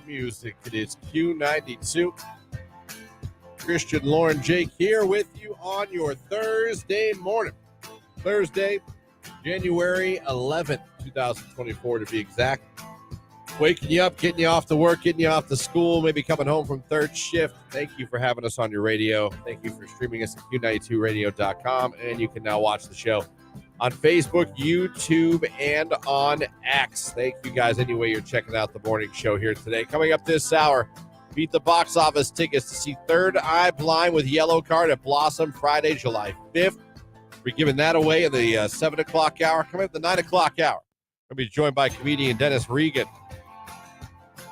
music. It is Q92. Christian, Lauren, Jake here with you on your Thursday morning. Thursday, January 11th, 2024 to be exact. Waking you up, getting you off to work, getting you off to school, maybe coming home from third shift. Thank you for having us on your radio. Thank you for streaming us at Q92radio.com. And you can now watch the show on Facebook, YouTube, and on X. Thank you guys anyway you're checking out the morning show here today. Coming up this hour, beat the box office tickets to see Third Eye Blind with Yellow Card at Blossom Friday, July 5th. We're giving that away in the 7 o'clock hour. Coming up the 9 o'clock hour, we'll be joined by comedian Dennis Regan.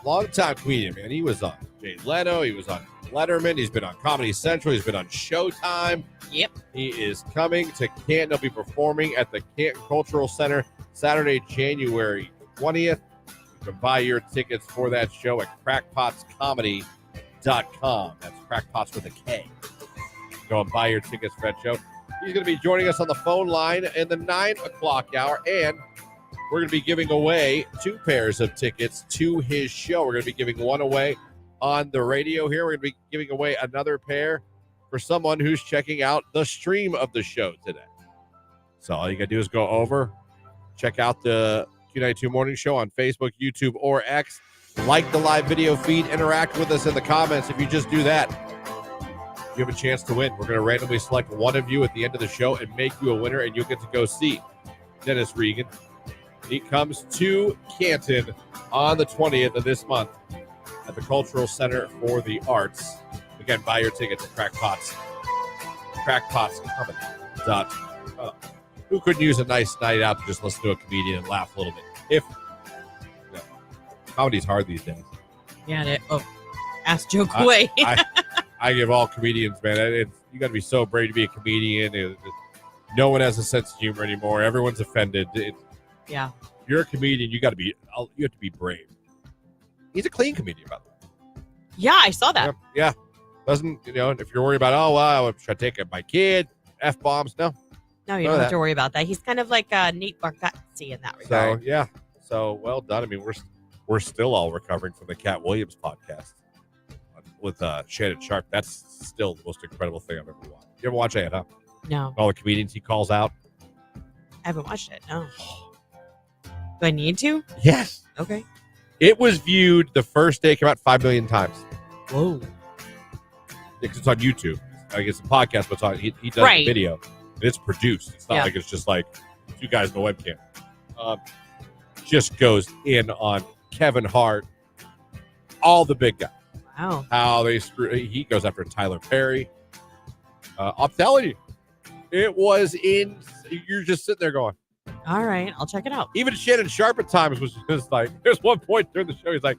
Long-time comedian, man. He was on Jay Leno. He was on Letterman. He's been on Comedy Central. He's been on Showtime. Yep. He is coming to Canton. He'll be performing at the Canton Cultural Center Saturday, January 20th. You can buy your tickets for that show at crackpotscomedy.com. That's crackpots with a K. Go and buy your tickets for that show. He's going to be joining us on the phone line in the 9 o'clock hour, and we're going to be giving away 2 pairs of tickets to his show. We're going to be giving one away on the radio here. We're going to be giving away another pair for someone who's checking out the stream of the show today. So all you got to do is go over, check out the Q92 Morning Show on Facebook, YouTube, or X. Like the live video feed. Interact with us in the comments. If you just do that, you have a chance to win. We're going to randomly select one of you at the end of the show and make you a winner, and you'll get to go see Dennis Regan. He comes to Canton on the 20th of this month at the Cultural Center for the Arts. Again, buy your tickets at crackpotscomedy.com. Who couldn't use a nice night out to just listen to a comedian and laugh a little bit? Comedy's hard these days. Yeah, ask joke away. I give all comedians, man. You got to be so brave to be a comedian. No one has a sense of humor anymore. Everyone's offended. Yeah. If you're a comedian, you have to be brave. He's a clean comedian, by the way. Yeah, I saw that. Yeah. Doesn't, if you're worried about, should I take my kid? F-bombs? No. No, you don't have to worry about that. He's kind of like Nate Bargatze in that regard. So, yeah. So, well done. I mean, we're still all recovering from the Cat Williams podcast with Shannon Sharp. That's still the most incredible thing I've ever watched. You ever watch that, huh? No. All the comedians he calls out? I haven't watched it, no. Do I need to? Yes. Okay. It was viewed the first day it came out 5 million times. Whoa. Because it's on YouTube. I guess the podcast, but it's on, he does the video. And it's produced. It's not like it's just like 2 guys in a webcam. Just goes in on Kevin Hart, all the big guys. Wow. How he goes after Tyler Perry. I'm telling you, it was you're just sitting there going, all right, I'll check it out. Even Shannon Sharp at times was just like, there's one point during the show, he's like,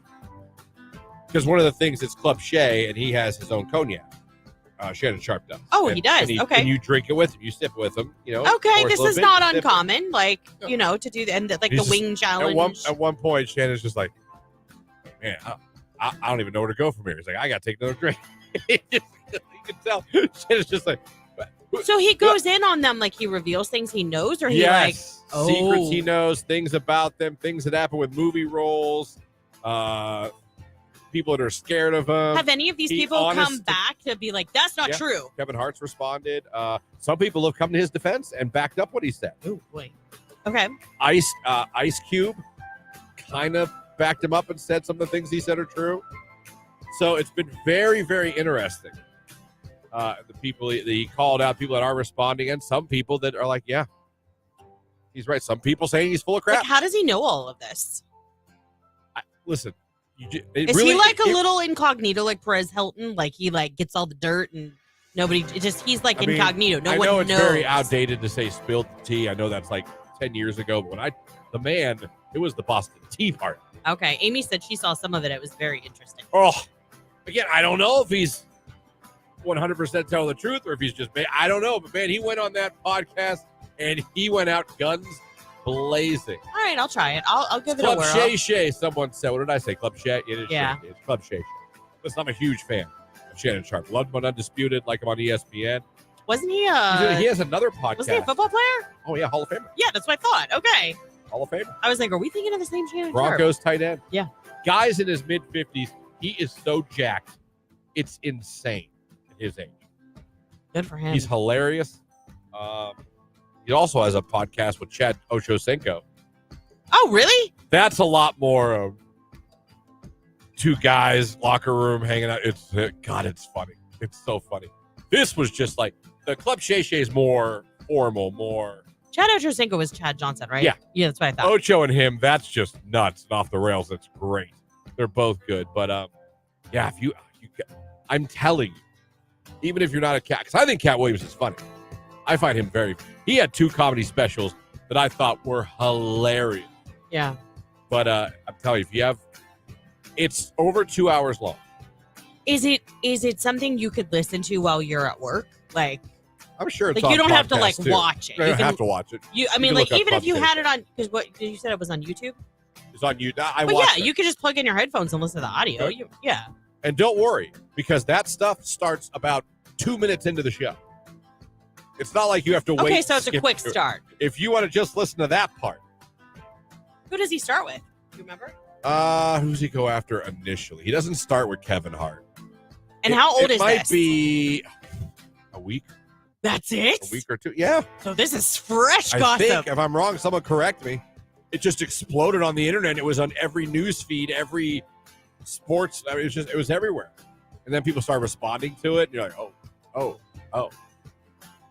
because one of the things is Club Shay, and he has his own cognac. Shannon Sharp does. Oh, he does. Okay. And you drink it with him. You sip it with him. Okay, this is not uncommon. Like, to do the wing challenge. At one point, Shannon's just like, man, I don't even know where to go from here. He's like, I got to take another drink. You can tell. Shannon's just like. So he goes in on them, like he reveals things he knows, or he secrets he knows, things about them, things that happen with movie roles, people that are scared of him. Have any of these people come back to be like, that's not true? Kevin Hart's responded. Some people have come to his defense and backed up what he said. Oh, boy. Okay. Ice Cube kind of backed him up and said some of the things he said are true. So it's been very, very interesting. The people that he called out, people that are responding, and some people that are like, yeah, he's right. Some people saying he's full of crap. Like, how does he know all of this? Listen. Is he like a little incognito, like Perez Hilton? Like he gets all the dirt and nobody, he's incognito. No one knows. I know it's very outdated to say spilled tea. I know that's like 10 years ago, but it was the Boston Tea Party. Okay. Amy said she saw some of it. It was very interesting. Oh, again, I don't know if he's 100% telling the truth or if he's just, I don't know, but man, he went on that podcast and he went out guns blazing. All right, I'll try it. I'll give it a whirl. Club Shay, someone said. What did I say? Club Shay? It is yeah. Shay. It's Club Shay. Listen, I'm a huge fan of Shannon Sharp. Loved him on Undisputed, like him on ESPN. Wasn't he he has another podcast. Was he a football player? Oh, yeah, Hall of Famer. Yeah, that's what I thought. Okay. Hall of Famer. I was like, are we thinking of the same Shannon Broncos tight end. Yeah. Guy's in his mid-50s. He is so jacked. It's insane at his age. Good for him. He's hilarious. He also has a podcast with Chad Ochocinco. Oh, really? That's a lot more of two guys, locker room, hanging out. It's funny. It's so funny. This was just like, the Club Shay Shay is more formal, more. Chad Ochocinco was Chad Johnson, right? Yeah. Yeah, that's what I thought. Ocho and him, that's just nuts and off the rails. That's great. They're both good. But, yeah, if you I'm telling you, even if you're not a Cat, because I think Cat Williams is funny. I find him he had 2 comedy specials that I thought were hilarious. Yeah. But I'm telling you, it's over 2 hours long. Is it something you could listen to while you're at work? Like, I'm sure it's like you don't have to like too. watch it. You don't have to watch it. I mean, like even if you had it on, because what did you said it was on YouTube? It's on YouTube. But yeah, you could just plug in your headphones and listen to the audio. Okay. Yeah. And don't worry, because that stuff starts about 2 minutes into the show. It's not like you have to wait. Okay, so it's a quick start. If you want to just listen to that part. Who does he start with? Do you remember? Who does he go after initially? He doesn't start with Kevin Hart. And how old is this? It might be a week. That's it? A week or 2. Yeah. So this is fresh I gossip. think, if I'm wrong, someone correct me. It just exploded on the internet. It was on every news feed, every sports. I mean, it was everywhere. And then people started responding to it. And you're like, oh.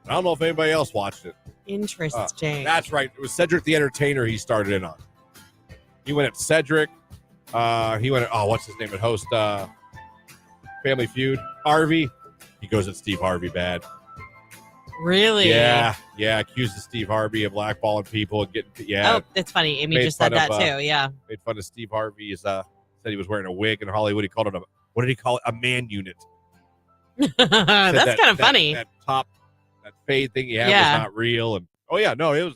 I don't know if anybody else watched it. Interesting. That's right. It was Cedric the Entertainer he started in on. He went at Cedric. He went at, what's his name? At host Family Feud. Harvey. He goes at Steve Harvey bad. Really? Yeah. Accuses Steve Harvey of blackballing people and getting. Yeah. Oh, that's funny. Amy just said that too. Yeah. Made fun of Steve Harvey. Said he was wearing a wig in Hollywood. He called it what did he call it? A man unit. That's kind of funny. That fade thing he had was not real. And it was.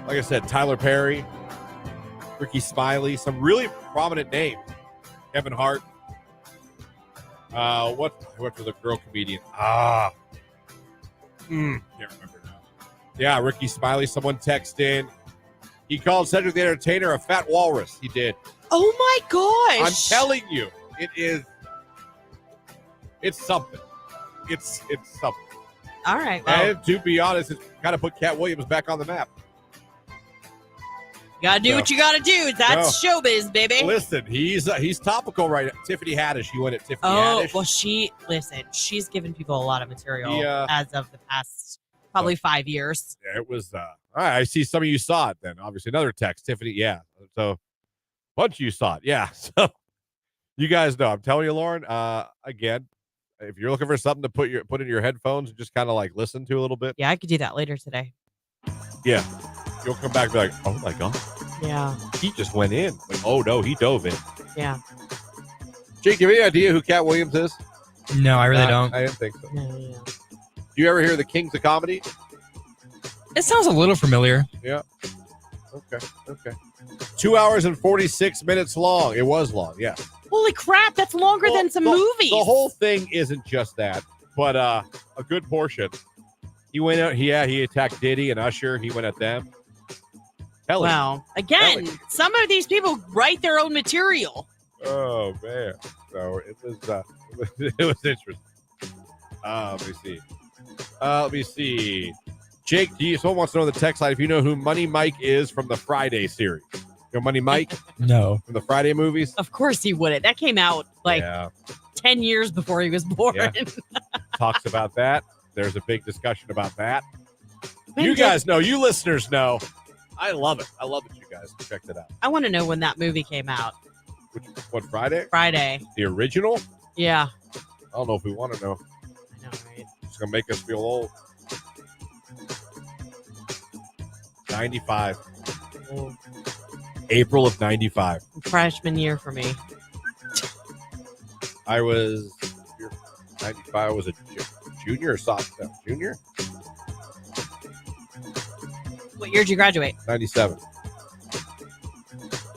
Like I said, Tyler Perry, Ricky Smiley, some really prominent names. Kevin Hart. What's the girl comedian? Can't remember now. Yeah, Ricky Smiley. Someone texted in. He called Cedric the Entertainer a fat walrus. He did. Oh my gosh! I'm telling you, it is. It's something. It's something. All right. Well, and to be honest, it's kind of put Cat Williams back on the map. You gotta do what you gotta do. That's showbiz, baby. Listen, he's topical right now. Tiffany Haddish. He went at Tiffany Haddish. Well, she's given people a lot of material as of the past probably 5 years. Yeah, it was. All right, I see some of you saw it then. Obviously, another text. Tiffany, yeah. So, a bunch of you saw it. Yeah. So, you guys know. I'm telling you, Lauren, again, if you're looking for something to put in your headphones and just kind of like listen to a little bit. Yeah, I could do that later today. Yeah. You'll come back and be like, oh my God. Yeah. He just went in. Like, oh no, he dove in. Yeah. Jake, do you have any idea who Cat Williams is? No, I really don't. I didn't think so. No, yeah. Do you ever hear the Kings of Comedy? It sounds a little familiar. Yeah. Okay. 2 hours and 46 minutes long. It was long, yeah. Holy crap, that's longer than some movies. The whole thing isn't just that, but a good portion. He went out, he attacked Diddy and Usher. He went at them. Wow. Again, some of these people write their own material. Oh, man. So it was interesting. Let me see. Jake, someone wants to know the text line if you know who Money Mike is from the Friday series. You know Money Mike? No. From the Friday movies? Of course he wouldn't. That came out 10 years before he was born. Yeah. Talks about that. There's a big discussion about that. You guys know. You listeners know. I love it. I love that you guys checked it out. I want to know when that movie came out. What, Friday? Friday. The original? Yeah. I don't know if we want to know. I know, right? It's going to make us feel old. 95. Oh. April of 95. Freshman year for me. I was 95. I was a junior or sophomore? Junior? What year did you graduate? 97.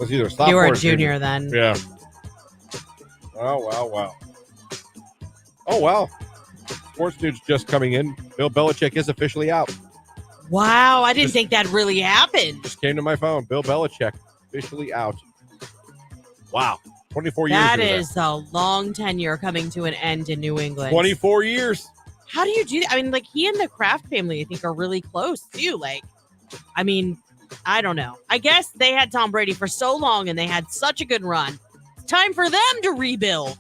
Was either sophomore you were or a junior then. Yeah. Wow. Oh, wow. Sports news just coming in. Bill Belichick is officially out. Wow, I didn't think that really happened. Just came to my phone. Bill Belichick officially out. Wow. 24 years. That is a long tenure coming to an end in New England. 24 years. How do you do that? I mean, like, he and the Kraft family, I think, are really close, too. Like, I mean, I don't know. I guess they had Tom Brady for so long and they had such a good run. It's time for them to rebuild.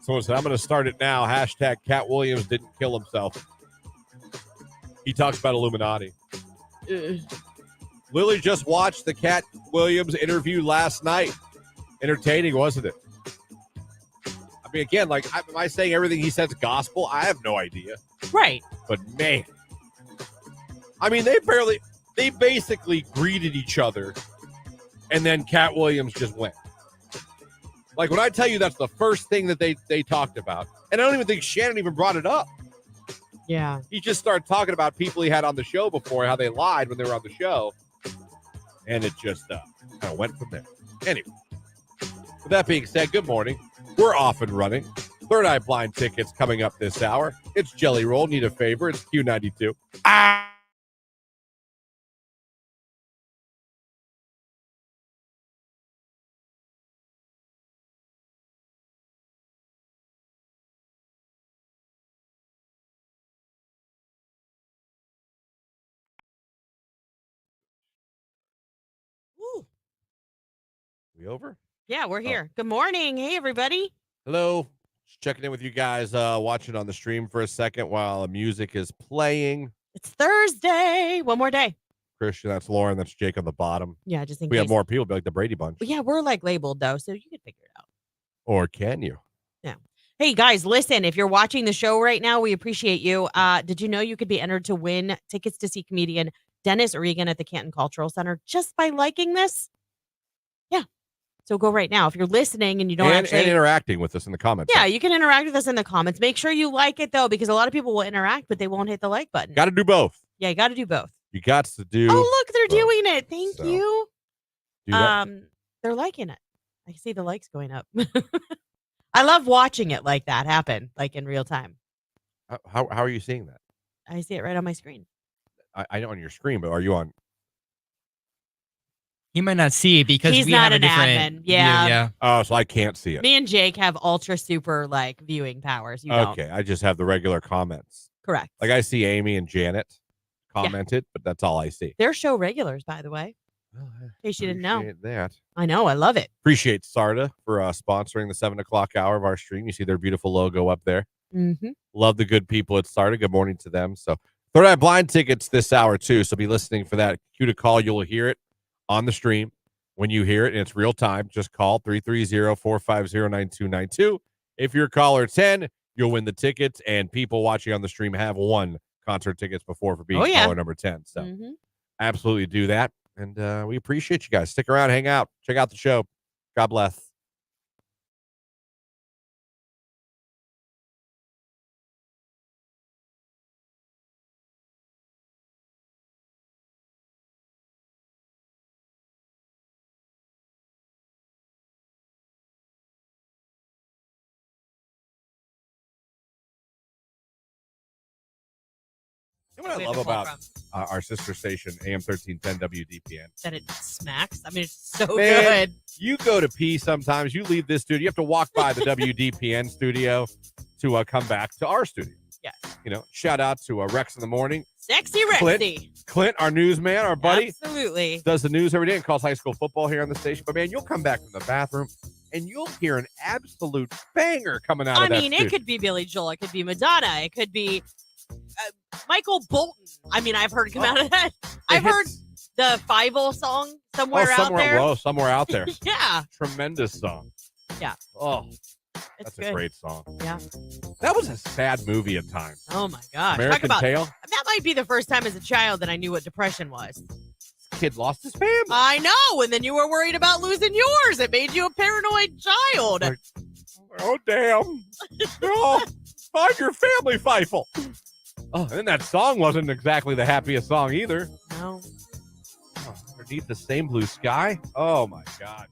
Someone said, I'm going to start it now. Hashtag Cat Williams didn't kill himself. He talks about Illuminati. Lily just watched the Cat Williams interview last night. Entertaining, wasn't it? I mean, again, like, am I saying everything he said's gospel? I have no idea. Right. But, man. I mean, they basically greeted each other, and then Cat Williams just went. Like, when I tell you that's the first thing that they talked about, and I don't even think Shannon even brought it up. Yeah. He just started talking about people he had on the show before, how they lied when they were on the show, and it just kind of went from there. Anyway, with that being said, good morning. We're off and running. Third Eye Blind tickets coming up this hour. It's Jelly Roll. Need a favor? It's Q92. Woo. We over? Yeah, we're here. Good morning. Hey, everybody. Hello. Just checking in with you guys, watching on the stream for a second while music is playing. It's Thursday. One more day. Christian, that's Lauren, that's Jake on the bottom. Yeah, just in We case. have more people, be like the Brady Bunch. Yeah, we're like labeled, though, so you can figure it out. Or can you? Yeah. Hey, guys, listen, if you're watching the show right now, we appreciate you. Did you know you could be entered to win tickets to see comedian Dennis Regan at the Canton Cultural Center just by liking this? Yeah. So go right now. If you're listening and you don't and interacting with us in the comments. Yeah, you can interact with us in the comments. Make sure you like it, though, because a lot of people will interact, but they won't hit the like button. Got to do both. Yeah, you got to do both. You got to do. Oh, look, they're both. doing it. Thank you. Do that. They're liking it. I see the likes going up. I love watching it like that happen, like in real time. How are you seeing that? I see it right on my screen. I know on your screen, but are you on? He might not see it because he's we not have a an different admin. Yeah. yeah. Oh, so I can't see it. Me and Jake have ultra super like viewing powers. You don't. Okay, I just have the regular comments. Correct. Like I see Amy and Janet commented, but that's all I see. They're show regulars, by the way. Well, In case you didn't know. appreciate that. I know. I love it. Appreciate Sarda for sponsoring the 7 o'clock hour of our stream. You see their beautiful logo up there. Mm-hmm. Love the good people at Sarda. Good morning to them. So Third Eye Blind tickets this hour too. So be listening for that. Cue to call. You'll hear it on the stream. When you hear it, and it's real time, just call 330-450-9292. If you're caller 10, you'll win the tickets, and people watching on the stream have won concert tickets before for being caller number 10. So absolutely do that, and we appreciate you guys. Stick around, hang out, check out the show. God bless. You know what I love about our sister station, AM 1310 WDPN? That it smacks. I mean, it's so Man, good. You go to pee sometimes. You leave this studio. You have to walk by the WDPN studio to come back to our studio. Yes. You know, shout out to Rex in the morning. Sexy Rexy. Clint, our newsman, our buddy. Absolutely. Does the news every day and calls high school football here on the station. But, man, you'll come back from the bathroom, and you'll hear an absolute banger coming out of that studio. It could be Billy Joel. It could be Madonna. It could be Michael Bolton. I mean, I've heard come out of that. I've heard the Fievel song somewhere out there. Oh, somewhere out there. Yeah. Tremendous song. Yeah. Oh, it's that's good. a great song. Yeah. That was a sad movie at times. Oh, my gosh. American Tail. That might be the first time as a child that I knew what depression was. Kid lost his family. I know. And then you were worried about losing yours. It made you a paranoid child. Oh, damn. Oh, find your family, Feifel. Oh, and then that song wasn't exactly the happiest song either. No. Oh, underneath the same blue sky. Oh, my God.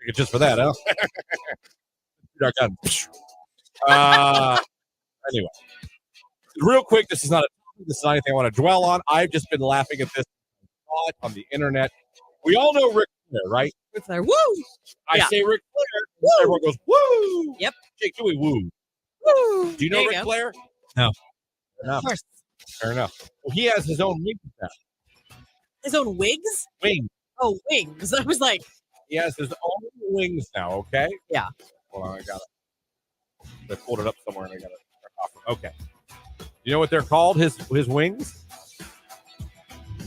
It's just for that, huh? Anyway, real quick, this is not anything I want to dwell on. I've just been laughing at this on the internet. We all know Ric Flair, right? Ric Flair, woo! I say Ric Flair, woo! Everyone goes, woo! Yep. Jake, do we woo? Woo! Do you know Ric Flair? No. Of course. Fair enough. Well, he has his own wings now. His own wigs? Wings. Oh, wings. I was like. He has his own wings now, okay? Yeah. Hold on, I got it. I pulled it up somewhere and I got it. Okay. You know what they're called, his wings?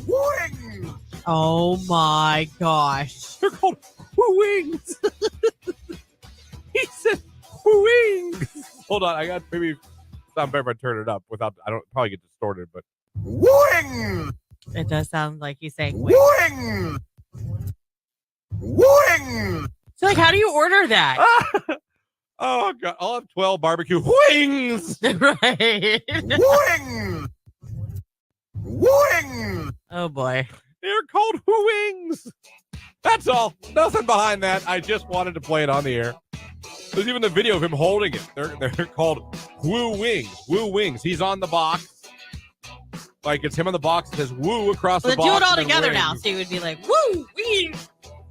Wings! Oh my gosh. They're called wings. He said wings. Hold on, I got maybe sound better if I turn it up without. I don't probably get distorted, but wings. It does sound like he's saying wings. Wings. So, like, how do you order that? Oh God! I'll have 12 barbecue wings. Right. Wings. Wings. Oh boy. They're called wings. That's all. Nothing behind that. I just wanted to play it on the air. There's even the video of him holding it. They're called Woo Wings. Woo Wings. He's on the box. Like it's him on the box. It says Woo across the box. Do it all together now. So you would be like, Woo Wings.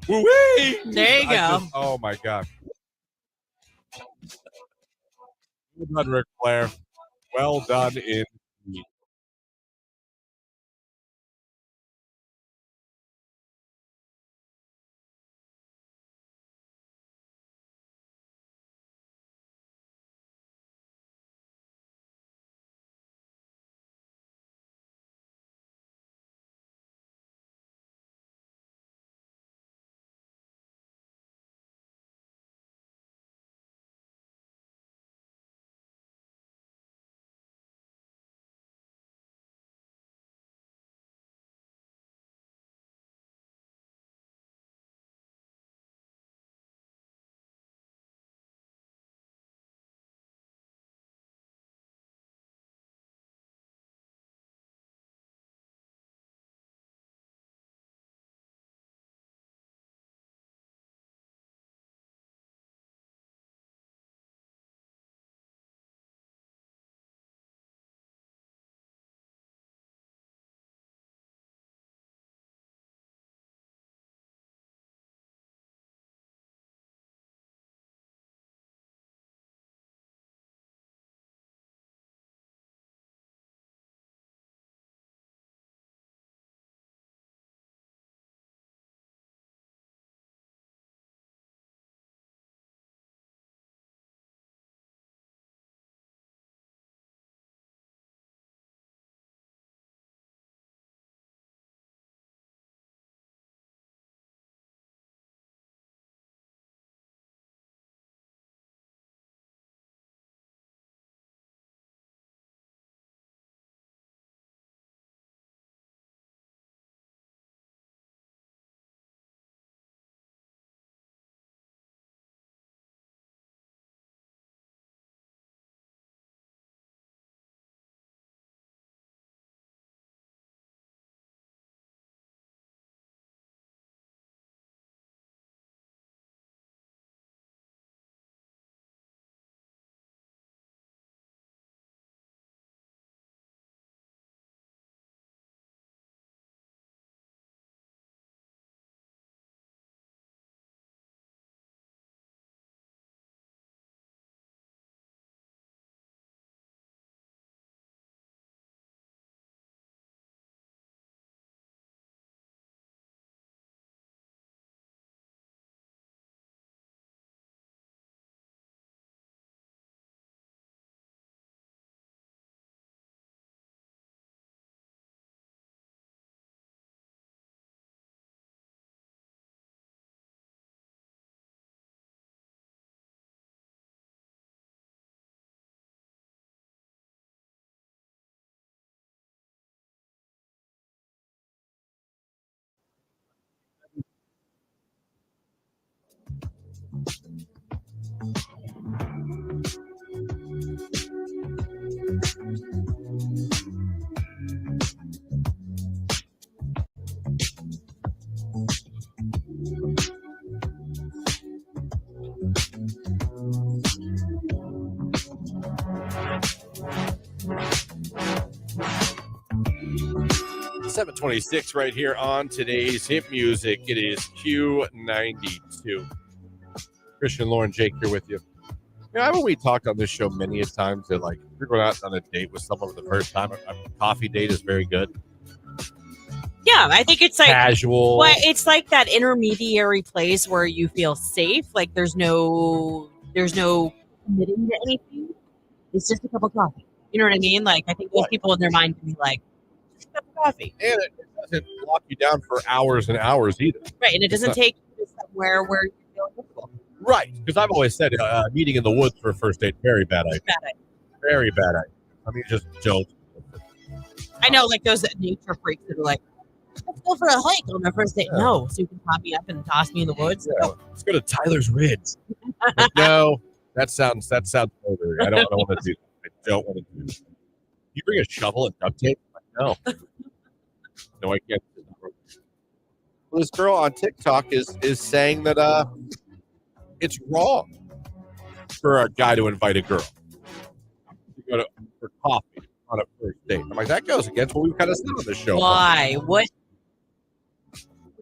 Woo Wings. There you go. Oh my God. Well done, Ric Flair. Well done indeed. 726 right here on today's hit music. It is Q92. Christian, Lauren, Jake here with you. Haven't we talked on this show many a times that, like, if you're going out on a date with someone for the first time, a coffee date is very good? Yeah, I think it's like casual. Well, it's like that intermediary place where you feel safe. Like there's no committing to anything. It's just a cup of coffee. You know what I mean? Like I think most people in their mind can be like, just a cup of coffee. And it doesn't lock you down for hours and hours either. Right, and it doesn't take you to somewhere where you feel comfortable. Right, because I've always said meeting in the woods for a first date, very bad idea. Very bad idea. I mean, just don't. I know, like those nature freaks that are like, let's go for a hike on our first date. Yeah. No, so you can pop me up and toss me in the woods. Yeah. No. Let's go to Tyler's Ridge. No, that sounds murdery. I don't want to do that. I don't want to do that. You bring a shovel and duct tape? No. No, I can't. Well, this girl on TikTok is saying that it's wrong for a guy to invite a girl to go for coffee on a first date. I'm like, that goes against what we've kind of said on this show. Why? What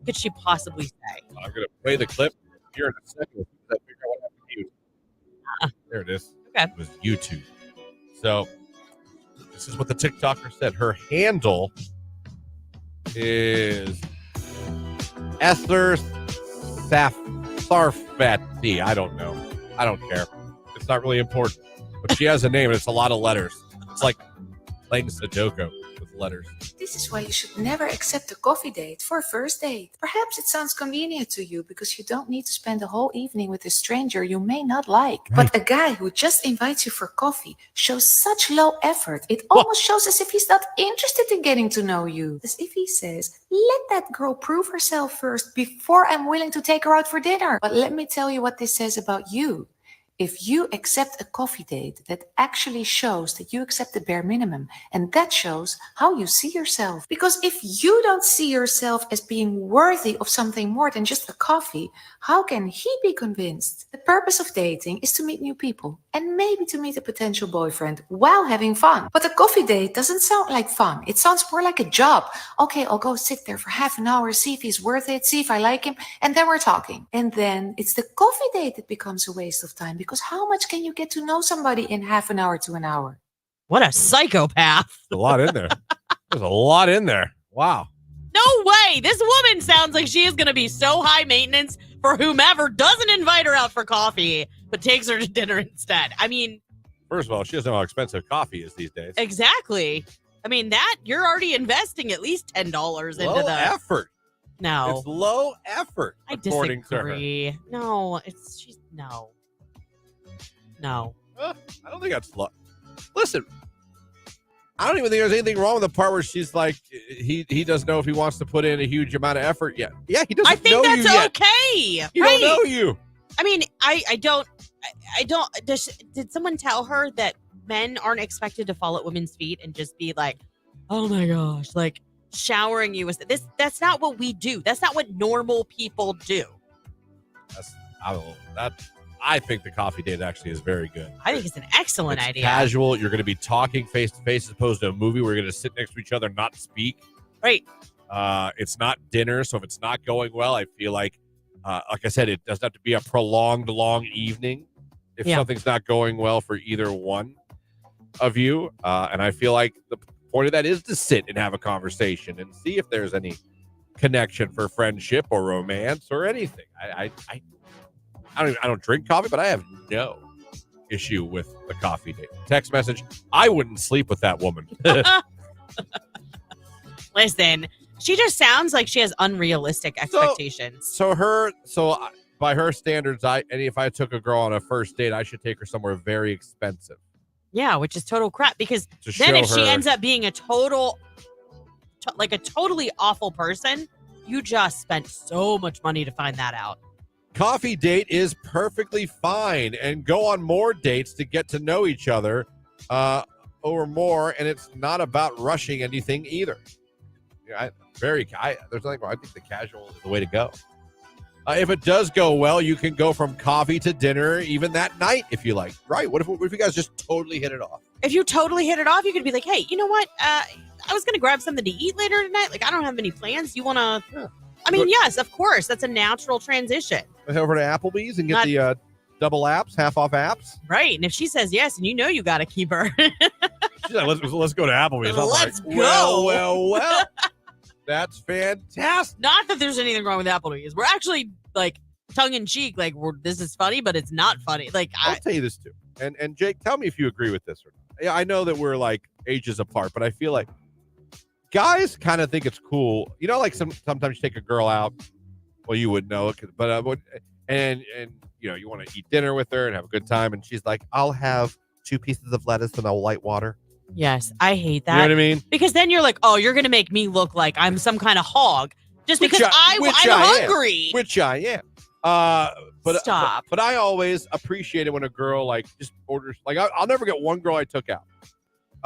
could she possibly say? I'm going to play the clip here in a second. I figure out what happened to you. There it is. Okay. It was YouTube. So this is what the TikToker said. Her handle is Esther Sarfati. I don't know. I don't care. It's not really important. But she has a name and it's a lot of letters. It's like playing Sudoku with letters. This is why you should never accept a coffee date for a first date. Perhaps it sounds convenient to you because you don't need to spend the whole evening with a stranger you may not like. Right. But a guy who just invites you for coffee shows such low effort. It almost shows as if he's not interested in getting to know you. As if he says, let that girl prove herself first before I'm willing to take her out for dinner. But let me tell you what this says about you. If you accept a coffee date, that actually shows that you accept the bare minimum. And that shows how you see yourself. Because if you don't see yourself as being worthy of something more than just a coffee, how can he be convinced? The purpose of dating is to meet new people and maybe to meet a potential boyfriend while having fun. But a coffee date doesn't sound like fun. It sounds more like a job. Okay, I'll go sit there for half an hour, see if he's worth it, see if I like him, and then we're talking. And then it's the coffee date that becomes a waste of time. Because how much can you get to know somebody in half an hour to an hour? What a psychopath. There's a lot in there. There's a lot in there. Wow. No way. This woman sounds like she is going to be so high maintenance for whomever doesn't invite her out for coffee, but takes her to dinner instead. I mean, first of all, she doesn't know how expensive coffee is these days. Exactly. I mean, that you're already investing at least $10 into the effort. No. It's low effort. I disagree. No, no. No. I don't think that's low. Listen, I don't even think there's anything wrong with the part where she's like, he doesn't know if he wants to put in a huge amount of effort yet. Yeah, he doesn't know you yet. I think that's okay. He don't know you. I mean, I don't. Did someone tell her that men aren't expected to fall at women's feet and just be like, oh my gosh, like showering you with this? That's not what we do. That's not what normal people do. I think the coffee date actually is very good. I think it's an excellent idea. Casual. You're going to be talking face to face as opposed to a movie where you're going to sit next to each other and not speak. Right. It's not dinner, so if it's not going well, I feel like I said, it doesn't have to be a prolonged, long evening if something's not going well for either one of you. And I feel like the point of that is to sit and have a conversation and see if there's any connection for friendship or romance or anything. I don't drink coffee, but I have no issue with the coffee date. Text message, I wouldn't sleep with that woman. Listen, she just sounds like she has unrealistic expectations. So by her standards, if I took a girl on a first date, I should take her somewhere very expensive. Yeah, which is total crap because then if she ends up being a totally awful person, you just spent so much money to find that out. Coffee date is perfectly fine, and go on more dates to get to know each other or more, and it's not about rushing anything either. There's nothing wrong. I think the casual is the way to go. If it does go well, you can go from coffee to dinner even that night if you like. Right? What if you guys just totally hit it off? If you totally hit it off, you could be like, hey, you know what? I was going to grab something to eat later tonight. Like, I don't have any plans. You want to? Yeah. I mean, yes, of course. That's a natural transition. Head over to Applebee's and get the double apps, half off apps. Right. And if she says yes, and you got to keep her. She's like, let's go to Applebee's. Let's go. Well. That's fantastic. Not that there's anything wrong with Applebee's. We're actually like tongue in cheek. Like this is funny, but it's not funny. Like I'll tell you this too. And Jake, tell me if you agree with this or not. Yeah, I know that we're like ages apart, but I feel like guys kind of think it's cool. You know, like sometimes you take a girl out. Well, you wouldn't know it, but and you know, you want to eat dinner with her and have a good time, and she's like, "I'll have 2 pieces of lettuce and a light water." Yes, I hate that. You know what I mean? Because then you're like, oh, you're going to make me look like I'm some kind of hog just because I'm hungry. Which I am. But Stop. But I always appreciate it when a girl like just orders. Like I'll never get one girl I took out.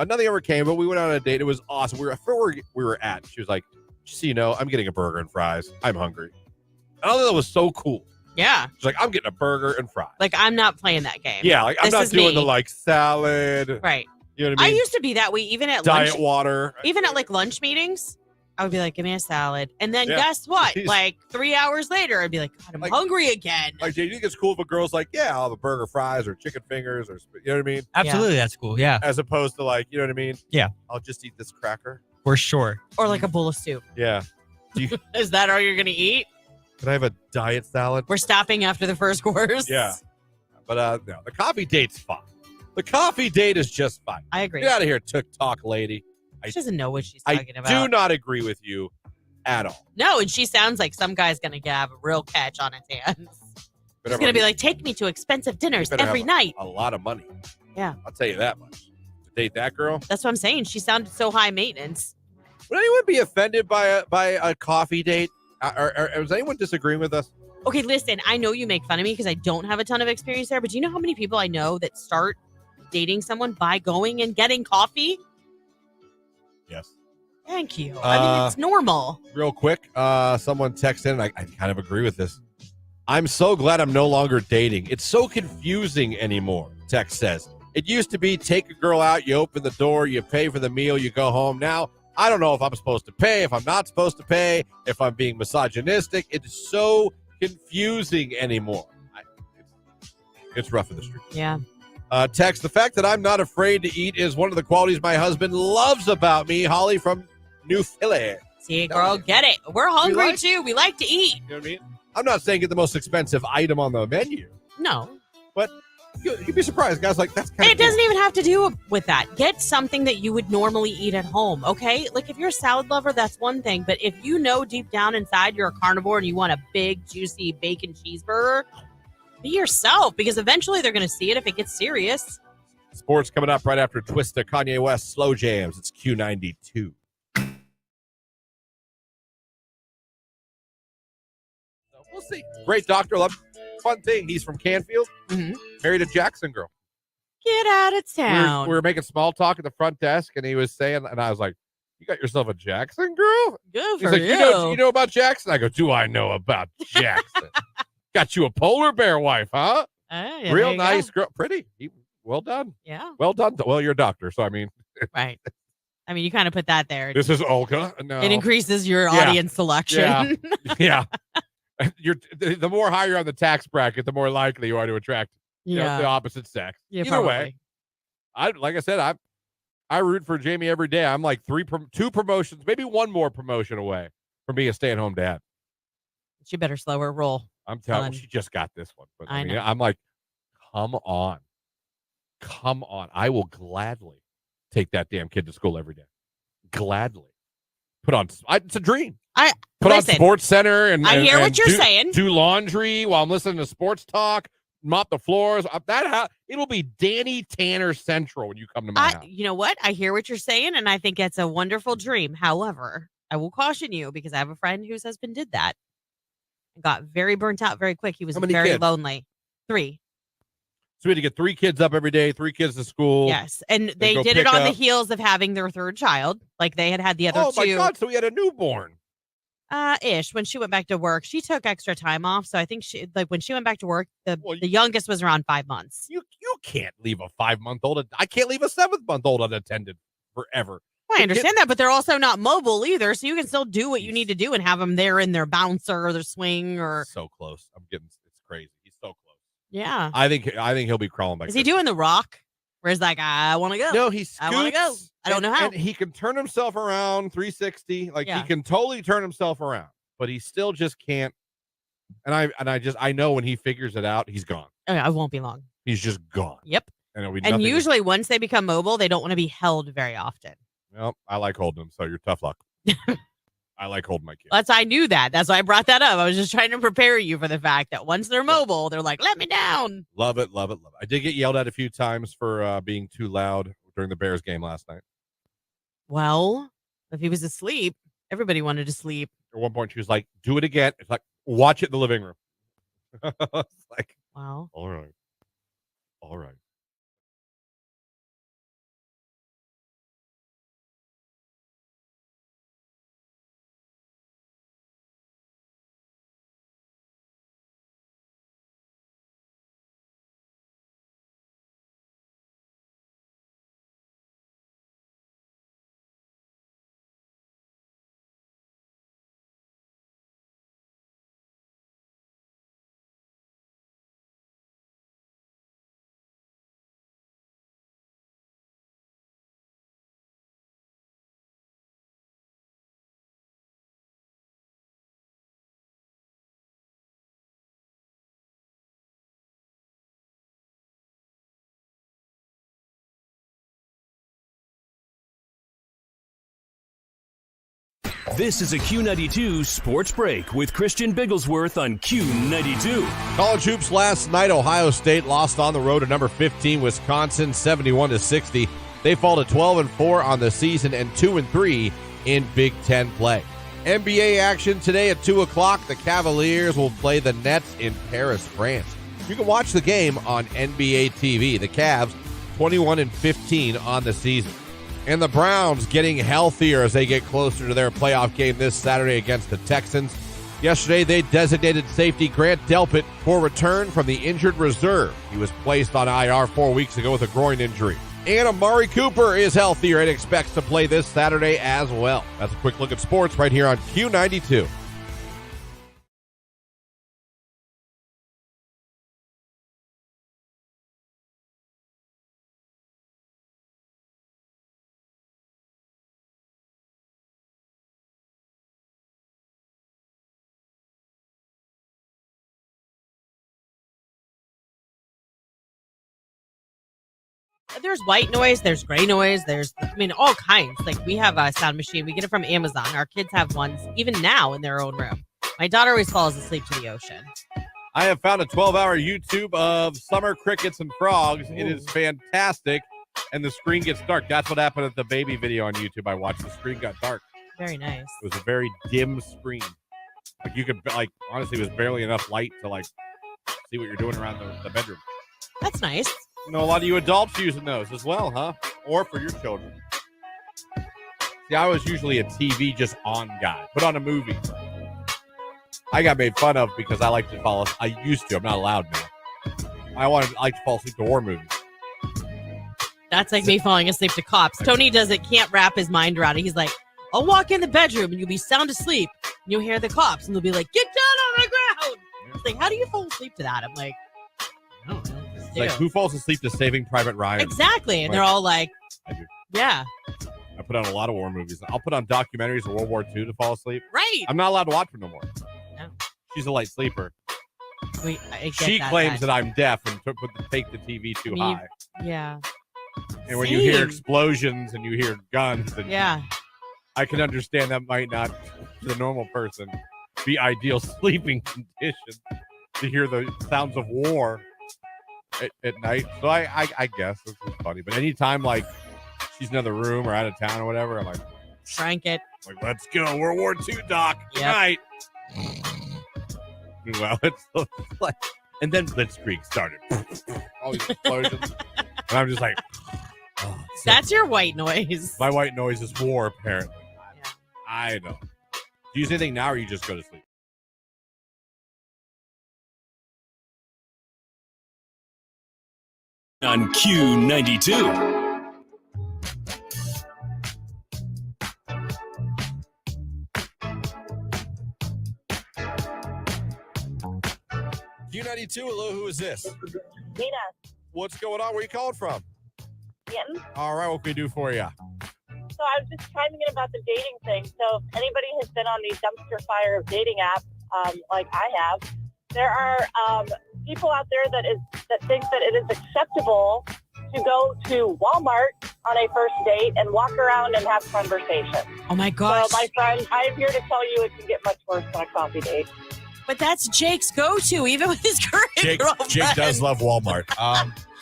Nothing ever came, but we went on a date. It was awesome. We were at. She was like, just so you know, I'm getting a burger and fries. I'm hungry. And I thought that was so cool. Yeah. She's like, I'm getting a burger and fries. Like I'm not playing that game. Yeah, like I'm not doing the like salad. Right. You know what I mean? I used to be that way, even at diet lunch, water. even at like lunch meetings. I would be like, give me a salad. And then Yeah. guess what? Jeez. Like 3 hours later, I'd be like, God, I'm hungry again. Like, do you think it's cool if a girl's like, yeah, I'll have a burger, fries, or chicken fingers, or you know what I mean? Absolutely, that's cool. Yeah, As opposed to like, you know what I mean? Yeah. I'll just eat this cracker. for sure. Or like a bowl of soup. Yeah. Is that all you're going to eat? Can I have a diet salad? We're stopping after the first course. Yeah. But no, the coffee date's fine. The coffee date is just fine. I agree. Get out of here, TikTok lady. She doesn't know what she's I talking about. do not agree with you at all. No, and she sounds like some guy's going to have a real catch on his hands. He's going to be like, take me to expensive dinners every night. A lot of money. Yeah. I'll tell you that much. To date that girl. That's what I'm saying. She sounded so high maintenance. Would anyone be offended by a coffee date? Or is anyone disagreeing with us? Okay, listen, I know you make fun of me because I don't have a ton of experience there, but do you know how many people I know that start dating someone by going and getting coffee? Yes. Thank you. I mean, it's normal. Real quick, someone texted in, I kind of agree with this. I'm so glad I'm no longer dating. It's so confusing anymore, text says. It used to be take a girl out, you open the door, you pay for the meal, you go home. Now, I don't know if I'm supposed to pay, if I'm not supposed to pay, if I'm being misogynistic. It's so confusing anymore. It's rough in the street. Yeah. Text, the fact that I'm not afraid to eat is one of the qualities my husband loves about me. Holly from New Philly. See, girl, get it. We're hungry, like- too. We like to eat. You know what I mean? I'm not saying get the most expensive item on the menu, No. but you'd be surprised. Guys like, that's kind of It doesn't even have to do with that. Get something that you would normally eat at home, okay? Like, if you're a salad lover, that's one thing. But if you know deep down inside you're a carnivore and you want a big, juicy bacon cheeseburger, be yourself, because eventually they're going to see it if it gets serious. Sports coming up right after Twista, Kanye West, Slow Jams. It's Q92. We'll see. Great doctor. Love. Fun thing. He's from Canfield. Mhm. Married a Jackson girl. Get out of town. We were making small talk at the front desk, and he was saying, and I was like, "You got yourself a Jackson girl?" Good He's for like, you. you know about Jackson?" I go, "Do I know about Jackson?" Got you a polar bear wife, huh? Yeah, there Real you nice go. girl, pretty. Well done. Yeah, Well done. Well, you're a doctor, so I mean, right. I mean, you kind of put that there. this is Olga. No, It increases your Yeah. audience selection. Yeah. You're the more higher on the tax bracket, the more likely you are to attract the opposite sex. Yeah, Either way, probably. like I said, I root for Jamie every day. I'm like two promotions, maybe one more promotion away from being a stay-at-home dad. She better slow her roll. I'm telling you, Fun. she just got this one. But I I mean, know. I'm like, come on. I will gladly take that damn kid to school every day. Gladly. It's a dream. Put Listen, on Sports Center and I hear and what you're saying. Do laundry while I'm listening to sports talk. Mop the floors. It'll be Danny Tanner Central when you come to my house. You know what? I hear what you're saying, and I think it's a wonderful dream. However, I will caution you because I have a friend whose husband did that and got very burnt out very quick. He was How many very kids? lonely. 3. So we had to get 3 kids up every day, 3 kids to school. Yes. And they go did it pick on the up. heels of having their 3rd child. Like they had the other Oh my two. God! So we had a newborn. Ish. When she went back to work, she took extra time off. So I think when she went back to work, the Well, youngest was around 5 months. You can't leave a 5-month-old. I can't leave a 7-month-old unattended forever. Well, I understand that, but they're also not mobile either, so you can still do what you need to do and have them there in their bouncer or their swing or. So close. It's crazy. He's so close. Yeah. I think he'll be crawling back. Is he doing the rock? Where it's like, I want to go. No, he scoots. I want to go. I don't know how. And he can turn himself around 360. Like Yeah. he can totally turn himself around, but he still just can't. And I know when he figures it out, he's gone. Oh, yeah, I won't be long. He's just gone. Yep. And it'll be And nothing. usually once they become mobile, they don't want to be held very often. Well, I like holding them, so you're tough luck. I like holding my kids. I knew that. That's why I brought that up. I was just trying to prepare you for the fact that once they're mobile, they're like, let me down. Love it, love it, love it. I did get yelled at a few times for being too loud during the Bears game last night. Well, if he was asleep, everybody wanted to sleep. At one point, she was like, do it again. It's like, watch it in the living room. It's like, Wow. all right. All right. This is a Q92 Sports Break with Christian Bigglesworth on Q92. College hoops last night. Ohio State lost on the road to number 15 Wisconsin, 71-60. They fall to 12-4 on the season and 2-3 in Big Ten play. NBA action today at 2 o'clock. The Cavaliers will play the Nets in Paris, France. You can watch the game on NBA TV. The Cavs 21-15 on the season. And the Browns getting healthier as they get closer to their playoff game this Saturday against the Texans. Yesterday, they designated safety Grant Delpit for return from the injured reserve. He was placed on IR 4 weeks ago with a groin injury. And Amari Cooper is healthier and expects to play this Saturday as well. That's a quick look at sports right here on Q92. There's white noise, there's gray noise, there's, all kinds. Like, we have a sound machine. We get it from Amazon. Our kids have ones even now in their own room. My daughter always falls asleep to the ocean. I have found a 12-hour YouTube of summer crickets and frogs. Ooh. It is fantastic, and the screen gets dark. That's what happened at the baby video on YouTube I watched. The screen got dark. Very nice. It was a very dim screen. Like, you could, honestly, it was barely enough light to, see what you're doing around the bedroom. That's nice. A lot of you adults using those as well, huh? Or for your children. See, I was usually a TV just on guy. Put on a movie. I got made fun of because I like to fall asleep. I used to. I'm not allowed now. I like to fall asleep to war movies. That's like me falling asleep to cops. Tony can't wrap his mind around it. He's like, I'll walk in the bedroom and you'll be sound asleep. And you'll hear the cops and they'll be like, get down on the ground. It's like, how do you fall asleep to that? I'm like, I don't know. It's like, who falls asleep to Saving Private Ryan? Exactly. And they're all like, I do. Yeah. I put on a lot of war movies. I'll put on documentaries of World War II to fall asleep. Right. I'm not allowed to watch them no more. No. She's a light sleeper. She claims that I'm deaf and take the TV too high. Yeah. And when you hear explosions and you hear guns, and yeah, I can understand that might not, to the normal person, be ideal sleeping conditions to hear the sounds of war at night. So I guess this is funny. But anytime she's in another room or out of town or whatever, I'm like, crank it. Like, let's go, World War II, Doc. Good night. Well, it's like, and then Blitzkrieg started. All these explosions. And I'm just like, oh, that's your white noise. My white noise is war, apparently. Yeah. I know. Do you use anything now or you just go to sleep? On Q92. Q92. Hello, who is this? Nina, What's going on? Where are you calling from? Canton. All right, what can we do for you? So I was just chiming in about the dating thing. So if anybody has been on the dumpster fire of dating apps, like I have, there are people out there that think that it is acceptable to go to Walmart on a first date and walk around and have conversation. Oh my gosh. So my friend, I am here to tell you it can get much worse than a coffee date. But that's Jake's go-to, even with his current girlfriend. Jake does love Walmart.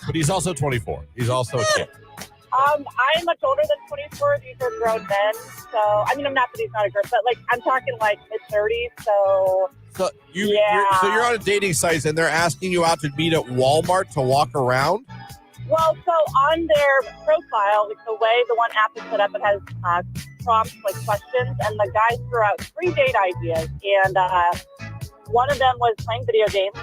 But he's also 24. He's also a kid. I'm much older than 24. These are grown men. So, I mean, I'm not that he's not a girl, but, like, I'm talking, like, mid-30s, so... So you're on a dating site and they're asking you out to meet at Walmart to walk around? Well, so on their profile, like the way the one app is set up, it has prompts, like questions, and the guy threw out 3 date ideas. And one of them was playing video games.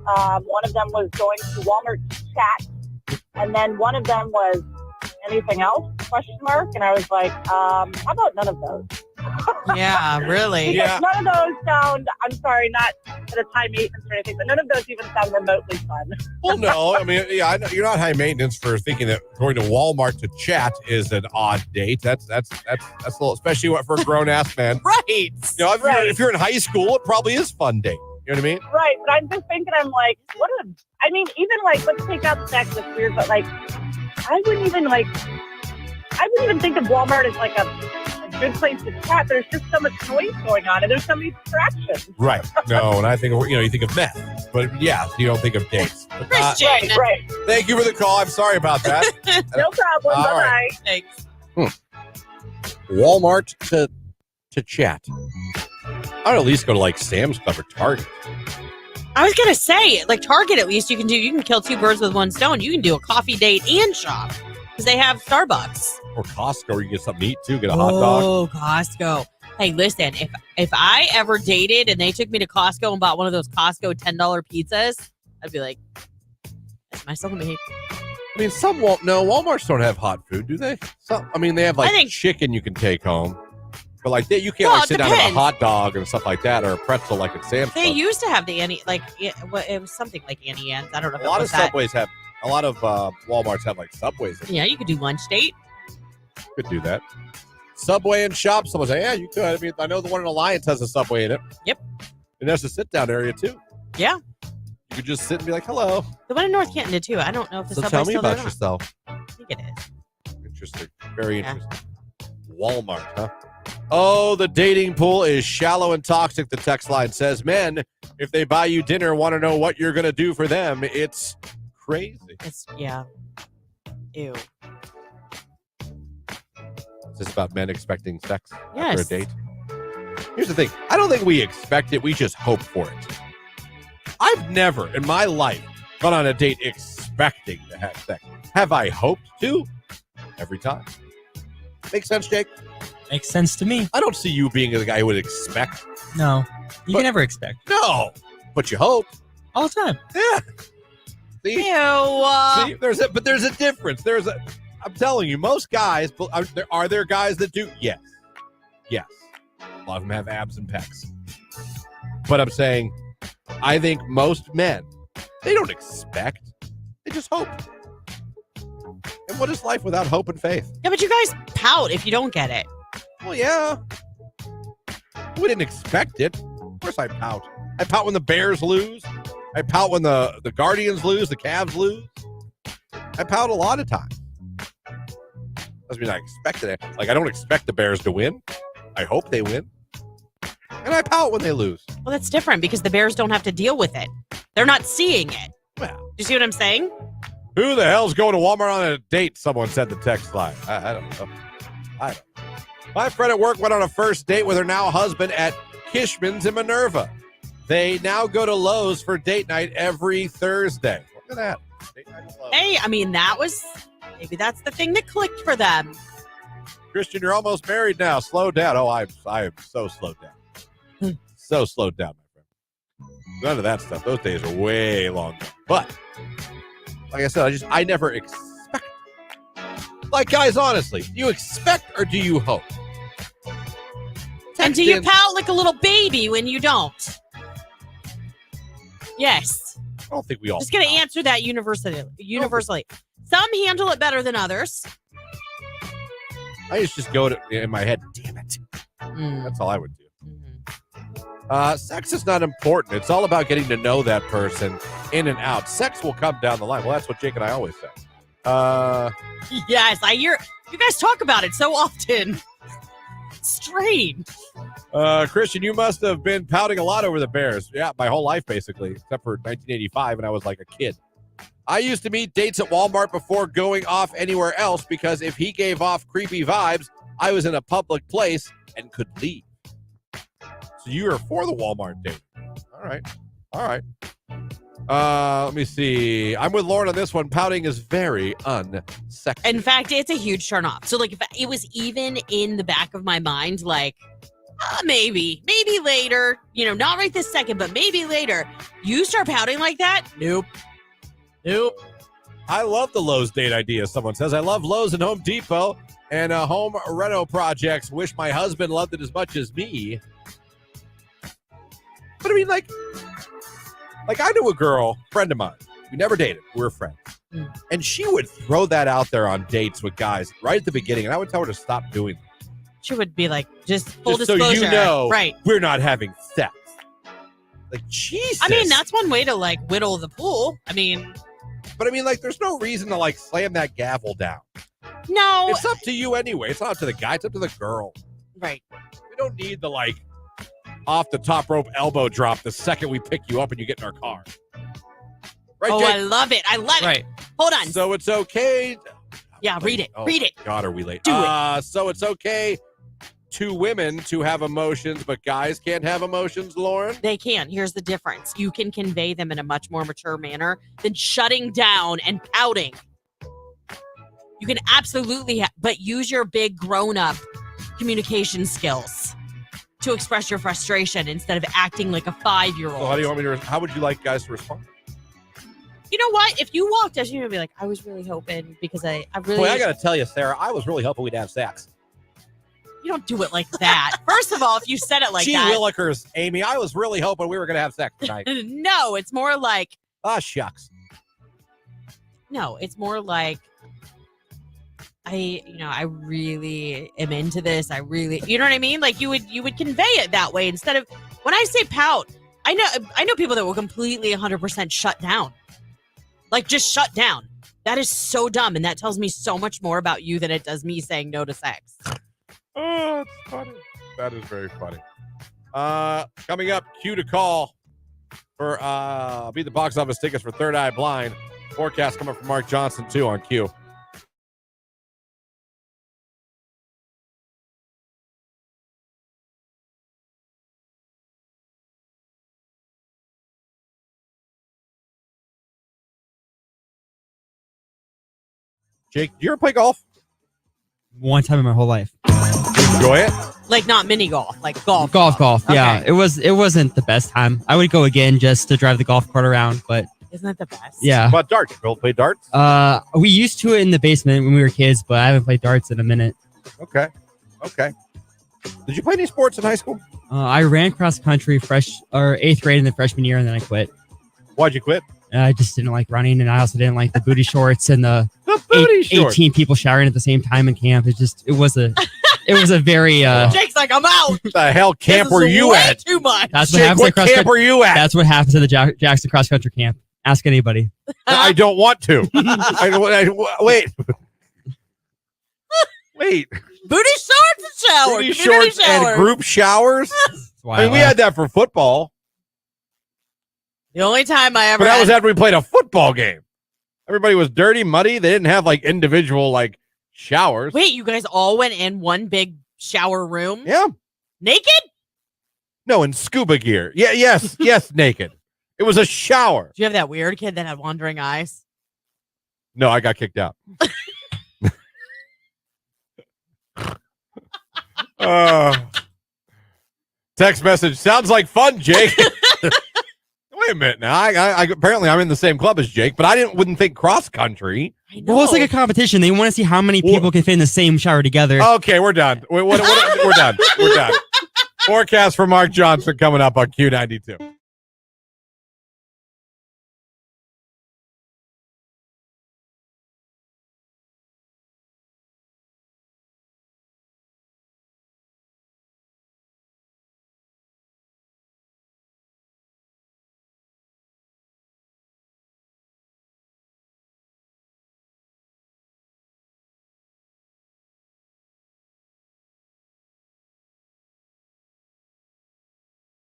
One of them was going to Walmart to chat. And then one of them was anything else, question mark. And I was like, how about none of those? Yeah, really. Yeah. None of those sound, I'm sorry, not at a high maintenance or anything, but none of those even sound remotely fun. Well, no. I mean, yeah, I know you're not high maintenance for thinking that going to Walmart to chat is an odd date. That's a little, especially for a grown ass man. Right. You know, if you're in high school, it probably is a fun date. You know what I mean? Right, but I'm just thinking, I'm like, even like, let's take out the fact that it's weird, but like, I wouldn't even think of Walmart as like a good place to chat. There's just so much noise going on, and there's so many distractions. Right. No, and I think, you think of meth, but yeah, you don't think of dates. Christian. Right. Thank you for the call. I'm sorry about that. No problem. All Bye-bye. right. Thanks. Walmart to chat. I'd at least go to like Sam's Club or Target. I was gonna say, like Target, at least you can kill 2 birds with 1 stone. You can do a coffee date and shop because they have Starbucks Or Costco, where you get something to eat too. Get a hot dog. Oh, Costco. Hey, listen, if I ever dated and they took me to Costco and bought one of those Costco $10 pizzas, I'd be like, that's my soulmate. I mean, some won't. No, Walmarts don't have hot food, do they? They have like chicken you can take home. But like you can't sit down and have a hot dog and stuff like that, or a pretzel like at Sam's Club. They used to have the it was something like Annie Ann's. I don't know. If a lot of Subways have. A lot of Walmarts have like Subways. Yeah, you could do lunch date. Could do that. Subway and shop. Someone say, yeah, you could. I mean, I know the one in Alliance has a Subway in it. Yep. And there's a sit down area too. Yeah. You could just sit and be like, hello. The one in North Canton did too. I don't know if the So Subway's tell me still there about or not. yourself. I think it is. Interesting. Very interesting. Walmart, huh? Oh, the dating pool is shallow and toxic, the text line says. Men, if they buy you dinner, want to know what you're going to do for them. It's crazy. Yeah. Ew. Is this about men expecting sex after a date? Here's the thing. I don't think we expect it. We just hope for it. I've never in my life gone on a date expecting to have sex. Have I hoped to? Every time. Make sense, Jake? Makes sense to me. I don't see you being the guy who would expect. No, you can never expect. No, but you hope. All the time. Yeah. See? Ew. See, there's a difference. I'm telling you, most guys, are there guys that do? Yes. Yes. A lot of them have abs and pecs. But I'm saying, I think most men, they don't expect. They just hope. And what is life without hope and faith? Yeah, but you guys pout if you don't get it. Well, yeah. We didn't expect it. Of course I pout. I pout when the Bears lose. I pout when the Guardians lose, the Cavs lose. I pout a lot of times. Doesn't mean I expected it. Like, I don't expect the Bears to win. I hope they win. And I pout when they lose. Well, that's different because the Bears don't have to deal with it. They're not seeing it. Well, do you see what I'm saying? Who the hell's going to Walmart on a date? Someone said the text line. I don't know. I don't know. My friend at work went on a first date with her now husband at Kishman's in Minerva. They now go to Lowe's for date night every Thursday. Look at that. Date night at Lowe's. Hey, I mean, maybe that's the thing that clicked for them. Christian, you're almost married now. Slow down. Oh, I am so slowed down. So slowed down, my friend. None of that stuff. Those days are way long gone. But, like I said, I never expect. Like, guys, honestly, do you expect or do you hope? And do you pout like a little baby when you don't? Yes. don't think we all. Just going to answer that universally. Some handle it better than others. I used to just go in my head, damn it. That's all I would do. Sex is not important. It's all about getting to know that person in and out. Sex will come down the line. Well, that's what Jake and I always say. Yes, I hear you guys talk about it so often. Strange. Christian, you must have been pouting a lot over the Bears. Yeah, my whole life, basically, except for 1985 when I was like a kid. I used to meet dates at Walmart before going off anywhere else because if he gave off creepy vibes, I was in a public place and could leave. So you are for the Walmart date. All right. Let me see. I'm with Lauren on this one. Pouting is very unsexy. In fact, it's a huge turn off. So, like, if it was even in the back of my mind, like, maybe later, not right this second, but maybe later, you start pouting like that? Nope. I love the Lowe's date idea, someone says. I love Lowe's and Home Depot and home reno projects. Wish my husband loved it as much as me. But I mean, like I knew a girl, friend of mine. We never dated. We were friends. And she would throw that out there on dates with guys right at the beginning. And I would tell her to stop doing it. She would be like, just full disclosure. So you know, right. We're not having sex. Like, Jesus. I mean, that's one way to, like, whittle the pool. I mean. But I mean, like, there's no reason to, like, slam that gavel down. No. It's up to you anyway. It's not up to the guy. It's up to the girl. Right. We don't need the, like, off the top rope elbow drop the second we pick you up and you get in our car. Right, Jake? I love it. Right. Hold on. So it's okay. Yeah, read it. Read it. God, are we late? Do it. So it's okay to women to have emotions, but guys can't have emotions, Lauren? They can. Here's the difference. You can convey them in a much more mature manner than shutting down and pouting. You can absolutely, but use your big grown-up communication skills to express your frustration instead of acting like a 5-year-old. So how do you want me to? How would you like guys to respond? You know what? If you walked as you would be like, I was really hoping because I really. Boy, I got to tell you, Sarah, I was really hoping we'd have sex. You don't do it like that. First of all, if you said it like Gee that. Willikers, Amy, I was really hoping we were going to have sex tonight. No, it's more like. Shucks. No, it's more like. I really am into this. You know what I mean? Like you would convey it that way instead of when I say pout. I know people that will completely 100% shut down. Like just shut down. That is so dumb, and that tells me so much more about you than it does me saying no to sex. Oh, it's funny. That is very funny. Coming up, Q to call for beat the box office tickets for Third Eye Blind. Forecast coming from Mark Johnson too on Q. Jake, do you ever play golf? One time in my whole life. Enjoy it? Like not mini golf, like golf. Golf. Okay. Yeah, it wasn't the best time. I would go again just to drive the golf cart around, but Isn't that the best? yeah. How about darts? You play darts? We used to it in the basement when we were kids, but I haven't played darts in a minute. Okay. Did you play any sports in high school? I ran cross country 8th grade in the freshman year, and then I quit. Why'd you quit? I just didn't like running, and I also didn't like the booty shorts and the booty shorts. 18 people showering at the same time in camp. It was a very Jake's like, I'm out. What the hell camp were you at? Too much. that's what Jake, happens what at cross camp country. were you at? That's what happens at the Jackson cross country camp. Ask anybody. I don't want to. Wait. Booty shorts and shower. Booty Community shorts shower. and group showers? I mean, we had that for football, The only time I ever but that had was after we played a football game. Everybody was dirty, muddy. They didn't have like individual like showers. Wait, you guys all went in one big shower room? Yeah. Naked? No, in scuba gear. Yeah, yes, naked. It was a shower. Do you have that weird kid that had wandering eyes? No, I got kicked out. Text message. Sounds like fun, Jake. Wait a minute now. I apparently I'm in the same club as Jake, but wouldn't think cross country. I know. Well, it's like a competition. They want to see how many people can fit in the same shower together. Okay, we're done. We're done. We're done. Forecast for Mark Johnson coming up on Q92.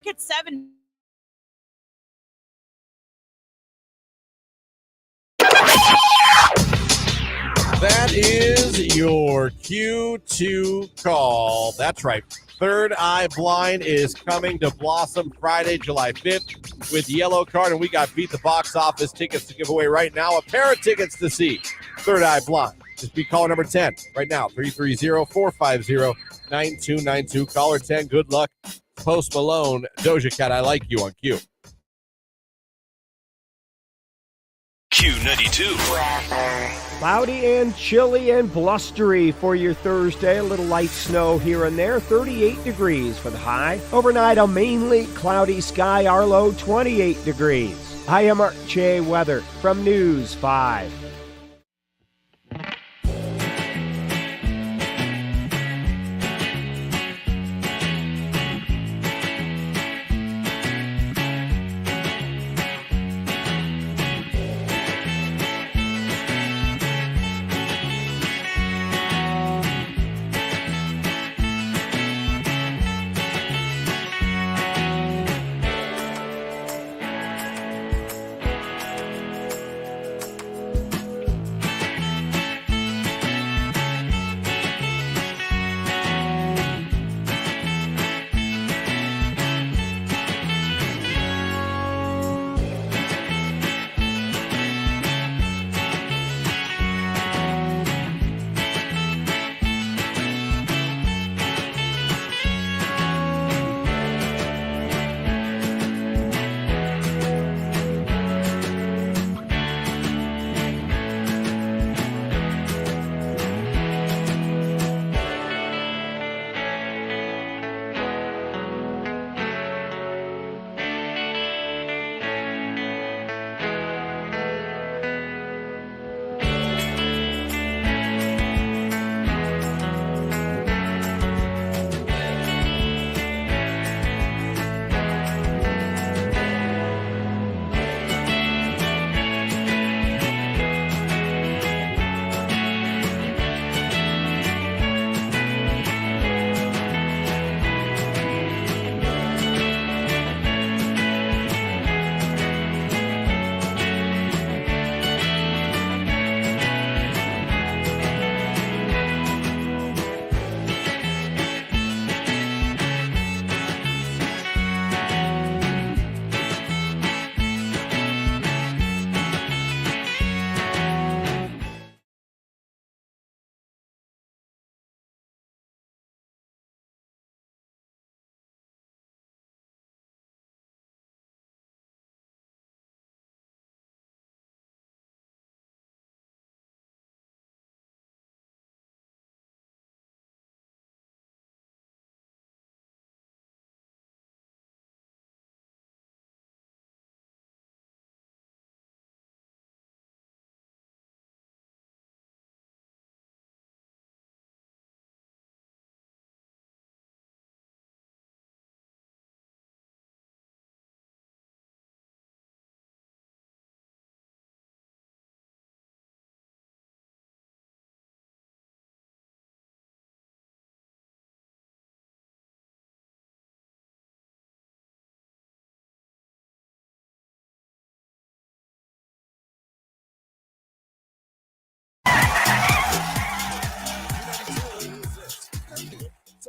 at 7. That is your Q2 call. That's right. Third Eye Blind is coming to Blossom Friday, July 5th with Yellow Card, and we got Beat the Box Office tickets to give away right now. A pair of tickets to see Third Eye Blind. Just be caller number 10 right now, 330-450-9292. Caller 10, good luck. Post Malone, Doja Cat, I Like You on Q. Q92. Cloudy and chilly and blustery for your Thursday. A little light snow here and there. 38 degrees for the high. Overnight, a mainly cloudy sky. Our low, 28 degrees. I am Art J. Weather from News 5.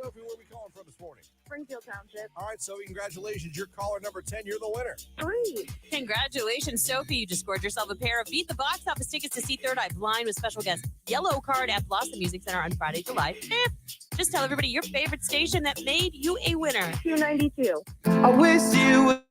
Sophie, where are we calling from this morning? Springfield Township. All right, Sophie, congratulations. You're caller number 10. You're the winner. Sweet. Congratulations, Sophie. You just scored yourself a pair of Beat the Box Office tickets to see Third Eye Blind with special guest Yellow Card at Blossom Music Center on Friday, July 5th. Just tell everybody your favorite station that made you a winner. Q92. I wish you would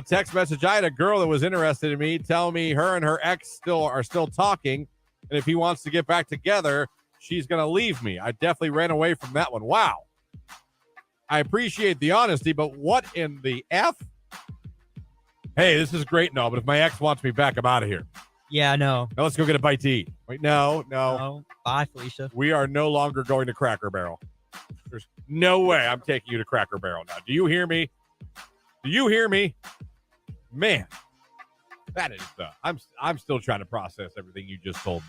Text message. I had a girl that was interested in me tell me her and her ex are still talking. And if he wants to get back together, she's going to leave me. I definitely ran away from that one. Wow. I appreciate the honesty, but what in the F? Hey, this is great. No, but if my ex wants me back, I'm out of here. Yeah, no. Now let's go get a bite to eat. Wait, no. Oh, bye, Felicia. We are no longer going to Cracker Barrel. There's no way I'm taking you to Cracker Barrel now. Do you hear me? Do you hear me? Man, that is I'm still trying to process everything you just told me.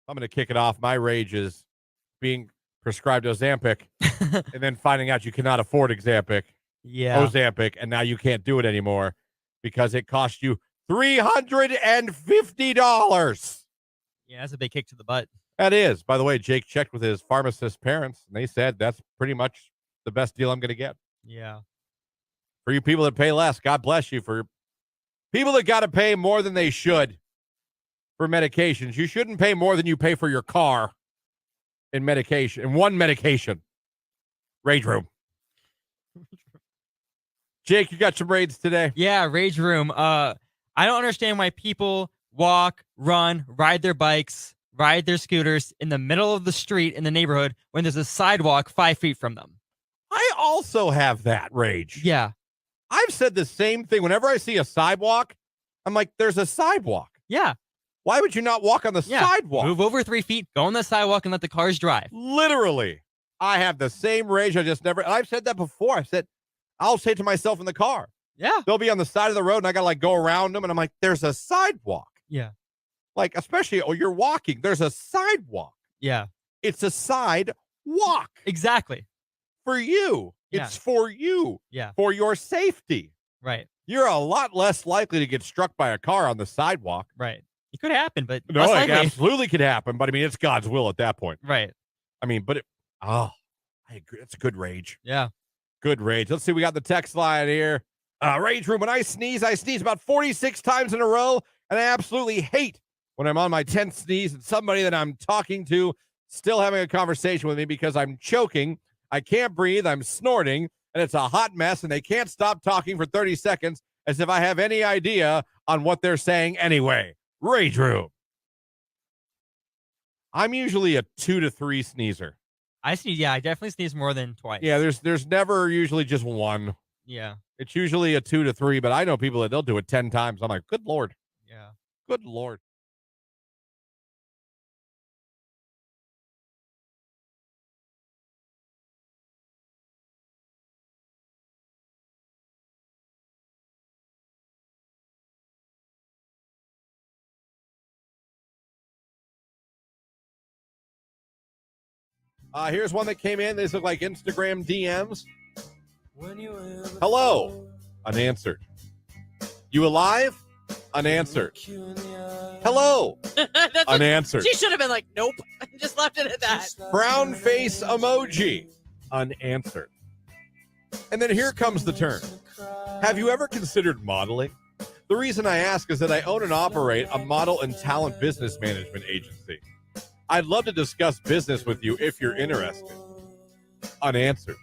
I'm going to kick it off. My rage is being prescribed Ozempic and then finding out you cannot afford Ozempic, and now you can't do it anymore because it cost you $350. Yeah, that's a big kick to the butt. That is. By the way, Jake checked with his pharmacist parents, and they said that's pretty much the best deal I'm going to get. Yeah. For you people that pay less, God bless you. For people that got to pay more than they should for medications, you shouldn't pay more than you pay for your car in medication, in one medication. Rage room. Jake, you got some raids today? Yeah, rage room. I don't understand why people walk, run, ride their bikes, ride their scooters in the middle of the street in the neighborhood when there's a sidewalk 5 feet from them. I also have that rage. Yeah. I've said the same thing. Whenever I see a sidewalk, I'm like, there's a sidewalk. Yeah. Why would you not walk on the sidewalk? Move over 3 feet, go on the sidewalk, and let the cars drive. Literally. I have the same rage. I've said that before. I'll say to myself in the car. Yeah. They'll be on the side of the road, and I got to go around them, and I'm like, there's a sidewalk. Yeah. Especially, you're walking. There's a sidewalk. Yeah. It's a sidewalk. Exactly. For you. Yeah. It's for you. Yeah. For your safety. Right. You're a lot less likely to get struck by a car on the sidewalk. Right. It could happen, but No, it absolutely could happen. But, it's God's will at that point. Right. I agree. That's a good rage. Yeah. Good rage. Let's see. We got the text line here. Rage room. When I sneeze about 46 times in a row. And I absolutely hate when I'm on my 10th sneeze and somebody that I'm talking to still having a conversation with me because I'm choking. I can't breathe. I'm snorting. And it's a hot mess. And they can't stop talking for 30 seconds as if I have any idea on what they're saying anyway. Rage room. I'm usually a 2 to 3 sneezer. I definitely sneeze more than twice. Yeah, there's never usually just one. Yeah. It's usually a 2 to 3, but I know people that they'll do it 10 times. I'm like, good Lord. Yeah. Good Lord. Here's one that came in. These look like Instagram DMs. Hello. Unanswered. You alive? Unanswered. Hello. Unanswered. She should have been like, nope. Just left it at that. Frown face emoji. Unanswered. And then here comes the turn. Have you ever considered modeling? The reason I ask is that I own and operate a model and talent business management agency. I'd love to discuss business with you if you're interested. Unanswered.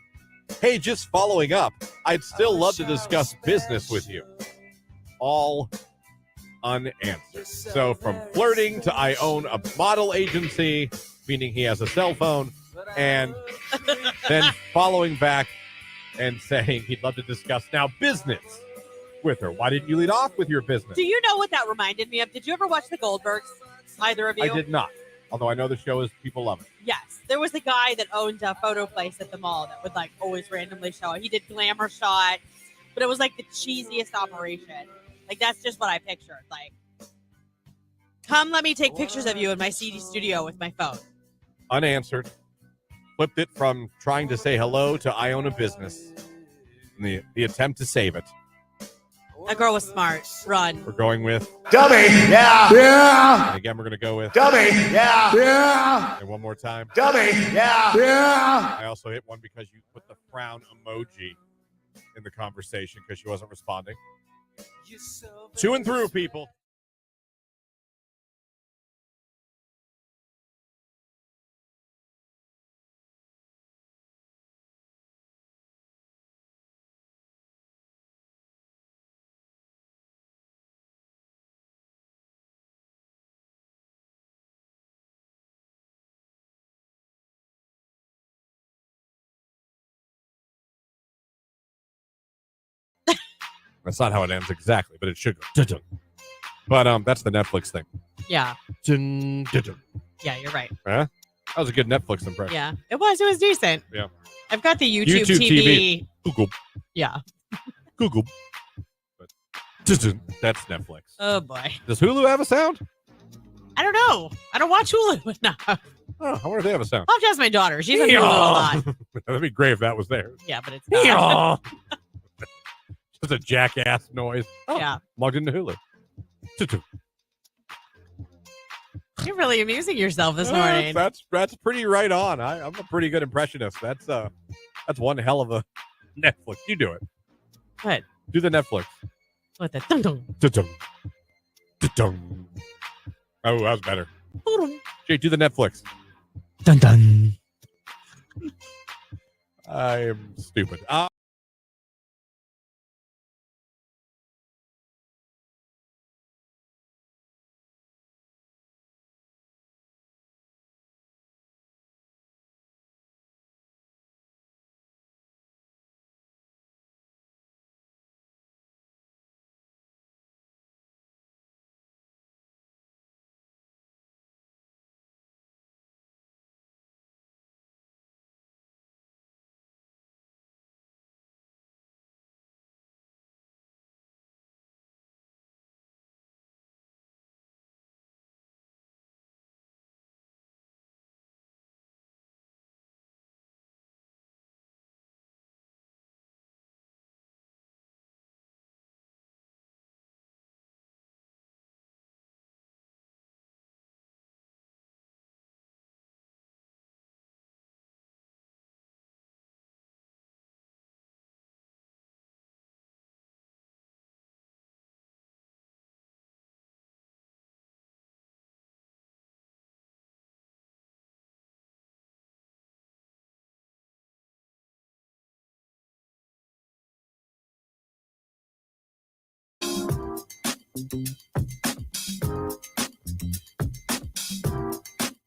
Hey, just following up, I'd still love to discuss business with you. All unanswered. So from flirting to I own a model agency, meaning he has a cell phone, and then following back and saying he'd love to discuss now business with her. Why didn't you lead off with your business? Do you know what that reminded me of? Did you ever watch The Goldbergs? Either of you? I did not. Although I know the show is people love it. Yes. There was a guy that owned a photo place at the mall that would always randomly show it. He did glamour shots, but it was the cheesiest operation. That's just what I pictured. Come let me take pictures of you in my CD studio with my phone. Unanswered. Flipped it from trying to say hello to I own a business. And the attempt to save it. That girl was smart. Run. We're going with Dummy. Yeah. Yeah. And again, we're going to go with Dummy. Yeah. Yeah. And one more time. Dummy. Yeah. Yeah. I also hit one because you put the frown emoji in the conversation because she wasn't responding. To and through, people. That's not how it ends exactly, but it should go. Dun-dun. But that's the Netflix thing. Yeah. Dun, dun-dun. Yeah, you're right. Huh? That was a good Netflix impression. Yeah, it was decent. Yeah. I've got the YouTube TV. Google. Yeah. Google. But dun-dun. That's Netflix. Oh boy. Does Hulu have a sound? I don't know. I don't watch Hulu enough. Oh, I wonder if they have a sound. I'll just ask my daughter. She's on Hulu a lot. That'd be great if that was there. Yeah, but it's not. Just a jackass noise. Oh, Yeah. Logged into Hulu. Dun-dun. You're really amusing yourself this morning. That's pretty right on. I'm a pretty good impressionist. That's one hell of a Netflix. You do it. What? Do the Netflix. What the dun-dun. Dun-dun. Dun-dun. Oh, that was better. Dun-dun. Jay, do the Netflix. Dun dun. I am stupid.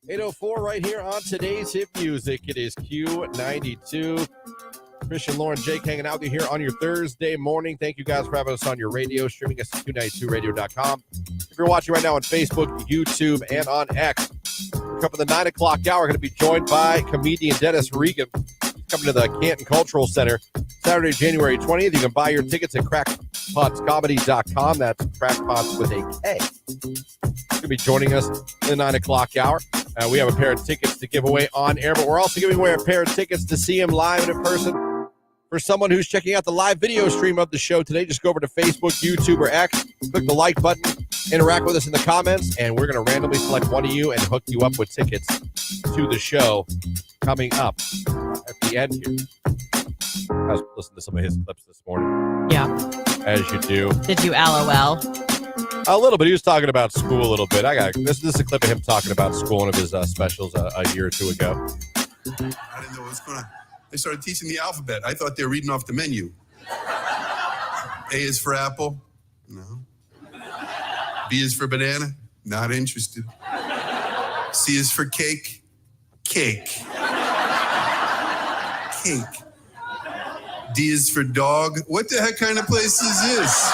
8:04 right here on today's hit music. It is Q92. Christian, Lauren, Jake hanging out with you here on your Thursday morning. Thank you guys for having us on your radio, streaming us at Q92radio.com. If you're watching right now on Facebook, YouTube, and on X, coming to the 9 o'clock hour, we're going to be joined by comedian Dennis Regan. Coming to the Canton Cultural Center Saturday, January 20th. You can buy your tickets at crackpotscomedy.com. That's crackpots with a K. He's going to be joining us in the 9 o'clock hour. We have a pair of tickets to give away on air, but we're also giving away a pair of tickets to see him live and in person. For someone who's checking out the live video stream of the show today, just go over to Facebook, YouTube, or X, click the like button, interact with us in the comments, and we're going to randomly select one of you and hook you up with tickets to the show coming up at the end here. I was listening to some of his clips this morning. Yeah. As you do. Did you LOL? A little bit. He was talking about school a little bit. This is a clip of him talking about school in one of his specials a year or two ago. I didn't know what was going on. They started teaching the alphabet. I thought they were reading off the menu. A is for apple. No. B is for banana. Not interested. C is for cake. Cake. Cake. D is for dog. What the heck kind of place is this?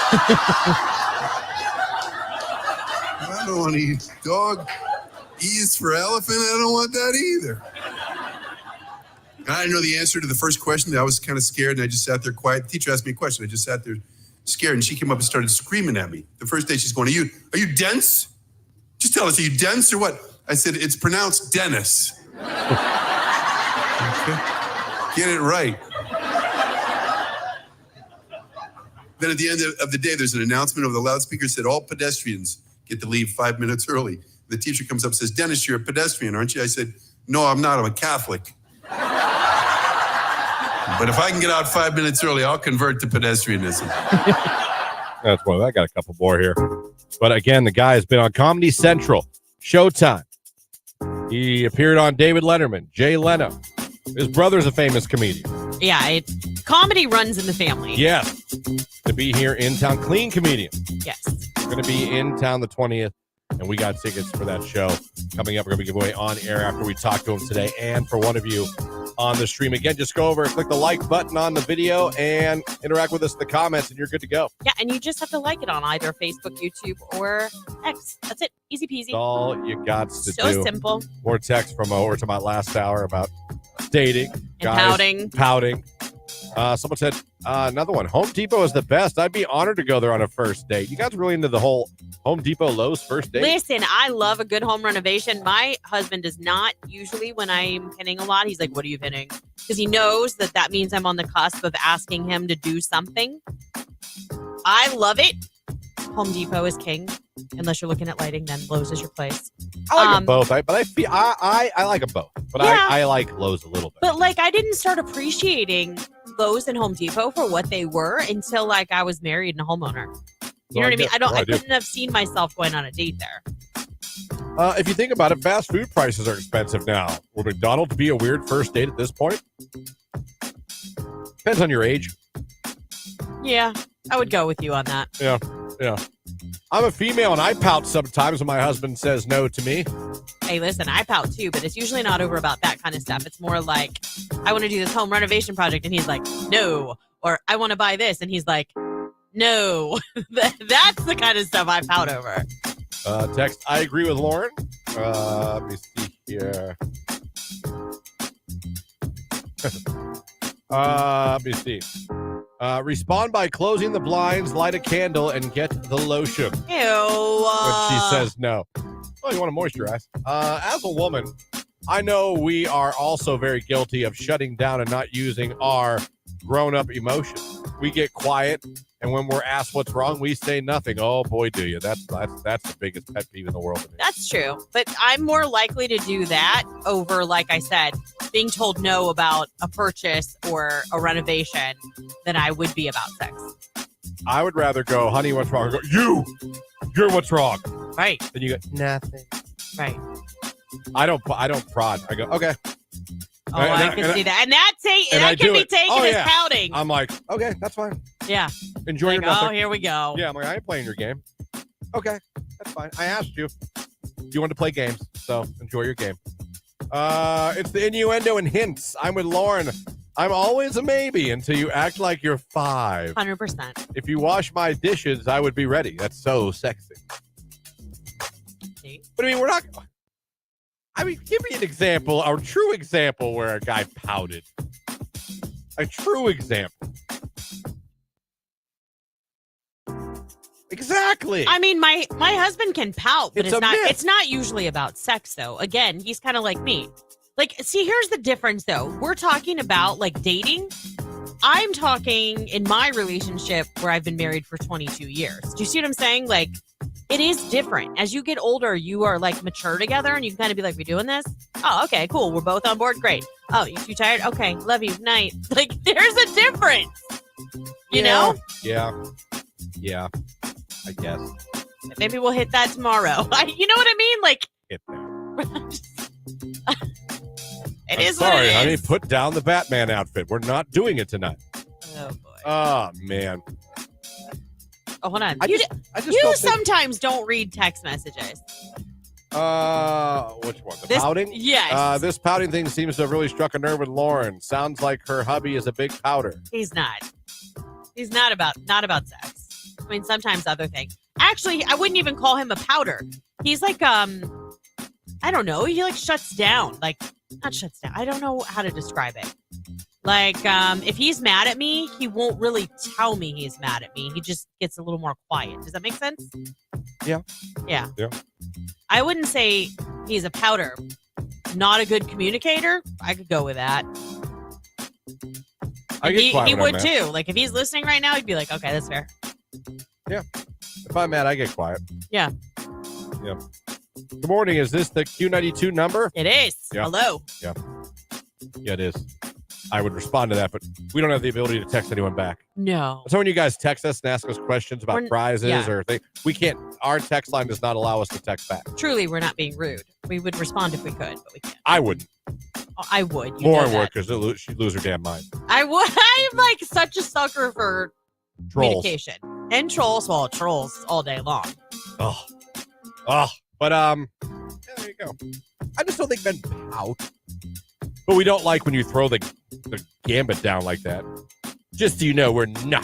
I don't want to eat dog. E is for elephant. I don't want that either. And I didn't know the answer to the first question. I was kind of scared, and I just sat there quiet. The teacher asked me a question. I just sat there scared, and she came up and started screaming at me. The first day she's going, are you dense? Just tell us, are you dense or what? I said, it's pronounced Dennis. Okay. Get it right. Then at the end of the day, there's an announcement over the loudspeaker that said all pedestrians get to leave 5 minutes early. The teacher comes up and says, Dennis, you're a pedestrian, aren't you? I said, no, I'm not. I'm a Catholic. But if I can get out 5 minutes early, I'll convert to pedestrianism. That's one. I got a couple more here. But again, the guy has been on Comedy Central, Showtime. He appeared on David Letterman, Jay Leno. His brother's a famous comedian. Yeah, comedy runs in the family. Yes. To be here in town, clean comedian. Yes. We're going to be in town the 20th, and we got tickets for that show coming up. We're going to give away on air after we talk to him today. And for one of you on the stream. Again, just go over and click the like button on the video and interact with us in the comments, and you're good to go. Yeah, and you just have to like it on either Facebook, YouTube, or X. That's it. Easy peasy. That's all you got to do. So simple. More text from what we were talking about last hour about dating. And guys pouting. Someone said, another one, Home Depot is the best. I'd be honored to go there on a first date. You guys really into the whole Home Depot Lowe's first date? Listen, I love a good home renovation. My husband does not usually when I'm pinning a lot. He's like, what are you pinning? Because he knows that means I'm on the cusp of asking him to do something. I love it. Home Depot is king. Unless you're looking at lighting, then Lowe's is your place. I like them both. I like them both. But yeah. I like Lowe's a little bit. But like, I didn't start appreciating Lowe's and Home Depot for what they were until like I was married and a homeowner. You know what I mean? I couldn't have seen myself going on a date there. If you think about it, fast food prices are expensive now. Will McDonald's be a weird first date at this point? Depends on your age. Yeah, I would go with you on that. Yeah. I'm a female and I pout sometimes when my husband says no to me. Hey, listen, I pout too, but it's usually not over about that kind of stuff. It's more like, I want to do this home renovation project, and he's like, no. Or I want to buy this, and he's like, no. That's the kind of stuff I pout over. Text, I agree with Lauren. Let me see here. Let me see. Respond by closing the blinds, light a candle, and get the lotion. Ew. When she says no. Well, you want to moisturize. As a woman, I know we are also very guilty of shutting down and not using our grown-up emotions. We get quiet, and when we're asked what's wrong, we say nothing. Oh, boy, do you. That's the biggest pet peeve in the world. That's true. But I'm more likely to do that over, like I said, being told no about a purchase or a renovation than I would be about sex. I would rather go, honey, what's wrong? I go, you're what's wrong. Right. Then you go, nothing. Right. I don't prod. I go, okay. Oh, I can see that. And that can be taken as pouting. I'm like, okay, that's fine. Yeah. Enjoy your nothing. Oh, here we go. Yeah, I'm like, I ain't playing your game. Okay, that's fine. I asked you. You wanted to play games, so enjoy your game. It's the innuendo and hints. I'm with Lauren. I'm always a maybe until you act like you're 5. 100%. If you wash my dishes, I would be ready. That's so sexy. See? But I mean, we're not... I mean, give me an example, a true example where a guy pouted. A true example. Exactly. I mean, my husband can pout, but It's myth. It's not usually about sex, though. Again, he's kind of like me. Like, see, here's the difference, though. We're talking about like dating. I'm talking in my relationship where I've been married for 22 years. Do you see what I'm saying? Like, it is different. As you get older, you are like mature together, and you can kind of be like, we doing this? Oh, okay, cool. We're both on board. Great. Oh, you too tired? Okay, love you. Night. Like, there's a difference. You know? Yeah. I guess. Maybe we'll hit that tomorrow. You know what I mean? Like, Hit that. it is Sorry, what it honey. is. Put down the Batman outfit. We're not doing it tonight. Oh, boy. Oh, man. Oh, hold on. I You just don't think- sometimes don't read text messages. Which one? The pouting? Yes. This pouting thing seems to have really struck a nerve with Lauren. Sounds like her hubby is a big pouter. He's not. He's not about sex. I mean, sometimes other things. Actually, I wouldn't even call him a pouter. He's like, I don't know. He like shuts down. Like, not shuts down. I don't know how to describe it. Like, if he's mad at me, he won't really tell me he's mad at me. He just gets a little more quiet. Does that make sense? Yeah. Yeah. Yeah. I wouldn't say he's a pouter. Not a good communicator. I could go with that. He would too. Like, if he's listening right now, he'd be like, okay, that's fair. Yeah. If I'm mad, I get quiet. Yeah. Yeah. Good morning. Is this the Q92 number? It is. Yeah. Hello. Yeah. Yeah, it is. I would respond to that, but we don't have the ability to text anyone back. No. So when you guys text us and ask us questions about prizes or things, we can't. Our text line does not allow us to text back. Truly, we're not being rude. We would respond if we could, but we can't. I wouldn't. Oh, I would. Lauren would, because she'd lose her damn mind. I would. I'm like such a sucker for Trolls. communication and trolls. Well, trolls all day long. Oh. But yeah, there you go. I just don't think men pout. But we don't like when you throw the gambit down like that. Just so you know, we're not.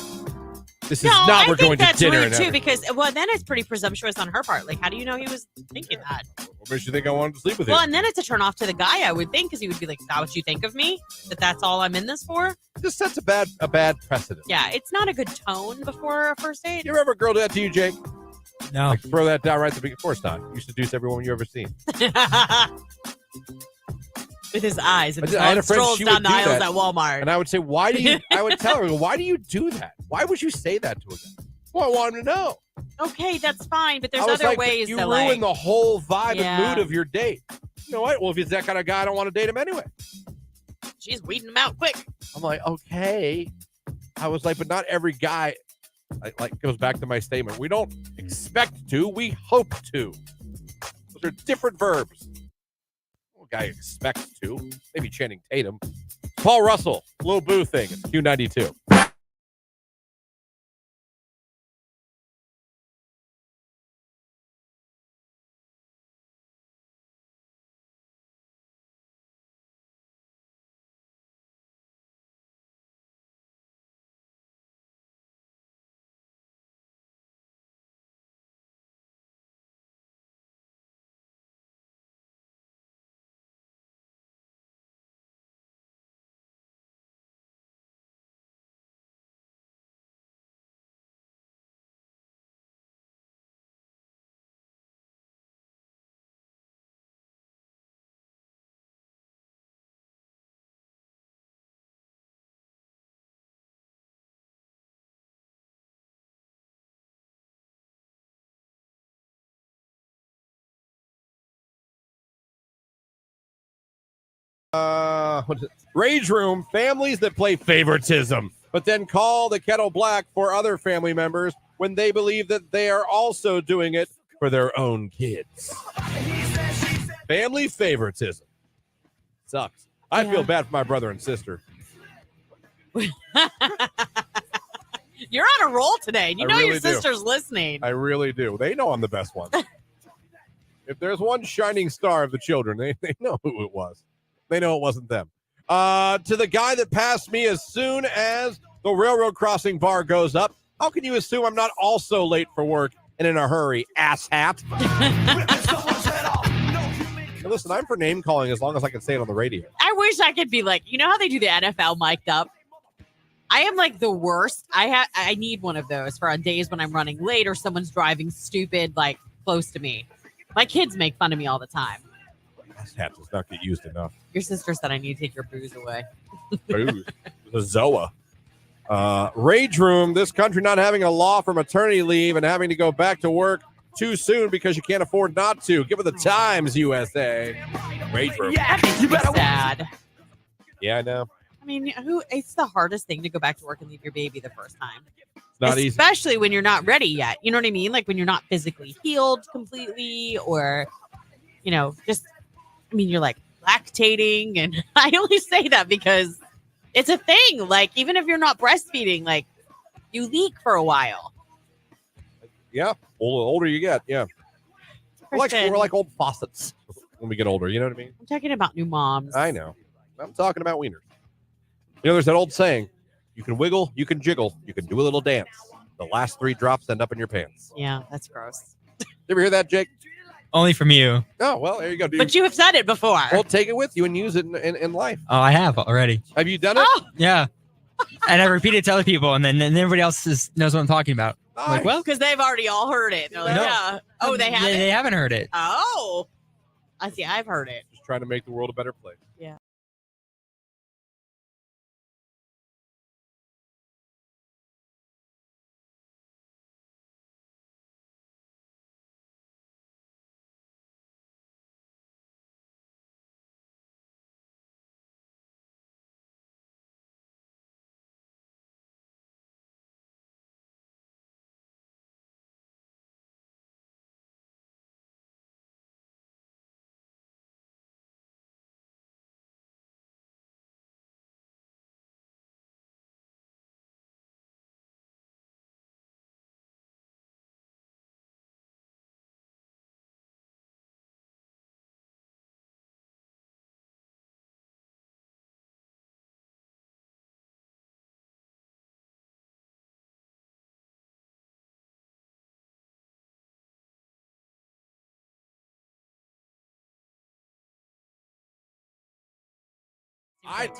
This is not. We're going to dinner. Rude too, because then it's pretty presumptuous on her part. Like, how do you know he was thinking that? What makes you think I wanted to sleep with him? Well, and then it's a turn off to the guy, I would think, because he would be like, "Is that what you think of me? That's all I'm in this for?" Just sets a bad precedent. Yeah, it's not a good tone before a first date. You ever have a girl do that to you, Jake? No. Like throw that down right at the beginning. Of course not. You seduce every woman you ever seen. With his eyes and I had a friend, strolls she down would the do aisles that. at Walmart. And I would say, why do you? I would tell her, why do you do that? Why would you say that to a guy? Well, I want him to know. Okay, that's fine, but there's I was other like, ways you to ruin the whole vibe Yeah. and mood of your date. You know what? Well, if he's that kind of guy, I don't want to date him anyway. She's weeding him out quick. I'm like, okay. I was like, but not every guy. Like goes back to my statement. We don't expect to. We hope to. Those are different verbs. Well, guy expects to. Maybe Channing Tatum. Paul Russell. Lil Boo thing. It's Q92. What is it? Rage Room, families that play favoritism, but then call the kettle black for other family members when they believe that they are also doing it for their own kids. Family favoritism. Sucks. I feel bad for my brother and sister. You're on a roll today. You know really your sister's listening. I really do. They know I'm the best one. If there's one shining star of the children, they know who it was. They know it wasn't them. To the guy that passed me as soon as the railroad crossing bar goes up, how can you assume I'm not also late for work and in a hurry, asshat? Hey, listen, I'm for name calling as long as I can say it on the radio. I wish I could be like, you know how they do the NFL mic'd up? I am like the worst. I need one of those for on days when I'm running late or someone's driving stupid, like close to me. My kids make fun of me all the time. Asshat does not get used enough. Your sister said I need to take your booze away. Booze. The Zoa. Rage Room, this country not having a law for maternity leave and having to go back to work too soon because you can't afford not to. Give it the times, USA. Rage Room. That makes me sad. Yeah, I know. I mean, it's the hardest thing to go back to work and leave your baby the first time. It's not easy. Especially when you're not ready yet. You know what I mean? Like when you're not physically healed completely or, you're like lactating. And I only say that because it's a thing. Like, even if you're not breastfeeding, like you leak for a while. Yeah. The older you get. Yeah. We're like old faucets when we get older. You know what I mean? I'm talking about new moms. I know. I'm talking about wieners. There's that old saying, you can wiggle, you can jiggle, you can do a little dance. The last 3 drops end up in your pants. Yeah, that's gross. You ever hear that, Jake? Only from you. Oh, well, there you go, dude. But you have said it before. Well, take it with you and use it in life. Oh, I have already. Have you done it? Oh, Yeah. And I repeat it to other people, and then everybody else knows what I'm talking about. I'm like, well, because they've already all heard it. They're like, No. yeah. Oh, they haven't? They haven't heard it. Oh. I see. I've heard it. Just trying to make the world a better place. Yeah.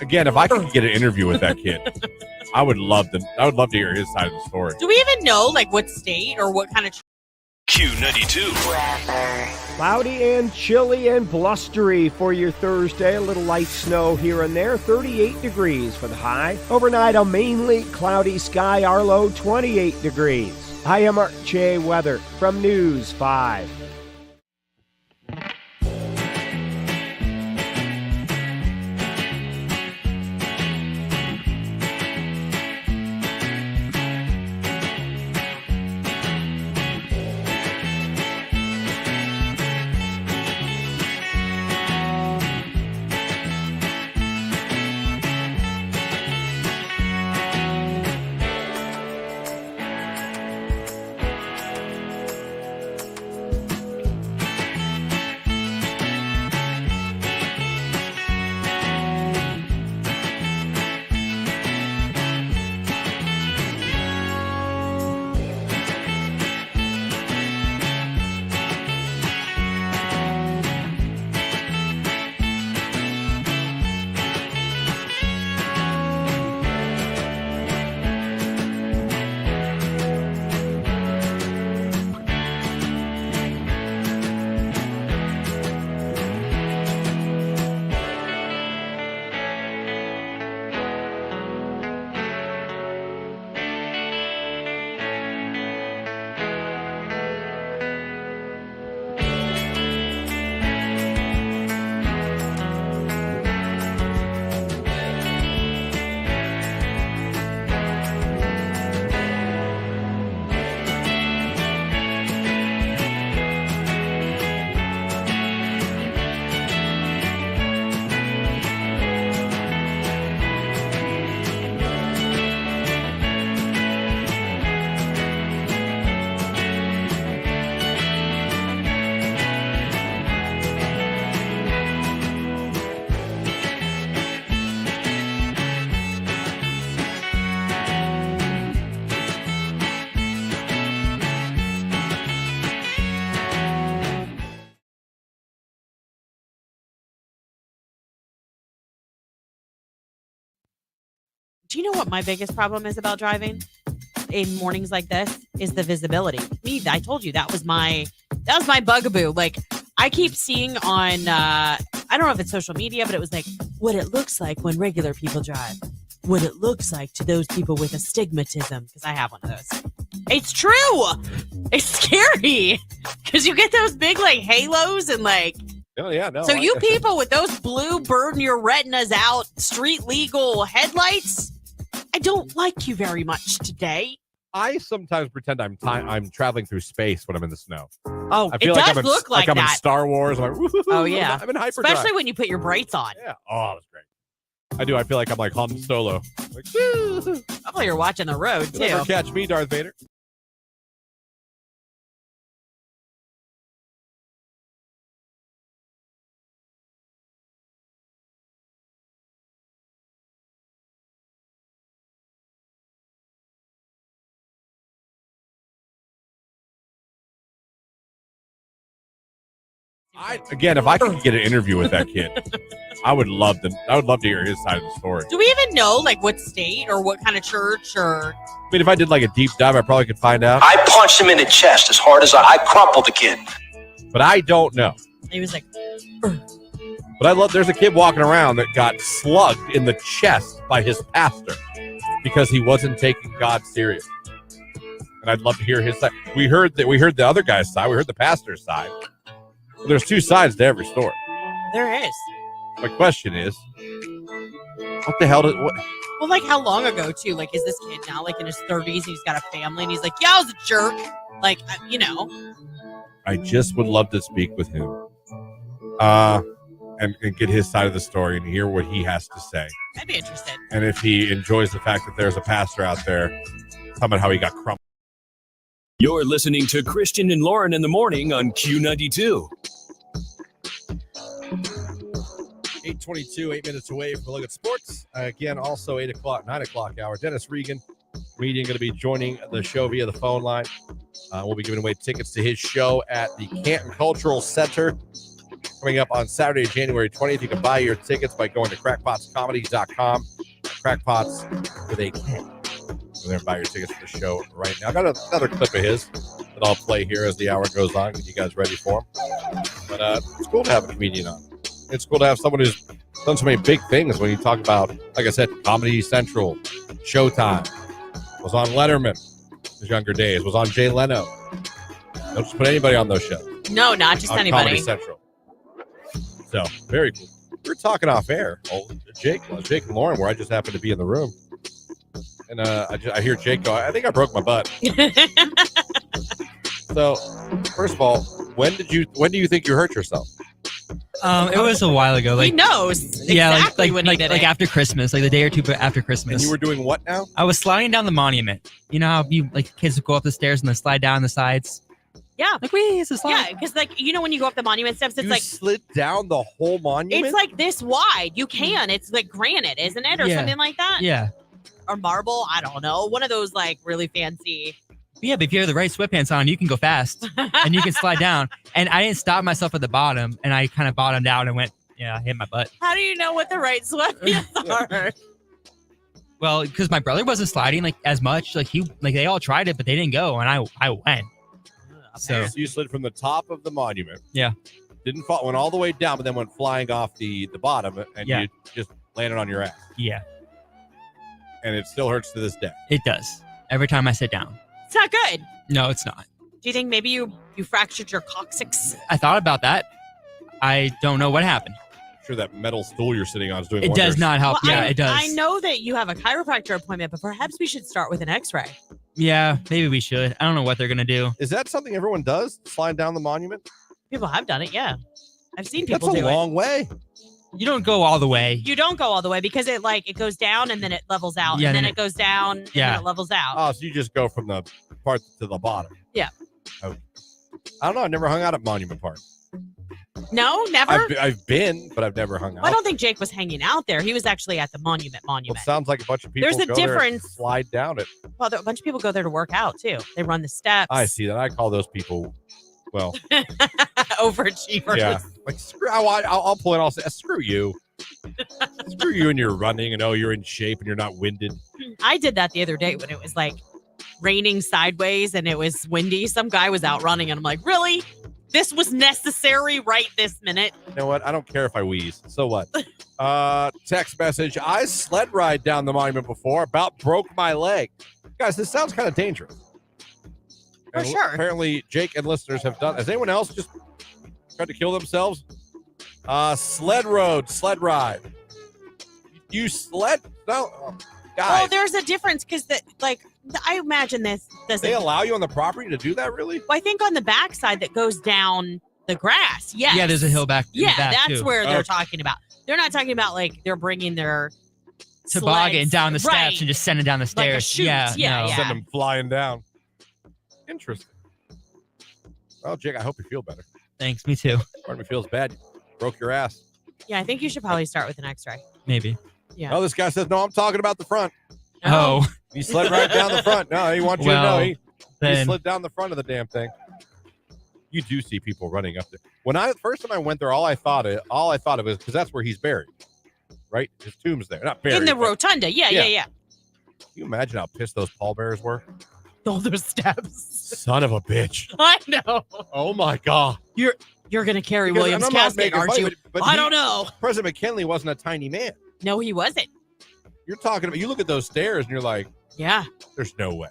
Again, if I could get an interview with that kid, I would love to hear his side of the story. Do we even know like what state or what kind of Q92. Cloudy and chilly and blustery for your Thursday. A little light snow here and there. 38 degrees for the high. Overnight, a mainly cloudy sky. Our low, 28 degrees. I am Archie Weather from News 5. Do you know what my biggest problem is about driving in mornings like this is the visibility. I told you that was my bugaboo. Like I keep seeing on I don't know if it's social media, but it was like what it looks like when regular people drive. What it looks like to those people with astigmatism, because I have one of those. It's true. It's scary because you get those big like halos and like. Oh yeah, no. So you people with those blue burn your retinas out, street legal headlights, I don't like you very much today. I sometimes pretend I'm traveling through space when I'm in the snow. Oh, I feel it like does I'm look like I'm that. in Star Wars. I'm like, oh yeah, I'm in hyperdrive. especially when you put your brights on. Yeah. Oh, that's great. I do. I feel like I'm like Han Solo. Like, oh, you're watching the road too. Never catch me, Darth Vader. Again, if I could get an interview with that kid, I would love to hear his side of the story. Do we even know like what state or what kind of church or? I mean, if I did like a deep dive, I probably could find out. I punched him in the chest as hard as I crumpled the kid. But I don't know. He was like. But there's a kid walking around that got slugged in the chest by his pastor because he wasn't taking God serious. And I'd love to hear his side. We heard the other guy's side. We heard the pastor's side. There's two sides to every story. There is. My question is, what the hell did what? Well, like how long ago too? Like, is this kid now like in his 30s and he's got a family and he's like, yeah, I was a jerk. Like, you know. I just would love to speak with him, and get his side of the story and hear what he has to say. I'd be interested. And if he enjoys the fact that there's a pastor out there talking about how he got crumpled. You're listening to Christian and Lauren in the morning on Q92. 8:22, 8 minutes away from a look at sports. Again, also 9 o'clock hour. Dennis Regan, comedian, going to be joining the show via the phone line. We'll be giving away tickets to his show at the Canton Cultural Center from coming up on Saturday, January 20th. You can buy your tickets by going to crackpotscomedy.com. Crackpots with a K. Go there and buy your tickets for the show right now. I got another clip of his that I'll play here as the hour goes on. Get you guys ready for him. But it's cool to have a comedian on. It's cool to have someone who's done so many big things when you talk about, like I said, Comedy Central, Showtime, was on Letterman his younger days, was on Jay Leno. Don't just put anybody on those shows. No, not just on anybody. Comedy Central. So, very cool. We were talking off air. Jake and Lauren, where I just happened to be in the room. And I hear Jake go, I think I broke my butt. So, first of all, when do you think you hurt yourself? It was a while ago. He knows exactly when he did it. After Christmas, like the day or two after Christmas. And you were doing what now? I was sliding down the monument. You know how kids go up the stairs and then slide down the sides? Yeah. Like, wait, it's a slide. Yeah, because when you go up the monument steps, it's you slid down the whole monument? It's like this wide. You can. It's like granite, isn't it? Or something like that? Yeah. Or marble. I don't know. One of those really fancy. Yeah, but if you have the right sweatpants on, you can go fast and you can slide down. And I didn't stop myself at the bottom, and I kind of bottomed out and went, hit my butt. How do you know what the right sweatpants are? Well, because my brother wasn't sliding as much. They all tried it, but they didn't go, and I went. So you slid from the top of the monument. Yeah. Didn't fall, went all the way down, but then went flying off the bottom, and you just landed on your ass. Yeah. And it still hurts to this day. It does. Every time I sit down. It's not good. No, it's not. Do you think maybe you fractured your coccyx? I thought about that. I don't know what happened. I'm sure that metal stool you're sitting on is doing It wonders. does not help. Well, it does. I know that you have a chiropractor appointment, but perhaps we should start with an x-ray. Yeah, maybe we should. I don't know what they're going to do. Is that something everyone does? Slide down the monument? People have done it, yeah. I've seen people do it. do That's a long way. You don't go all the way. You don't go all the way because it goes down and then it levels out. Yeah, and then it goes down and then it levels out. Oh, so you just go from the part to the bottom. Yeah. Okay. I don't know. I've never hung out at Monument Park. No, never? I've been, but I've never hung out. I don't think Jake was hanging out there. He was actually at the monument. Well, it sounds like a bunch of people There's a go there and difference. slide down it. Well, a bunch of people go there to work out, too. They run the steps. I see that. I call those people, well. Overachievers. Yeah. Like, screw, I'll pull it. I'll say, screw you. Screw you and you're running and you're in shape and you're not winded. I did that the other day when it was raining sideways and it was windy. Some guy was out running and I'm like, really? This was necessary right this minute? You know what? I don't care if I wheeze. So what? Text message. I sled ride down the monument before. About broke my leg. Guys, this sounds kind of dangerous. For sure. Apparently, Jake and listeners have done. Has anyone else just tried to kill themselves? Sled ride. You sled? No, guys. Well, there's a difference because I imagine this doesn't. They allow you on the property to do that, really? Well, I think on the backside that goes down the grass. Yes. Yeah, there's a hill back. Yeah, back that's too. where they're talking about. They're not talking about they're bringing their toboggan sleds. down the steps Right. and just sending down the Like a stairs. chute. Yeah, Yeah. Send them flying down. Interesting. Well, Jake, I hope you feel better. Thanks, me too. Part of me feels bad. You broke your ass. Yeah, I think you should probably start with an x-ray. Maybe. Yeah. Oh, this guy says, no, I'm talking about the front. Oh. He slid right down the front. No, he wants you to know. He slid down the front of the damn thing. You do see people running up there. When first time I went there, all I thought of was because that's where he's buried, right? His tomb's there, not buried In the but- rotunda. Yeah. Can you imagine how pissed those pallbearers were? All those steps. Son of a bitch! I know. Oh my god! You're gonna carry Because William's I'm not casket, making aren't fun you? of it, but I don't know. President McKinley wasn't a tiny man. No, he wasn't. You're talking about. You look at those stairs and you're like, Yeah. there's no way.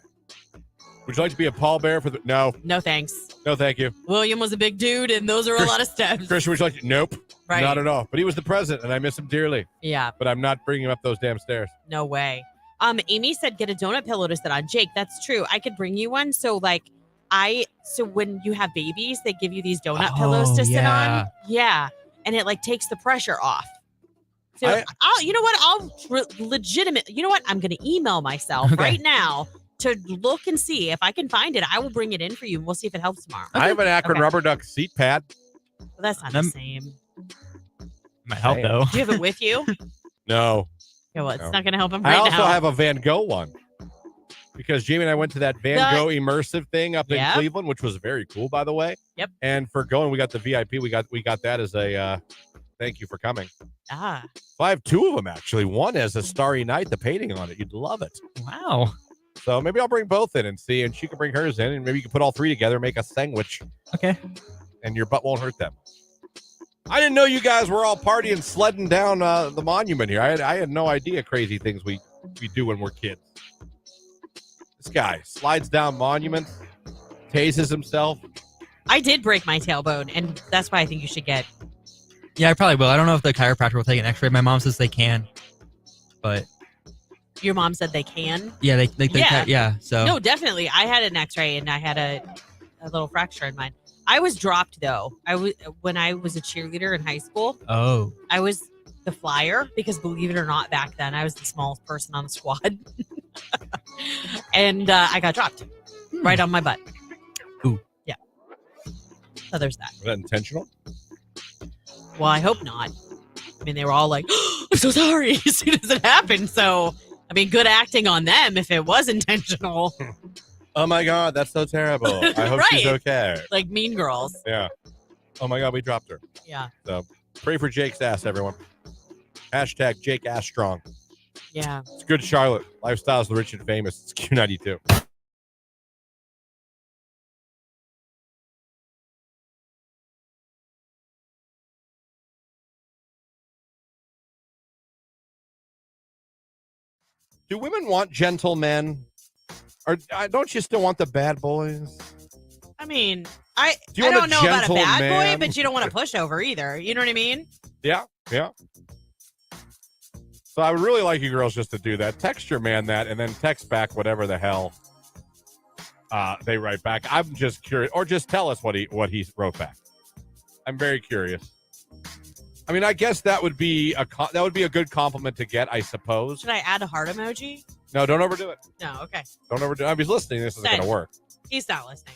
Would you like to be a pallbearer for the? No, No thanks. no, thank you. William was a big dude, and those are a lot of steps. Christian, would you like to? Nope, Right. not at all. But he was the president, and I miss him dearly. Yeah. But I'm not bringing him up those damn stairs. No way. Amy said get a donut pillow to sit on. Jake, that's true. I could bring you one. So when you have babies, they give you these donut pillows to sit on. Yeah. And it takes the pressure off. So you know what? You know what? I'm going to email myself right now to look and see if I can find it. I will bring it in for you. We'll see if it helps tomorrow. I have an Akron Rubber Duck seat pad. Well, that's not the same. Might help though. Do you have it with you? No. Yeah, well, it's No. not going to help him I right also now. have a Van Gogh one. because Jamie and I went to that Van Gogh immersive thing up in Cleveland, which was very cool, by the way. Yep. And for going, we got the VIP. We got that as a thank you for coming. Ah. So I have two of them, actually. One has a Starry Night, the painting on it. You'd love it. Wow. So maybe I'll bring both in and see, and she can bring hers in, and maybe you can put all three together, make a sandwich. Okay. And your butt won't hurt them. I didn't know you guys were all partying, sledding down the monument here. I had no idea crazy things we do when we're kids. This guy slides down monument, tases himself. I did break my tailbone, and that's why I think you should get. Yeah, I probably will. I don't know if the chiropractor will take an x-ray. My mom says they can, but... Your mom said they can? Yeah, they yeah. So no, definitely. I had an x-ray, and I had a little fracture in mine. I was dropped, though. When I was a cheerleader in high school. Oh. I was the flyer, because believe it or not, back then, I was the smallest person on the squad. And I got dropped right on my butt. Ooh. Yeah. So there's that. Was that intentional? Well, I hope not. I mean, they were all like, oh, I'm so sorry, as soon as it happened. So, I mean, good acting on them if it was intentional. Oh, my God, that's so terrible. I hope she's okay. Like Mean Girls. Yeah. Oh, my God, we dropped her. Yeah. So pray for Jake's ass, everyone. Hashtag Jake Ass Strong. Yeah. It's good, Charlotte. Lifestyles the rich and famous. It's Q92. Do women want gentlemen? Or don't you still want the bad boys? I mean, I Do you want don't know about a bad man? boy, but you don't want a pushover either. You know what I mean? Yeah, yeah. So I would really like you girls just to do that. Text your man that, and then text back whatever the hell they write back. I'm just curious, or just tell us what he wrote back. I'm very curious. I mean, I guess that would be a good compliment to get, I suppose. Should I add a heart emoji? No, don't overdo it. No, okay. Don't overdo it. If he's listening, this isn't going to work. He's not listening.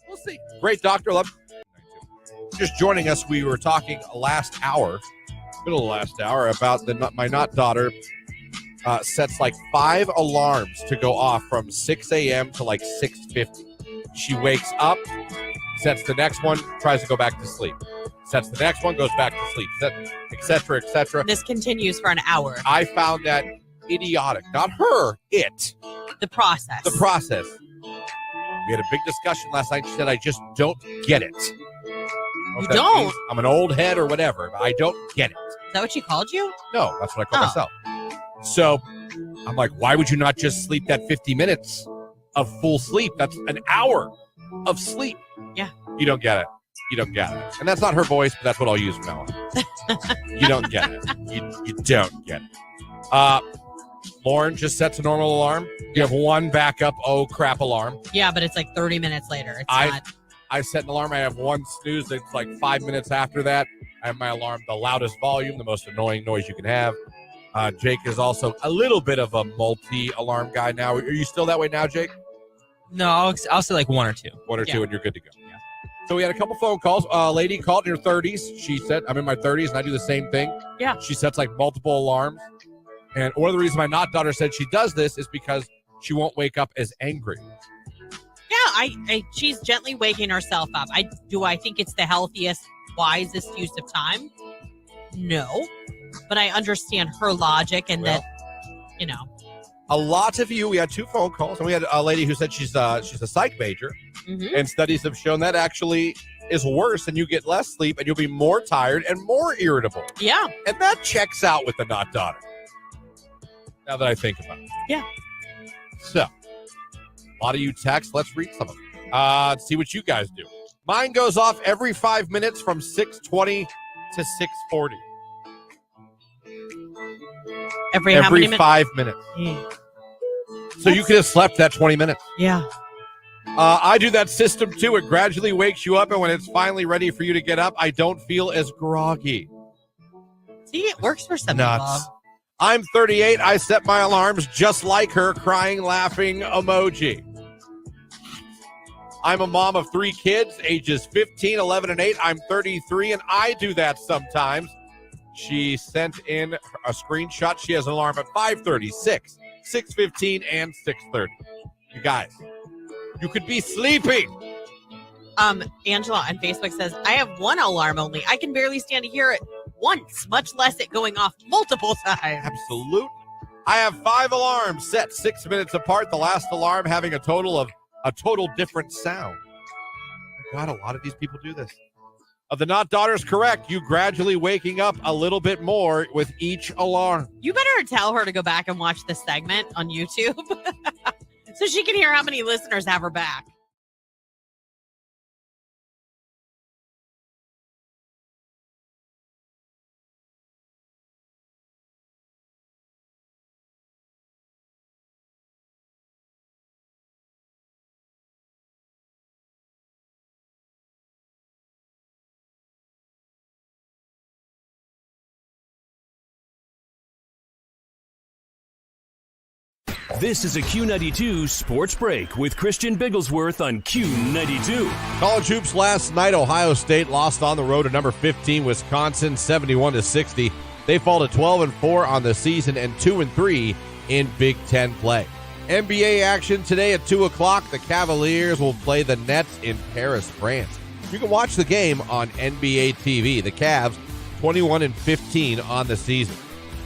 We'll see. Great Dr. Love. Just joining us, we were talking middle of last hour, about my not daughter sets like 5 alarms to go off from 6 a.m. to like 6:50. She wakes up, sets the next one, tries to go back to sleep. Sets the next one, goes back to sleep, et cetera, et cetera. This continues for an hour. I found that idiotic. Not her, it. The process. The process. We had a big discussion last night. She said, I just don't get it. You don't? I'm an old head or whatever, but I don't get it. Is that what she called you? No, that's what I call myself. So I'm like, why would you not just sleep that 50 minutes of full sleep? That's an hour of sleep. Yeah. You don't get it. You don't get it. And that's not her voice, but that's what I'll use from now on. You don't get it. You don't get it. Lauren just sets a normal alarm. You have one backup, oh crap alarm. Yeah, but it's like 30 minutes later. I set an alarm. I have one snooze that's like 5 minutes after that. I have my alarm, the loudest volume, the most annoying noise you can have. Jake is also a little bit of a multi-alarm guy now. Are you still that way now, Jake? No, I'll say like one or two. One or two, and you're good to go. Yeah. So we had a couple phone calls. A lady called in her 30s. She said, I'm in my 30s, and I do the same thing. Yeah. She sets like multiple alarms. And one of the reasons my not daughter said she does this is because she won't wake up as angry. Yeah, she's gently waking herself up. I think it's the healthiest, wisest use of time? No. But I understand her logic and that, you know. A lot of you, we had 2 phone calls, and we had a lady who said she's a psych major, and studies have shown that actually is worse, and you get less sleep, and you'll be more tired and more irritable. Yeah. And that checks out with the not daughter. Now that I think about it. Yeah. So, a lot of you text. Let's read some of them. See what you guys do. Mine goes off every 5 minutes from 6:20 to 6:40. Every how many 5 minutes. So you could have slept that 20 minutes. Yeah. I do that system too. It gradually wakes you up, and when it's finally ready for you to get up, I don't feel as groggy. See, it works for some Nuts. people. I'm 38. I set my alarms just like her, crying, laughing emoji. I'm a mom of 3 kids, ages 15, 11, and 8. I'm 33, and I do that sometimes. She sent in a screenshot. She has an alarm at 5:30, 6, 6:15, and 6:30. You guys, you could be sleeping. Angela on Facebook says, I have one alarm only. I can barely stand to hear it once, much less it going off multiple times. Absolutely. I have 5 alarms set 6 minutes apart. The last alarm having a total different sound. My God, a lot of these people do this. Of the not daughters correct, you gradually waking up a little bit more with each alarm. You better tell her to go back and watch this segment on YouTube so she can hear how many listeners have her back. This is a Q92 Sports Break with Christian Bigglesworth on Q92. College hoops last night. Ohio State lost on the road to number 15, Wisconsin, 71-60. They fall to 12-4 on the season and 2-3 in Big Ten play. NBA action today at 2 o'clock. The Cavaliers will play the Nets in Paris, France. You can watch the game on NBA TV. The Cavs, 21-15 on the season.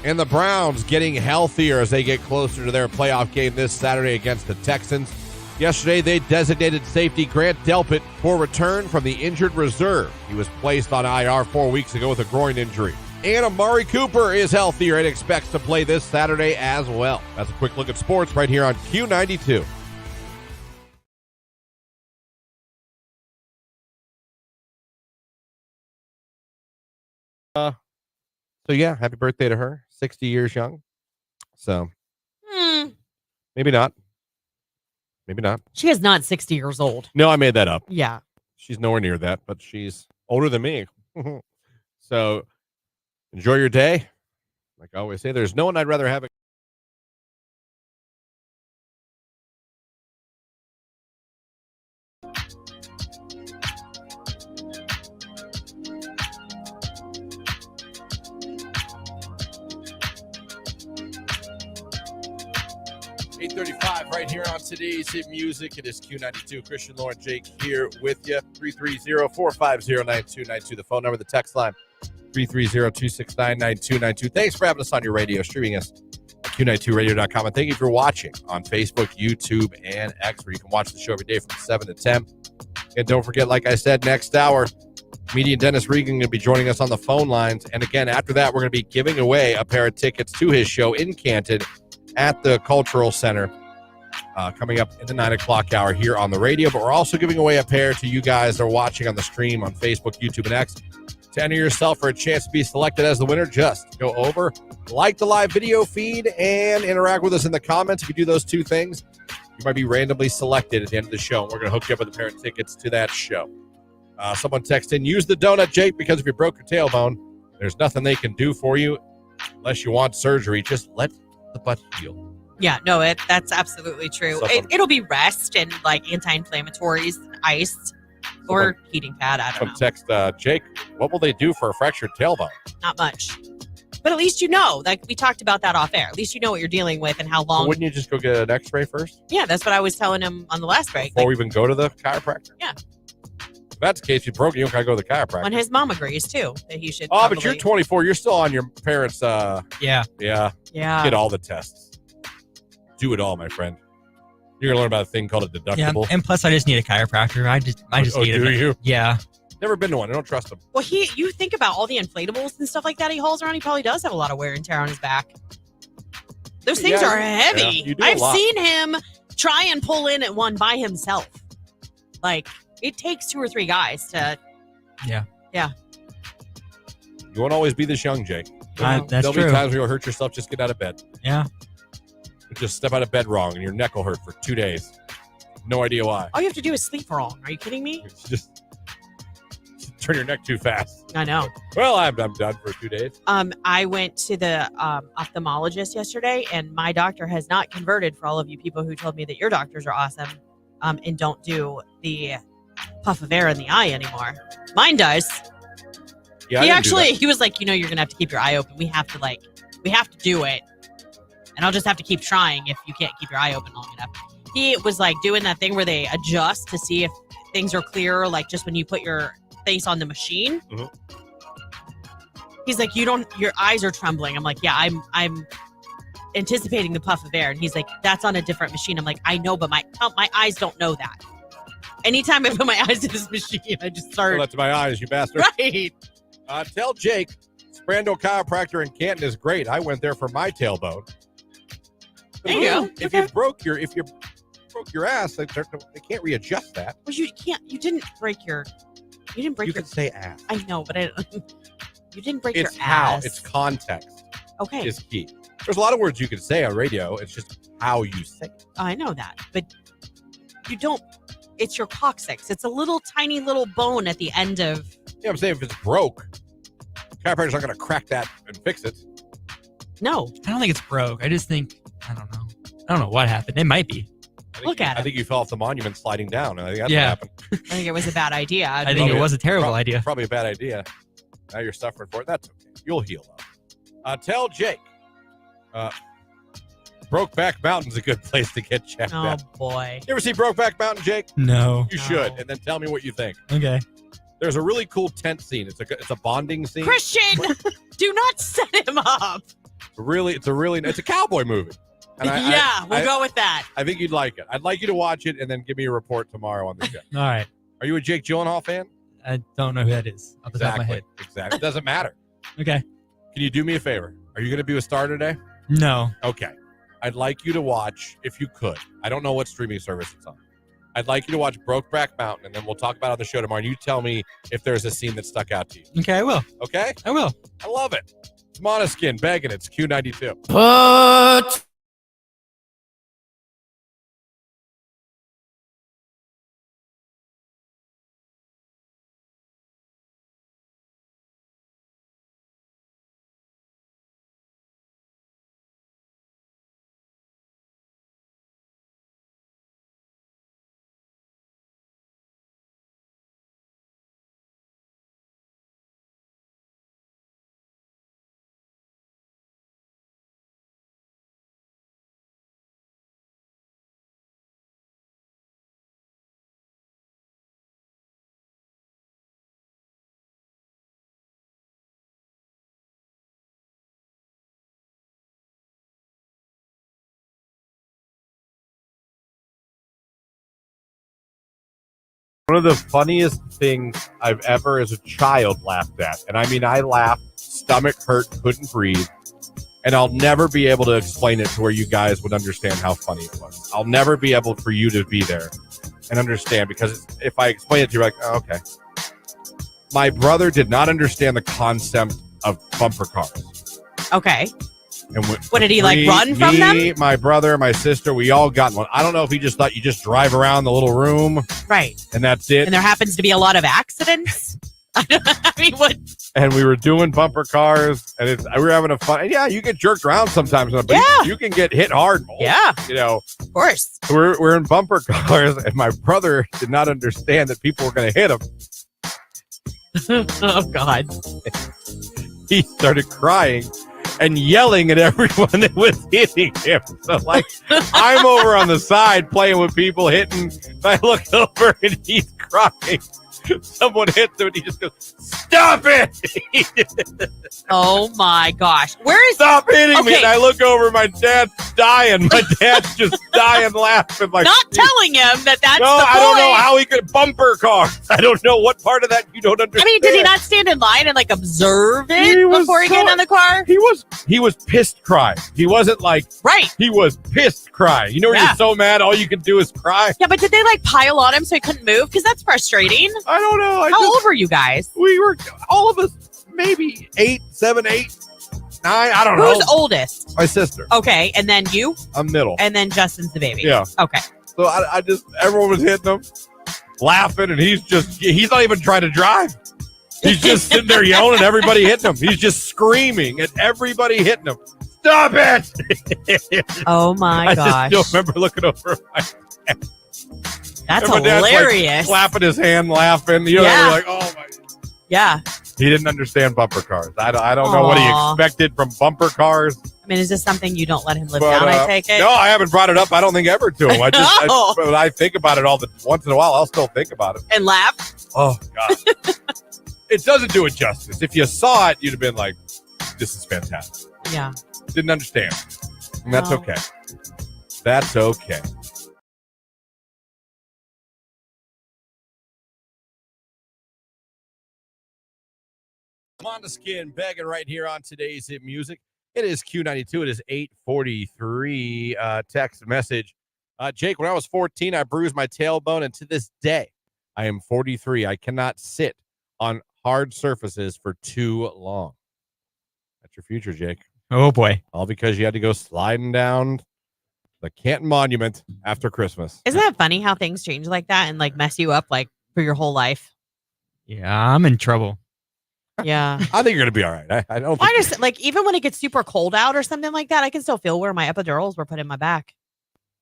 And the Browns getting healthier as they get closer to their playoff game this Saturday against the Texans. Yesterday, they designated safety Grant Delpit for return from the injured reserve. He was placed on IR 4 weeks ago with a groin injury. And Amari Cooper is healthier and expects to play this Saturday as well. That's a quick look at sports right here on Q92. So yeah, happy birthday to her. 60 years young. So maybe not. Maybe not. She is not 60 years old. No, I made that up. Yeah. She's nowhere near that, but she's older than me. So enjoy your day. Like I always say, there's no one I'd rather have. 8:35 right here on today's hit music. It is Q92. Christian, Lauren, Jake here with you. 330-450-9292. The phone number, the text line, 330-269-9292. Thanks for having us on your radio, streaming us at Q92radio.com. And thank you for watching on Facebook, YouTube, and X, where you can watch the show every day from 7 to 10. And don't forget, like I said, next hour, comedian Dennis Regan going to be joining us on the phone lines. And again, after that, we're going to be giving away a pair of tickets to his show in Canton at the Cultural Center coming up in the 9 o'clock hour here on the radio. But we're also giving away a pair to you guys that are watching on the stream on Facebook, YouTube, and X. To enter yourself for a chance to be selected as the winner, just go over, like the live video feed, and interact with us in the comments. If you do those two things, you might be randomly selected at the end of the show. We're going to hook you up with a pair of tickets to that show. Someone texted in, use the donut, Jake, because if you broke your tailbone, there's nothing they can do for you unless you want surgery. Just let the butt heal. Yeah, no, that's absolutely true. It'll be rest and like anti-inflammatories, ice, or heating pad. I don't know. Text Jake, what will they do for a fractured tailbone? Not much. But at least you know, like we talked about that off air. At least you know what you're dealing with and how long. Well, wouldn't you just go get an x-ray first? Yeah, that's what I was telling him on the last break. Before we even go to the chiropractor? Yeah. If that's the case, you broke it, you don't got to go to the chiropractor. When his mom agrees, too, that he should but you're 24. You're still on your parents' Yeah. Get all the tests. Do it all, my friend. You're going to learn about a thing called a deductible. Yeah, and plus I just need a chiropractor. I just need do you? Yeah. Never been to one. I don't trust him. Well, you think about all the inflatables and stuff like that he hauls around. He probably does have a lot of wear and tear on his back. Those things are heavy. Yeah, you do I've a lot. seen him try and pull in at one by himself. Like, it takes 2 or 3 guys to... Yeah. Yeah. You won't always be this young, Jake. That's There'll true. be times where you'll hurt yourself. Just get out of bed. Yeah. Just step out of bed wrong and your neck will hurt for 2 days. No idea why. All you have to do is sleep wrong. Are you kidding me? Just turn your neck too fast. I know. Well, I'm done for 2 days. I went to the ophthalmologist yesterday, and my doctor has not converted for all of you people who told me that your doctors are awesome and don't do the puff of air in the eye anymore. Mine does. Yeah, He was like, you're going to have to keep your eye open. We have to do it. And I'll just have to keep trying if you can't keep your eye open long enough. He was like doing that thing where they adjust to see if things are clearer, like just when you put your face on the machine. Mm-hmm. He's like, your eyes are trembling. I'm like, yeah, I'm anticipating the puff of air. And he's like, that's on a different machine. I'm like, I know, but my eyes don't know that. Anytime I put my eyes in this machine, I just start. Well, that's my eyes, you bastard. Right. Tell Jake, Sprando Chiropractor in Canton is great. I went there for my tailbone. There you go. If you broke your ass, they can't readjust that. Well, you didn't break your. You can say ass. I know, but you didn't break It's your how. ass. It's context. Okay. Is key. There's a lot of words you can say on radio. It's just how you say it. I know that, but you don't. It's your coccyx. It's a little tiny little bone at the end of. Yeah, I'm saying if it's broke, chiropractor's not going to crack that and fix it. No. I don't think it's broke. I just think, I don't know. I don't know what happened. It might be. Look at it. I think you fell off the monument sliding down. I think that's Yeah. what happened. I think it was a bad idea. I think it was a terrible idea. Probably a bad idea. Now you're suffering for it. That's okay. You'll heal up. Tell Jake. Brokeback Mountain's a good place to get checked out. Oh, boy. You ever see Brokeback Mountain, Jake? No. You should, and then tell me what you think. Okay. There's a really cool tent scene. It's a bonding scene. Christian, do not set him up. It's a cowboy movie. And we'll go with that. I think you'd like it. I'd like you to watch it and then give me a report tomorrow on the show. All right. Are you a Jake Gyllenhaal fan? I don't know who that is off the top of my head. Exactly. It doesn't matter. Okay. Can you do me a favor? Are you going to be a star today? No. Okay. I'd like you to watch, if you could. I don't know what streaming service it's on. I'd like you to watch Brokeback Mountain, and then we'll talk about it on the show tomorrow. And you tell me if there's a scene that stuck out to you. Okay, I will. Okay? I will. I love it. It's Måneskin begging. It's Q92. Put One of the funniest things I've ever as a child laughed at. And I mean, I laughed, stomach hurt, couldn't breathe. And I'll never be able to explain it to where you guys would understand how funny it was. I'll never be able for you to be there and understand, because if I explain it to you, you're like, oh, okay. My brother did not understand the concept of bumper cars. Okay. And what did he like run from them? My brother, my sister, we all got one. I don't know if he just thought you just drive around the little room. Right. And that's it. And there happens to be a lot of accidents. I mean, what? And we were doing bumper cars, and we were having a fun. And yeah, you get jerked around sometimes, but you can get hit hard. Yeah. You know. Of course. We're in bumper cars, and my brother did not understand that people were going to hit him. Oh, God. He started crying and yelling at everyone that was hitting him. So, like, I'm over on the side playing with people hitting. And I look over, and he's crying. Someone hits him, and he just goes, "Stop it!" Oh, my gosh. Where is... Stop hitting me. And I look over, my dad's dying. My dad's just dying laughing. Like, not telling him that's no, the I boy. don't know how he could bumper cars. I don't know what part of that you don't understand. I mean, did he not stand in line and like observe it before he got on the car? He was pissed crying. He wasn't like, right. He was pissed crying. You know when you're so mad, all you can do is cry? Yeah, but did they like pile on him so he couldn't move? Because that's frustrating. I don't know. How old were you guys? We were, all of us, maybe 7, 8, 9. I don't know. Who's oldest? My sister. Okay, and then you? I'm middle. And then Justin's the baby. Yeah. Okay. So I just, everyone was hitting him, laughing, and he's not even trying to drive. He's just sitting there yelling at everybody hitting him. He's just screaming at everybody hitting him. Stop it! Oh my gosh. I just still remember looking over my head. That's and my dad's, hilarious. like, clapping his hand, laughing. You know, we're like, oh my. Yeah. He didn't understand bumper cars. I don't know what he expected from bumper cars. I mean, is this something you don't let him live down, I take it? No, I haven't brought it up, I don't think, ever to him. But I think about it once in a while. I'll still think about it. And laugh? Oh, God. It doesn't do it justice. If you saw it, you'd have been like, this is fantastic. Yeah. Didn't understand. And that's okay. That's okay. Mondeskin begging right here on today's Hit Music. It is Q92. It is 8:43. Text message. Jake, when I was 14, I bruised my tailbone, and to this day, I am 43. I cannot sit on hard surfaces for too long. That's your future, Jake. Oh, boy. All because you had to go sliding down the Canton Monument after Christmas. Isn't that funny how things change like that and like mess you up like for your whole life? Yeah, I'm in trouble. Yeah. I think you're going to be all right. I don't I just like, even when it gets super cold out or something like that, I can still feel where my epidurals were put in my back.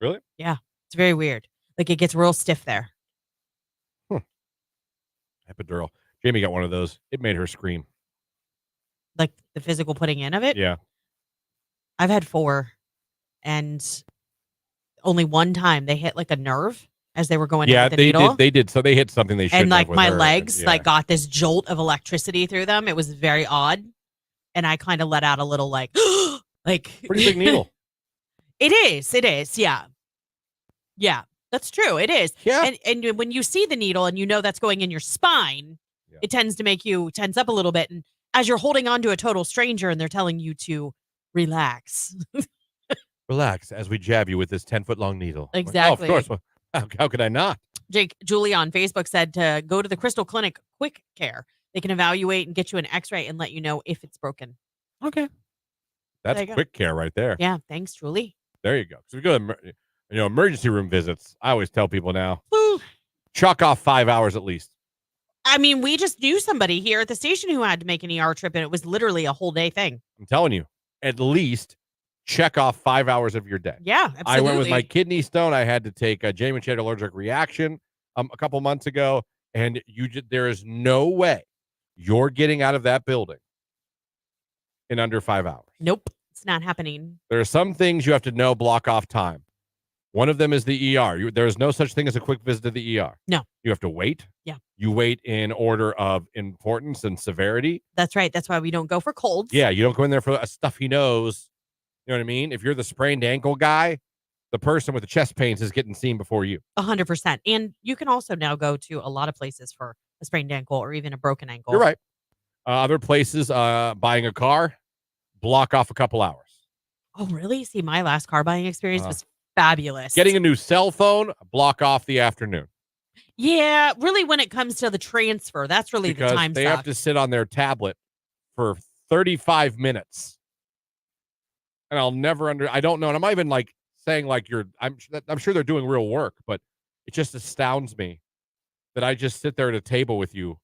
Really? Yeah. It's very weird. Like, it gets real stiff there. Epidural. Jamie got one of those. It made her scream. Like the physical putting in of it? Yeah. I've had 4, and only one time they hit like a nerve as they were going in with the needle. They did. So they hit something they shouldn't and like have with my her, legs and, like got this jolt of electricity through them. It was very odd, and I kind of let out a little like like pretty big needle. It is. Yeah, that's true. It is. Yeah. And when you see the needle and you know that's going in your spine, it tends to make you tense up a little bit. And as you're holding on to a total stranger and they're telling you to relax. Relax as we jab you with this 10-foot long needle. Exactly. Oh, of course. Well, how could I not? Jake, Julie on Facebook said to go to the Crystal Clinic Quick Care. They can evaluate and get you an x-ray and let you know if it's broken. Okay. That's go. quick care right there. Yeah. Thanks, Julie. There you go. So we go to emergency room visits. I always tell people now, chalk off 5 hours at least. I mean, we just knew somebody here at the station who had to make an ER trip, and it was literally a whole day thing. I'm telling you, at least check off 5 hours of your day. Yeah, absolutely. I went with my kidney stone. I had to take a Jamie had allergic reaction a couple months ago, and there is no way you're getting out of that building in under 5 hours. Nope, it's not happening. There are some things you have to know block off time. One of them is the ER. There is no such thing as a quick visit to the ER. No. You have to wait. Yeah. You wait in order of importance and severity. That's right. That's why we don't go for colds. Yeah, you don't go in there for a stuffy nose. You know what I mean? If you're the sprained ankle guy, the person with the chest pains is getting seen before you. 100%. And you can also now go to a lot of places for a sprained ankle or even a broken ankle. You're right. Other places, buying a car, block off a couple hours. Oh, really? See, my last car buying experience was fabulous. Getting a new cell phone, block off the afternoon. Yeah, really, when it comes to the transfer, that's really because the time they suck. have to sit on their tablet for 35 minutes. And I'll never I don't know. And I'm not even like saying like I'm sure they're doing real work, but it just astounds me that I just sit there at a table with you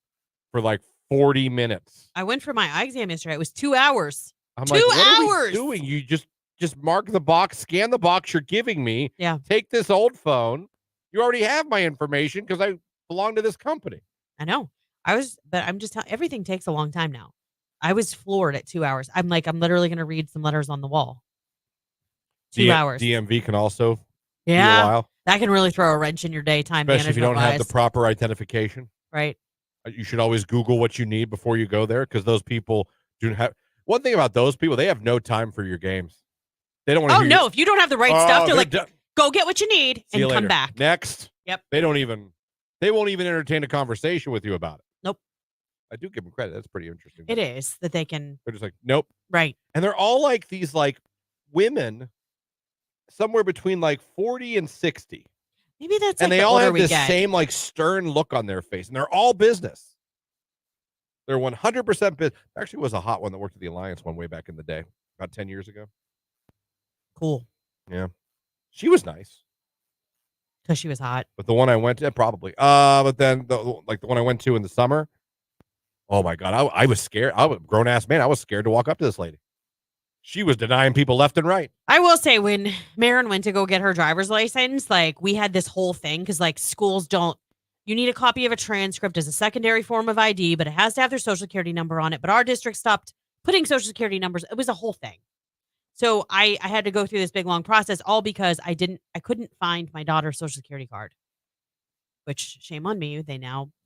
for like 40 minutes. I went for my eye exam yesterday. It was 2 hours. I'm 2 like, what hours. are we doing? You just mark the box, scan the box you're giving me. Yeah. Take this old phone. You already have my information because I belong to this company. I know. But I'm just telling, everything takes a long time now. I was floored at 2 hours. I'm literally going to read some letters on the wall. 2 hours. DMV can also be a Yeah. while. That can really throw a wrench in your daytime Especially if you don't have the management-wise. proper identification. Right. You should always Google what you need before you go there because those people do have. One thing about those people, they have no time for your games. They don't want to. Oh, no. If you don't have the right stuff, they're like, done. go get what you need See you and come later. back. Next. Yep. They won't even entertain a conversation with you about it. Nope. I do give them credit. That's pretty interesting. It is that they can. They're just like, nope. Right. And they're all like these like women somewhere between like 40 and 60. Maybe that's And like they the all older have we this get. same like stern look on their face. And they're all business. They're 100% business. Actually was a hot one that worked at the Alliance one way back in the day, about 10 years ago. Cool. Yeah. She was nice. Because she was hot. But the one I went to, probably. But then the one I went to in the summer, Oh my God. I was scared. I was a grown ass man. I was scared to walk up to this lady. She was denying people left and right. I will say when Marin went to go get her driver's license, like we had this whole thing because like schools don't, you need a copy of a transcript as a secondary form of ID, but it has to have their social security number on it. But our district stopped putting social security numbers. It was a whole thing. So I had to go through this big long process all because I couldn't find my daughter's social security card. Which shame on me.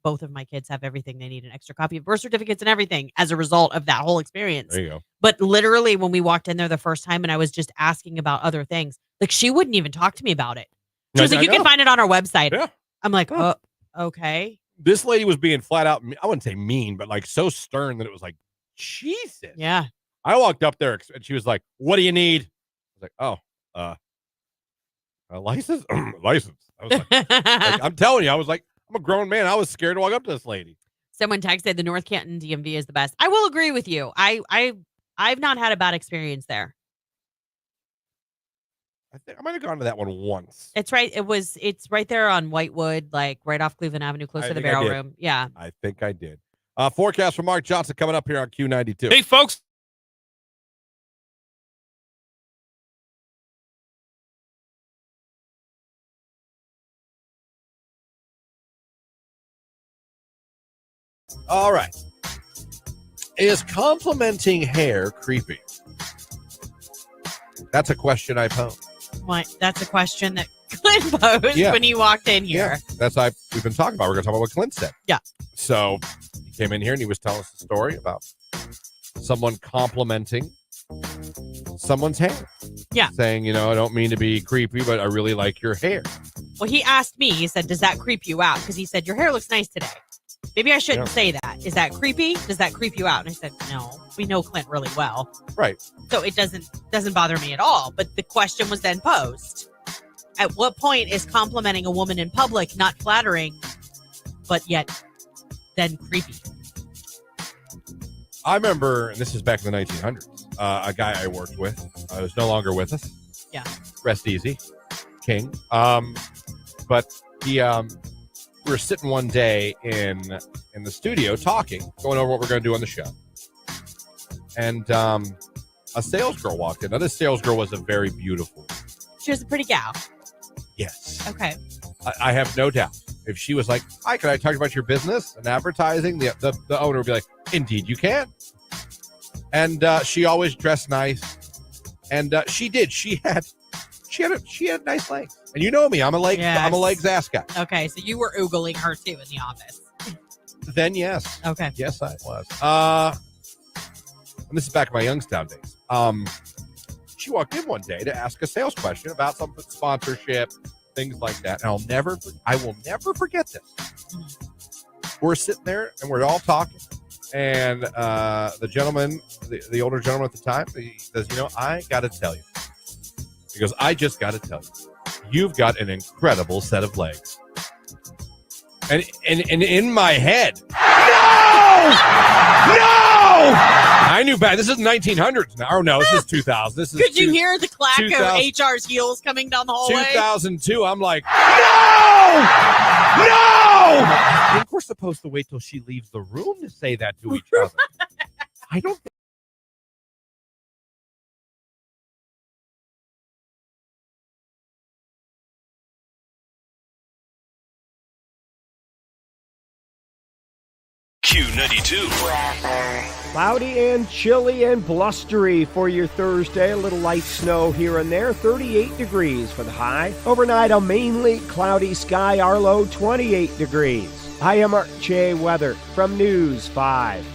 Both of my kids have everything they need, an extra copy of birth certificates and everything as a result of that whole experience. There you go. But literally when we walked in there the first time and I was just asking about other things, like she wouldn't even talk to me about it. She was like, you can find it on our website. Yeah. I'm like, oh, okay. This lady was being flat out, I wouldn't say mean, but like so stern that it was like, Jesus. Yeah. I walked up there and she was like, what do you need? I was like, a license? License. I was like, I'm telling you, I was like, I'm a grown man. I was scared to walk up to this lady. Someone texted the North Canton DMV is the best. I will agree with you. I've not had a bad experience there. I think I might have gone to that one once. It's right. It's right there on Whitewood, like right off Cleveland Avenue, close to the Barrel Room. Yeah. I think I did. Forecast from Mark Johnson coming up here on Q92. Hey, folks. All right. Is complimenting hair creepy? That's a question I pose. What? That's a question that Clint posed when he walked in here. Yeah, that's we've been talking about. We're going to talk about what Clint said. Yeah. So he came in here and he was telling us a story about someone complimenting someone's hair. Yeah. Saying, I don't mean to be creepy, but I really like your hair. Well, he asked me, he said, does that creep you out? Because he said, your hair looks nice today. Maybe I shouldn't say that. Is that creepy? Does that creep you out? And I said, no, we know Clint really well. Right. So it doesn't bother me at all. But the question was then posed. At what point is complimenting a woman in public not flattering, but yet then creepy? I remember, and this is back in the 1900s, a guy I worked with was no longer with us. Yeah. Rest easy. King. But he... we were sitting one day in the studio talking, going over what we're going to do on the show. And a sales girl walked in. Now, this sales girl was a very beautiful. She was a pretty gal. Yes. Okay. I have no doubt. If she was like, hi, can I talk about your business and advertising? The owner would be like, indeed, you can. And she always dressed nice. And she did. She had nice legs. And you know me, I'm a legs ass guy. Okay, so you were oogling her too in the office. Then yes. Okay. Yes, I was. And this is back in my Youngstown days. She walked in one day to ask a sales question about some sponsorship, things like that. And I will never forget this. We're sitting there and we're all talking. And the gentleman, the older gentleman at the time, he says, I got to tell you. He goes, I just got to tell you, you've got an incredible set of legs. And in my head, no! I knew bad. This is 1900s now. Oh, no, this is 2000. This is. Could you hear the clack of HR's heels coming down the hallway? 2002. I'm like, no! I think we're supposed to wait till she leaves the room to say that to each other. I don't think. Q92. Cloudy and chilly and blustery for your Thursday. A little light snow here and there. 38 degrees for the high. Overnight, a mainly cloudy sky. Our low, 28 degrees. I am Art J. Weather from News 5.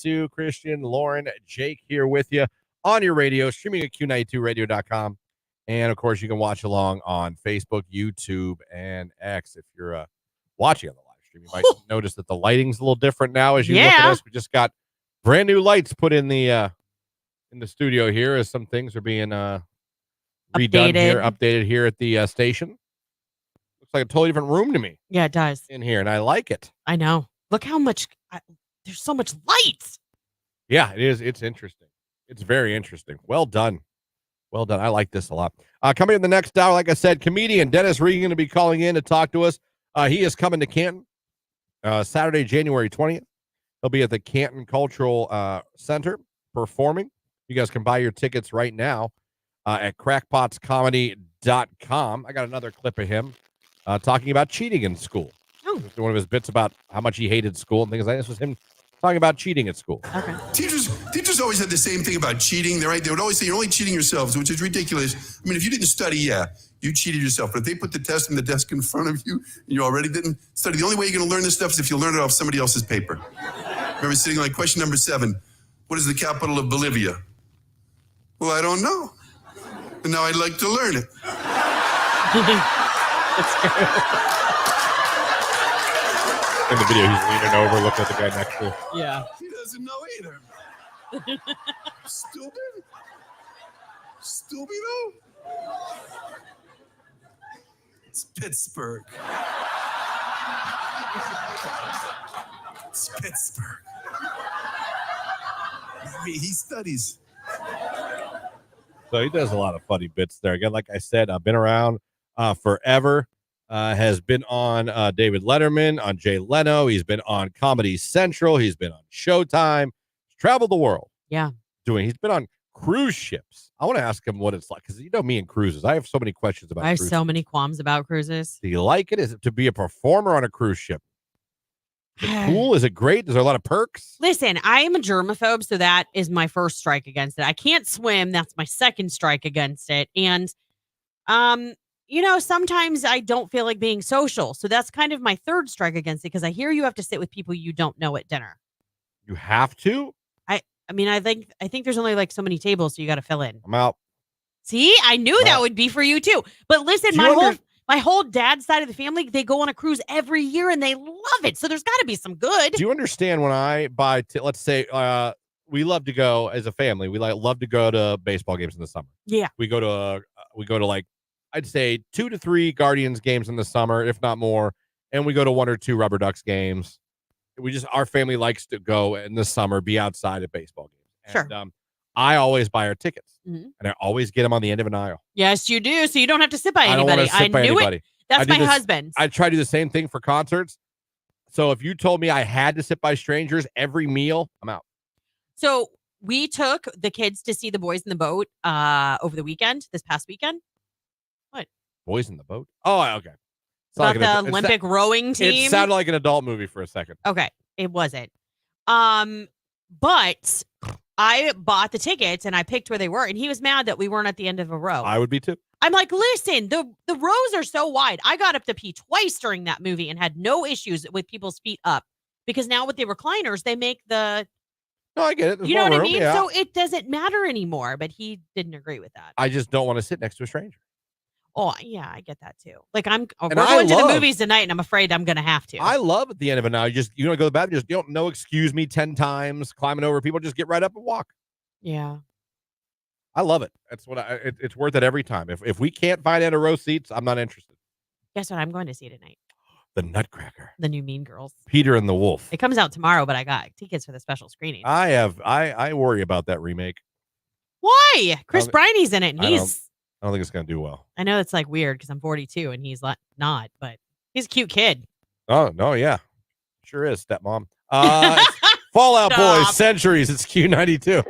Q92, Christian, Lauren, Jake here with you on your radio, streaming at Q92radio.com. And, of course, you can watch along on Facebook, YouTube, and X. If you're watching on the live stream, you might notice that the lighting's a little different now as you look at us. We just got brand new lights put in the studio here as some things are being updated here at the station. Looks like a totally different room to me. Yeah, it does. In here, and I like it. I know. Look how much, there's so much light. Yeah, it is. It's interesting. It's very interesting. Well done. Well done. I like this a lot. Coming in the next hour, like I said, comedian Dennis Regan going to be calling in to talk to us. He is coming to Canton Saturday, January 20th. He'll be at the Canton Cultural Center performing. You guys can buy your tickets right now at crackpotscomedy.com. I got another clip of him talking about cheating in school. Oh. One of his bits about how much he hated school and things like this was him talking about cheating at school. Okay. Teachers always had the same thing about cheating. They would always say you're only cheating yourselves, which is ridiculous. I mean, if you didn't study, you cheated yourself. But if they put the test in the desk in front of you and you already didn't study, the only way you're going to learn this stuff is if you learn it off somebody else's paper. Remember sitting like question number 7. What is the capital of Bolivia? Well, I don't know. And now I'd like to learn it. In the video, he's leaning over, looking at the guy next to him. Yeah. He doesn't know either. Stupid. Stupido. It's Pittsburgh. It's Pittsburgh. He studies. So he does a lot of funny bits there. Again, like I said, I've been around forever. Has been on David Letterman, on Jay Leno. He's been on Comedy Central. He's been on Showtime. He's traveled the world. Yeah. He's been on cruise ships. I want to ask him what it's like because you know me and cruises. I have so many questions about I have cruises. so many qualms about cruises. Do you like it? Is it to be a performer on a cruise ship? Is it cool? Is it great? Is there a lot of perks? Listen, I am a germaphobe, so that is my first strike against it. I can't swim. That's my second strike against it. And, sometimes I don't feel like being social. So that's kind of my third strike against it because I hear you have to sit with people you don't know at dinner. You have to? I think there's only like so many tables, so you got to fill in. I'm out. See, I knew that would be for you too. But listen, my whole dad's side of the family, they go on a cruise every year and they love it. So there's got to be some good. Do you understand when I buy, let's say, we love to go as a family. We love to go to baseball games in the summer. Yeah. We go to like, I'd say 2 to 3 Guardians games in the summer, if not more. And we go to 1 or 2 Rubber Ducks games. Our family likes to go in the summer, be outside at baseball games. Sure. And, I always buy our tickets, and I always get them on the end of an aisle. Yes, you do. So you don't have to sit by I anybody. don't sit by knew anybody. it. That's my husband. I try to do the same thing for concerts. So if you told me I had to sit by strangers every meal, I'm out. So we took the kids to see the Boys in the Boat over the weekend, this past weekend. What? Boys in the Boat? Oh, okay. About the Olympic rowing team? It sounded like an adult movie for a second. Okay. It wasn't. But I bought the tickets and I picked where they were, and he was mad that we weren't at the end of a row. I would be too. I'm like, listen, the rows are so wide. I got up to pee twice during that movie and had no issues with people's feet up because now with the recliners, they make the. No, I get it. There's you know what room, I mean? yeah. So it doesn't matter anymore, but he didn't agree with that. I just don't want to sit next to a stranger. Oh, yeah, I get that too. Like we're going to the movies tonight and I'm afraid I'm going to have to. I love at the end of it now. You want to go to the bathroom, you don't know, excuse me 10 times, climbing over people, just get right up and walk. Yeah. I love it. That's what it's worth it every time. If we can't find end of row seats, I'm not interested. Guess what I'm going to see tonight? The Nutcracker. The new Mean Girls. Peter and the Wolf. It comes out tomorrow, but I got tickets for the special screening. I worry about that remake. Why? Chris Briney's in it, and I don't think it's going to do well. I know it's like weird because I'm 42 and he's not, but he's a cute kid. Oh, no, yeah. Sure is, stepmom. Fallout Boys, Centuries. It's Q92.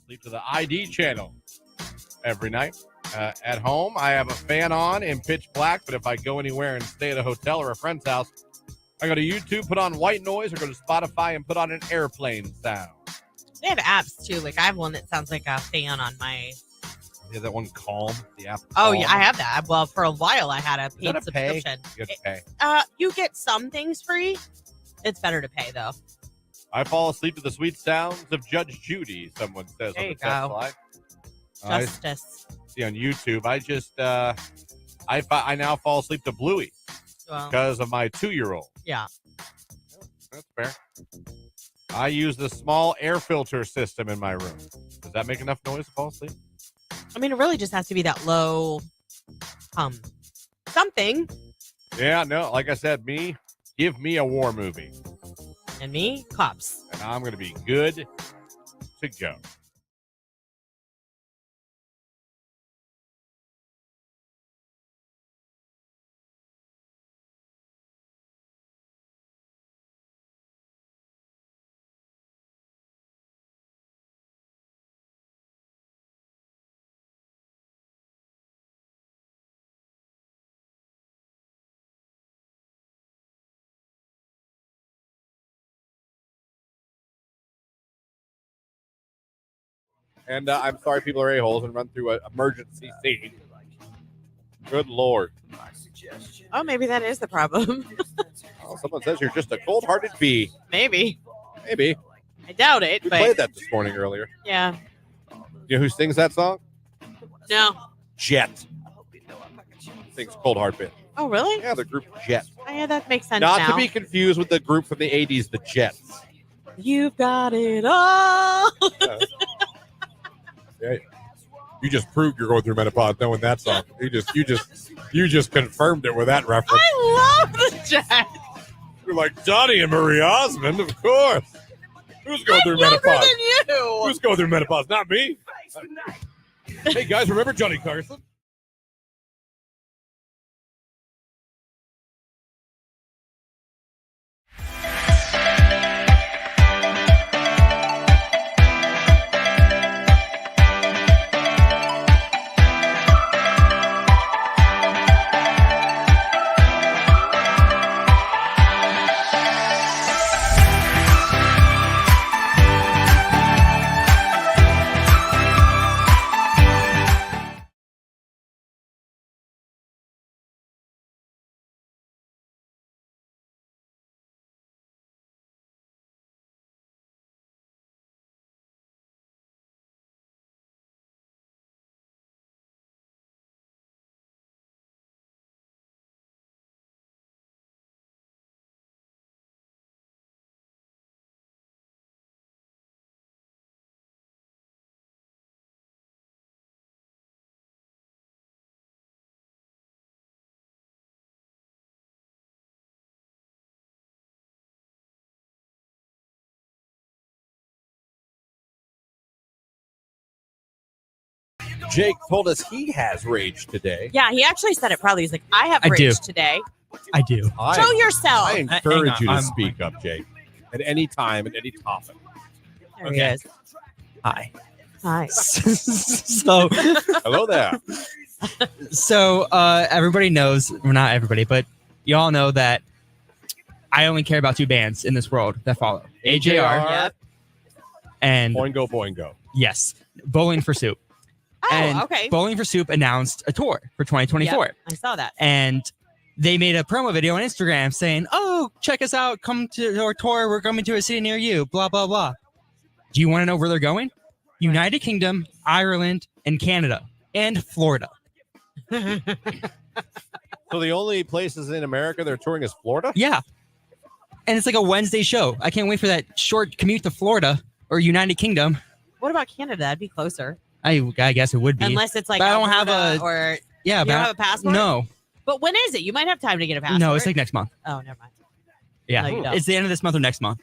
sleep to the ID channel every night. At home, I have a fan on in pitch black, but if I go anywhere and stay at a hotel or a friend's house, I go to YouTube, put on white noise, or go to Spotify and put on an airplane sound. They have apps too. Like I have one that sounds like a fan on my. Yeah, that one Calm, the app. Oh Calm. yeah, I have that. Well, for a while I had a Is paid that a pay? subscription. You have to pay. You get some things free. It's better to pay though. I fall asleep to the sweet sounds of Judge Judy, someone says There on you the text go. line. Justice. I see on YouTube. I just, I now fall asleep to Bluey Well, because of my 2-year-old. yeah. That's fair. I use the small air filter system in my room. Does that make enough noise to fall asleep? I mean, it really just has to be that low something. Yeah, no. Like I said, give me a war movie. And me, cops. And I'm going to be good to go. And I'm sorry people are a-holes and run through an emergency scene. Good Lord. Oh, maybe that is the problem. Oh, someone says you're just a cold-hearted bee. Maybe. Maybe. I doubt it. We but played that this morning earlier. Yeah. You know who sings that song? No. Jet. Sings Cold Heart Bit. Oh, really? Yeah, the group Jet. Oh, yeah, that makes sense Not now. to be confused with the group from the 80s, the Jets. You've got it all. Yeah. You just proved you're going through menopause knowing that song. You just confirmed it with that reference. I love the Jets. You're like Johnny and Marie Osmond, of course. Who's going through menopause? Younger than you. Who's going through menopause? Not me. Hey guys, remember Johnny Carson? Jake told us he has rage today. Yeah, he actually said it proudly. He's like, I have I do. rage today. I do. Show yourself. I encourage Hang on, you to I'm- speak up, Jake, at any time, at any topic. There he is. Hi. Hi. so Hello there. Everybody knows, well, not everybody, but you all know that I only care about 2 bands in this world that follow. AJR Yep. and Boingo Boingo. yes, Bowling for Soup. Oh, And okay. Bowling for Soup announced a tour for 2024. Yep, I saw that. And they made a promo video on Instagram saying, "Oh, check us out. Come to our tour. We're coming to a city near you, blah, blah, blah." Do you want to know where they're going? United Kingdom, Ireland, and Canada, and Florida. So the only places in America they're touring is Florida? Yeah. And it's like a Wednesday show. I can't wait for that short commute to Florida or United Kingdom. What about Canada? That'd be closer. I guess it would be. Unless it's like But I don't have Alberta a- or yeah, you but don't have a passport? No. But when is it? You might have time to get a passport. No, it's like next month. Oh, never mind. Yeah. No, you don't. It's the end of this month or next month.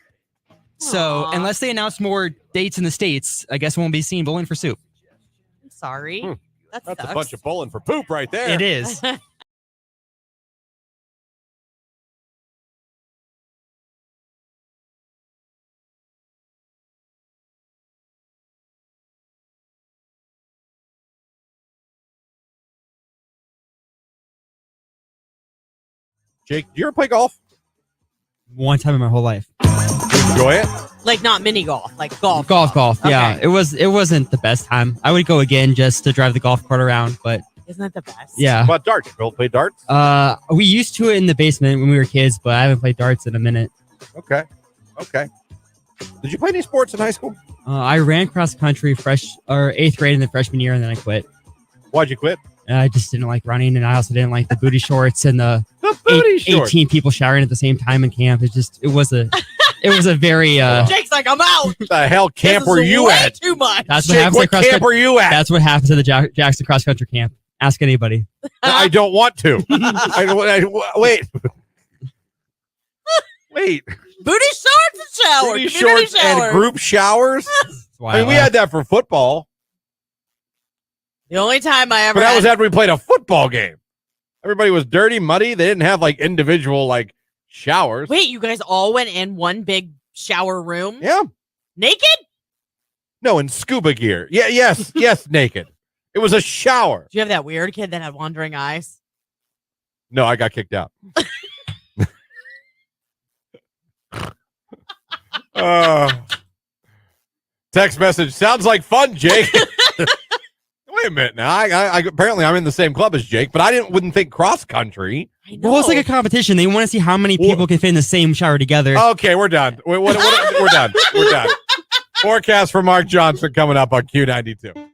So Aw. unless they announce more dates in the States, I guess we won't be seeing Bowling for Soup. I'm sorry. That That's sucks. a bunch of bowling for poop right there. It is. Jake, do you ever play golf? One time in my whole life. Enjoy it? Like not mini golf, like golf. Golf. Yeah, Okay. it wasn't the best time. I would go again just to drive the golf cart around, but Isn't that the best? yeah. How about darts? You play darts? We used to it in the basement when we were kids, but I haven't played darts in a minute. Okay. Did you play any sports in high school? I ran cross country 8th grade in the freshman year, and then I quit. Why'd you quit? I just didn't like running, and I also didn't like the booty shorts and the Shorts. 18 people showering at the same time in camp. It was a very Jake's like, I'm out. What the hell camp This were is you way at? Too much. that's what Jake, happens what at cross camp country. were you at? That's what happens at the Jackson cross country camp. Ask anybody. I don't want to. Wait. Booty shorts and shower. Booty Community shorts shower. and group showers? I mean, we had that for football, The only time I ever but that had was after we played a football game. Everybody was dirty, muddy. They didn't have like individual like showers. Wait, you guys all went in one big shower room? Yeah. Naked? No, in scuba gear. Yeah, yes, naked. It was a shower. Do you have that weird kid that had wandering eyes? No, I got kicked out. Text message. Sounds like fun, Jake. Wait a minute now. I apparently I'm in the same club as Jake, but wouldn't think cross country. I know. Well, it's like a competition. They want to see how many people can fit in the same shower together. Okay, we're done. We're done. We're done. Forecast for Mark Johnson coming up on Q92.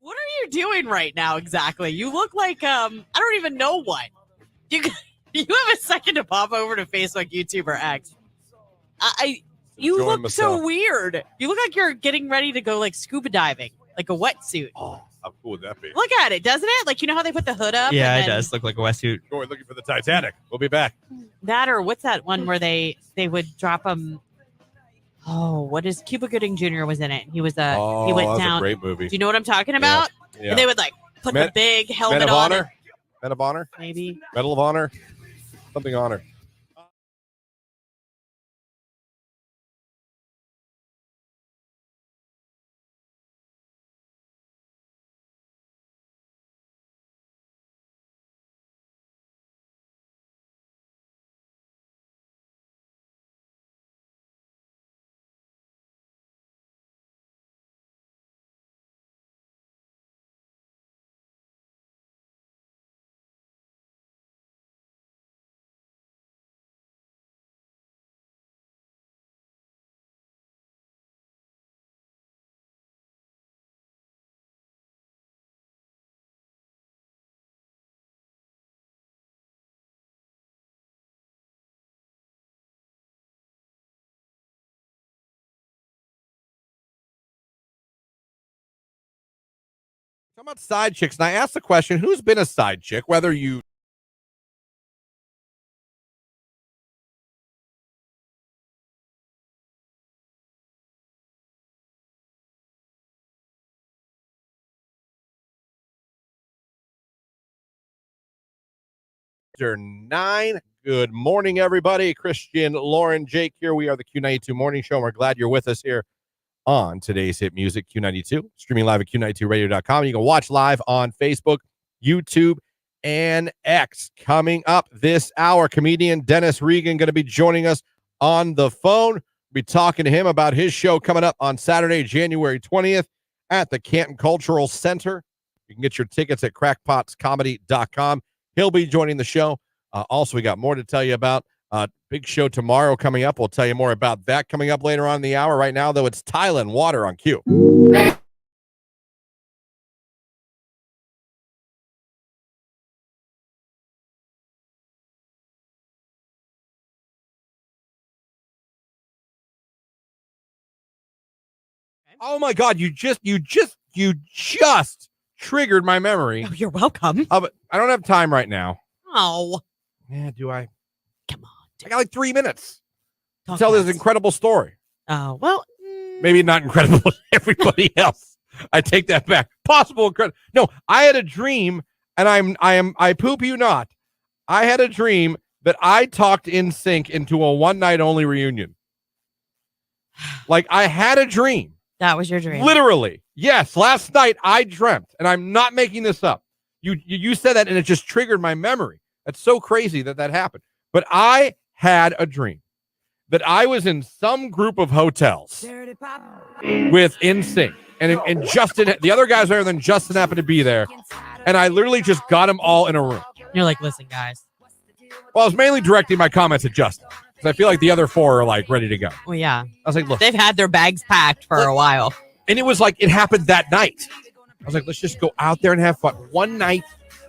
What are you doing right now exactly? You look like I don't even know what. You have a second to pop over to Facebook, YouTube, or X. You Enjoying look myself. so weird. You look like you're getting ready to go like scuba diving, like a wetsuit. Oh, how cool would that be? Look at it, doesn't it? Like, you know how they put the hood up? yeah, and it then does look like a wetsuit. We're looking for the Titanic. We'll be back. That, or what's that one where they would drop them? Oh, what is Cuba Gooding Jr. was in it? He was he that went was down. a great movie. Do you know what I'm talking about? Yeah. And they would like put the big helmet Men of on. Honor? Men of Honor? Maybe. Medal of Honor? Something honor. Talking about side chicks, and I asked the question, who's been a side chick, whether you after 9. Good morning, everybody. Christian, Lauren, Jake here. We are the Q92 Morning Show. We're glad you're with us here on today's hit music, Q92. Streaming live at Q92radio.com. You can watch live on Facebook, YouTube, and X. Coming up this hour, comedian Dennis Regan going to be joining us on the phone. We'll be talking to him about his show coming up on Saturday, January 20th at the Canton Cultural Center. You can get your tickets at crackpotscomedy.com. He'll be joining the show. Also, we got more to tell you about. Big show tomorrow coming up. We'll tell you more about that coming up later on in the hour. Right now, though, it's Tyler and Water on Q. Oh my God! You just triggered my memory. Oh, you're welcome. I don't have time right now. Oh, yeah. Do I? Come on. I got like 3 minutes to tell this incredible story. Oh, well, maybe not incredible to everybody else. I take that back. Possible incredible. No, I had a dream, and I poop you not. I had a dream that I talked NSYNC into a one night only reunion. Like I had a dream. That was your dream. Literally. Yes. Last night I dreamt, and I'm not making this up. You said that, and it just triggered my memory. That's so crazy that happened. But I had a dream that I was in some group of hotels with NSYNC, and Justin, the other guys there, than Justin happened to be there, and I literally just got them all in a room. You're like, listen, guys. Well, I was mainly directing my comments at Justin, because I feel like the other four are like ready to go. Well, yeah. I was like, look, they've had their bags packed for a while, and it was like it happened that night. I was like, let's just go out there and have fun. One night,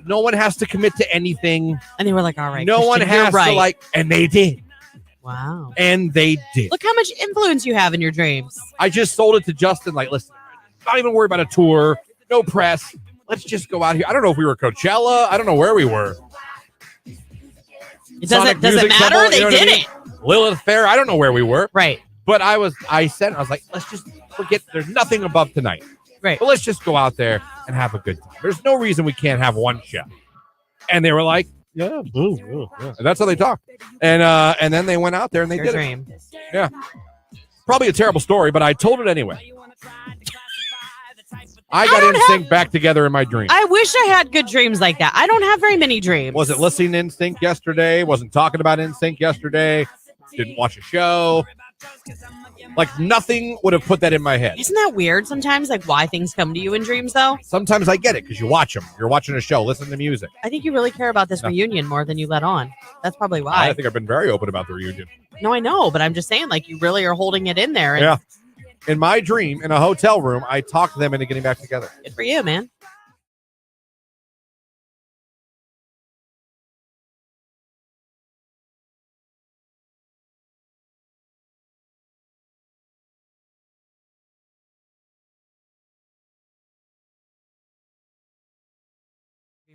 no one has to commit to anything. And they were like, all right. No one has to like, and they did. Wow. And they did. Look how much influence you have in your dreams. I just sold it to Justin. Like, listen, not even worry about a tour, no press. Let's just go out here. I don't know if we were Coachella. I don't know where we were. It doesn't matter. They did it. Lilith Fair. I don't know where we were. Right. But I was like, let's just forget. There's nothing above tonight. Right. But let's just go out there and have a good time. There's no reason we can't have one show. And they were like, yeah. And that's how they talk. And then they went out there and they did it. Yeah. Probably a terrible story, but I told it anyway. I got NSYNC back together in my dream. I wish I had good dreams like that. I don't have very many dreams. Wasn't listening to NSYNC yesterday. Wasn't talking about NSYNC yesterday. Didn't watch a show. Like nothing would have put that in my head. Isn't that weird sometimes, like why things come to you in dreams, though? Sometimes I get it because you watch them. You're watching a show, listen to music. I think you really care about this reunion more than you let on. That's probably why. I think I've been very open about the reunion. No, I know, but I'm just saying, like, you really are holding it in there. And yeah. In my dream, in a hotel room, I talked them into getting back together. Good for you, man.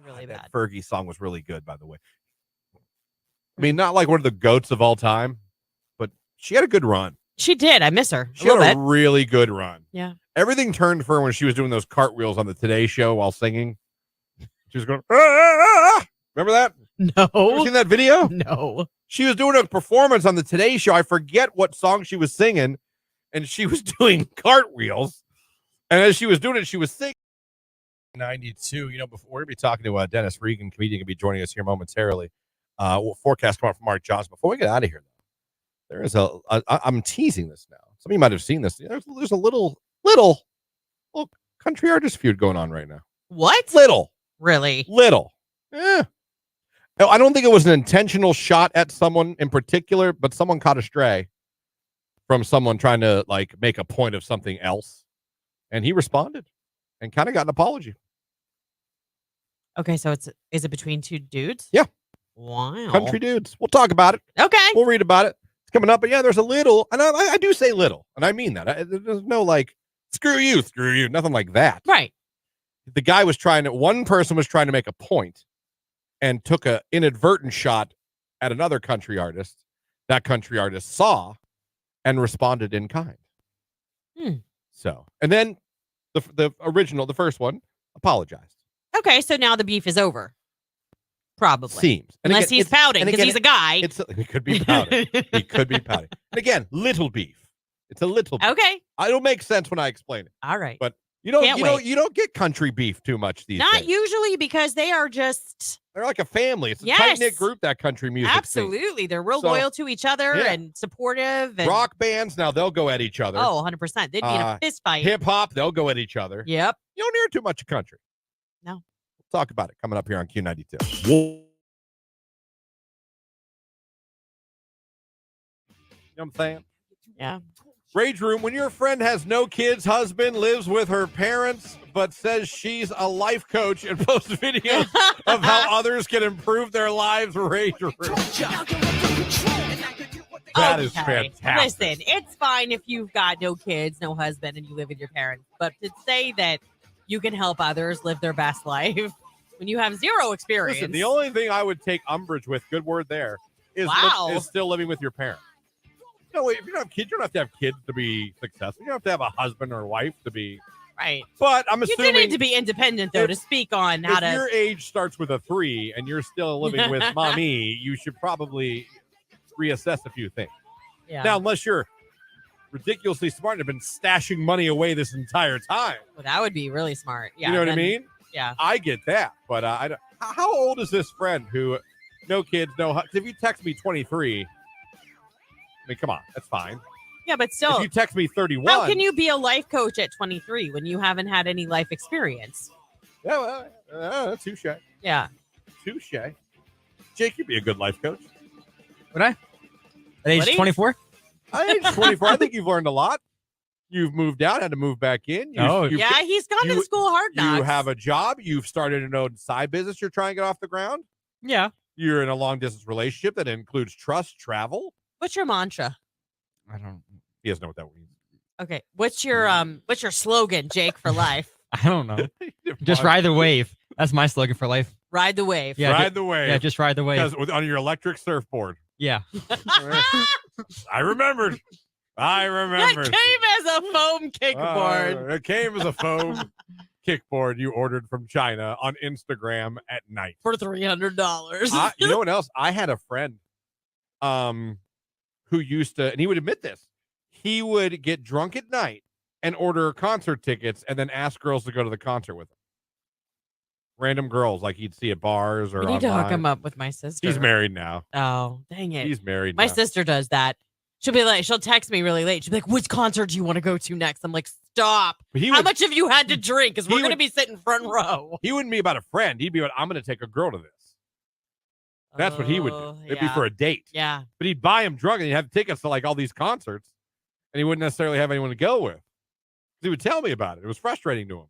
Really bad. That Fergie song was really good, by the way. I mean, not like one of the GOATs of all time, but she had a good run. She did. I miss her. She had a really good run. Yeah. Everything turned for her when she was doing those cartwheels on the Today Show while singing. She was going, ah, ah, ah. Remember that? No. Ever seen that video? No. She was doing a performance on the Today Show. I forget what song she was singing, and she was doing cartwheels. And as she was doing it, she was singing. 92. You know, before we're going to be talking to Dennis Regan, comedian, going to be joining us here momentarily. We'll forecast tomorrow from Mark Johnson. Before we get out of here, though, there is I'm teasing this now. Some of you might have seen this. There's a little country artist feud going on right now. What? Little. Really? Little. Yeah. No, I don't think it was an intentional shot at someone in particular, but someone caught a stray from someone trying to like make a point of something else. And he responded and kind of got an apology. Okay, so is it between two dudes? Yeah. Wow. Country dudes. We'll talk about it. Okay. We'll read about it. It's coming up. But yeah, there's a little, and I do say little, and I mean that. There's no like, screw you, nothing like that. Right. The guy was one person was trying to make a point and took an inadvertent shot at another country artist. That country artist saw and responded in kind. So, and then the first one, apologized. Okay, so now the beef is over. Probably. Seems. And unless again, he's pouting because he's a guy. He could be pouting. He could be pouting. And again, little beef. It's a little beef. Okay. It'll make sense when I explain it. All right. But You don't Can't you don't wait. you don't get country beef too much these Not days. usually, because they are just They're like a family. It's a Yes. tight-knit group, that country music scene. absolutely. They're real So, loyal to each other yeah. and supportive. And Rock bands, now they'll go at each other. Oh, 100%. They'd be in a fist fight. Hip hop, they'll go at each other. Yep. You don't hear too much of country. No. We'll talk about it coming up here on Q92. You know what I'm saying? Yeah. Rage Room, when your friend has no kids, husband, lives with her parents, but says she's a life coach and posts videos of how others can improve their lives, Rage Room. That is fantastic. Listen, it's fine if you've got no kids, no husband, and you live with your parents. But to say that you can help others live their best life when you have zero experience. Listen, the only thing I would take umbrage with, good word there, is, is still living with your parents. No, if you don't have kids, you don't have to have kids to be successful. You don't have to have a husband or wife to be. Right. But I'm assuming. You do need to be independent, though, to speak on how to. If your age starts with a 3 and you're still living with mommy, you should probably reassess a few things. Yeah. Now, unless you're ridiculously smart and have been stashing money away this entire time. Well, that would be really smart. Yeah. You know what I mean? Yeah. I get that. But I don't, how old is this friend who, no kids, no. If you text me 23, I mean, come on, that's fine. Yeah, but still. If you text me 31. How can you be a life coach at 23 when you haven't had any life experience? Yeah, well, touche. Yeah. Touche. Jake, you'd be a good life coach. Would I? At age 24? At age 24, I think you've learned a lot. You've moved out, had to move back in. Yeah, he's gone to the school of hard knocks. You have a job. You've started an own side business you're trying to get off the ground. Yeah. You're in a long-distance relationship that includes trust, travel. What's your mantra? I don't. He doesn't know what that means. Okay. What's your slogan, Jake, for life? I don't know. Just ride the wave. That's my slogan for life. Ride the wave. Yeah, ride the wave. Yeah, just ride the wave. Because on your electric surfboard. Yeah. I remembered. That came as a foam kickboard. It came as a foam kickboard you ordered from China on Instagram at night. For $300. You know what else? I had a friend who used to, and he would admit this, he would get drunk at night and order concert tickets and then ask girls to go to the concert with him. Random girls like he'd see at bars or You need to online. hook him up with my sister. He's married now. Oh, dang it. He's married My now. sister does that. She'll text me really late. She'll be like, which concert do you want to go to next? I'm like, stop. How much have you had to drink? Because we're going to be sitting front row. He wouldn't be about a friend. He'd be about, I'm going to take a girl to this. That's what he would do. It'd be for a date. Yeah. But he'd buy him drunk and he'd have tickets to like all these concerts and he wouldn't necessarily have anyone to go with. He would tell me about it. It was frustrating to him.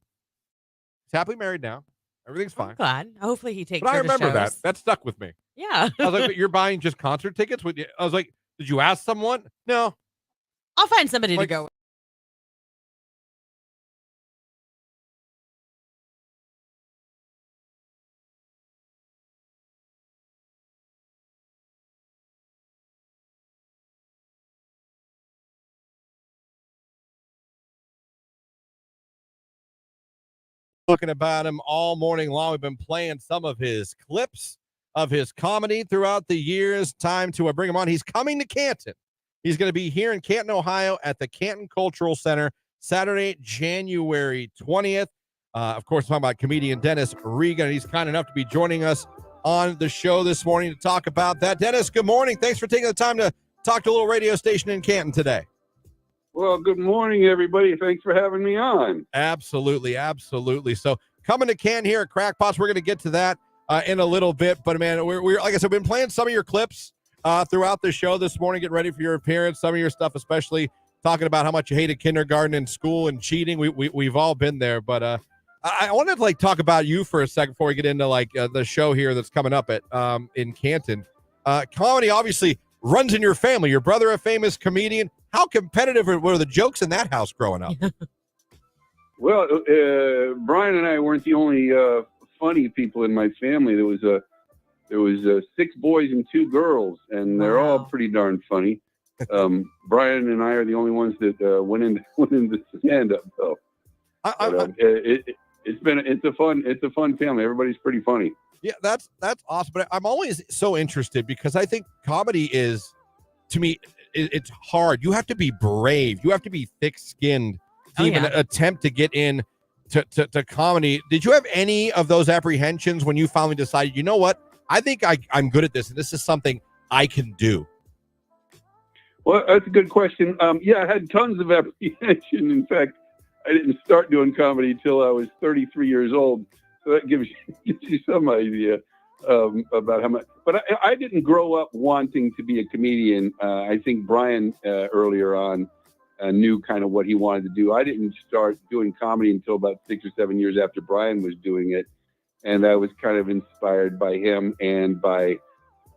He's happily married now. Everything's fine. I'm glad. Hopefully he takes But I her to remember that. shows. That stuck with me. Yeah. I was like, but you're buying just concert tickets? I was like, did you ask someone? No. I'll find somebody to go with. Talking about him all morning long. We've been playing some of his clips of his comedy throughout the years. Time to bring him on. He's coming to Canton. He's going to be here in Canton, Ohio at the Canton Cultural Center Saturday, January 20th. Of course, talking about comedian Dennis Regan. He's kind enough to be joining us on the show this morning to talk about that. Dennis, good morning. Thanks for taking the time to talk to a little radio station in Canton today. Well, good morning, everybody. Thanks for having me on. Absolutely, absolutely. So coming to Canton here at Crackpots, we're going to get to that in a little bit. But, man, we're like I said, we've been playing some of your clips throughout the show this morning. Get ready for your appearance. Some of your stuff, especially talking about how much you hated kindergarten and school and cheating. We've all been there. But I wanted to talk about you for a second before we get into the show here that's coming up at in Canton. Comedy obviously runs in your family. Your brother, a famous comedian. How competitive were the jokes in that house growing up? Well, Brian and I weren't the only funny people in my family. There was 6 boys and 2 girls, and they're all pretty darn funny. Brian and I are the only ones that went into stand up, though. It's a fun family. Everybody's pretty funny. Yeah, that's awesome. But I'm always so interested because I think comedy is, to me, it's hard. You have to be brave. You have to be thick-skinned to even attempt to get in to comedy. Did you have any of those apprehensions when you finally decided, you know what, I think I'm good at this, and this is something I can do? Well, that's a good question. Yeah, I had tons of apprehension. In fact, I didn't start doing comedy until I was 33 years old. So that gives you some idea about how much. But I didn't grow up wanting to be a comedian. I think Brian earlier on knew kind of what he wanted to do. I didn't start doing comedy until about 6 or 7 years after Brian was doing it. And I was kind of inspired by him and by,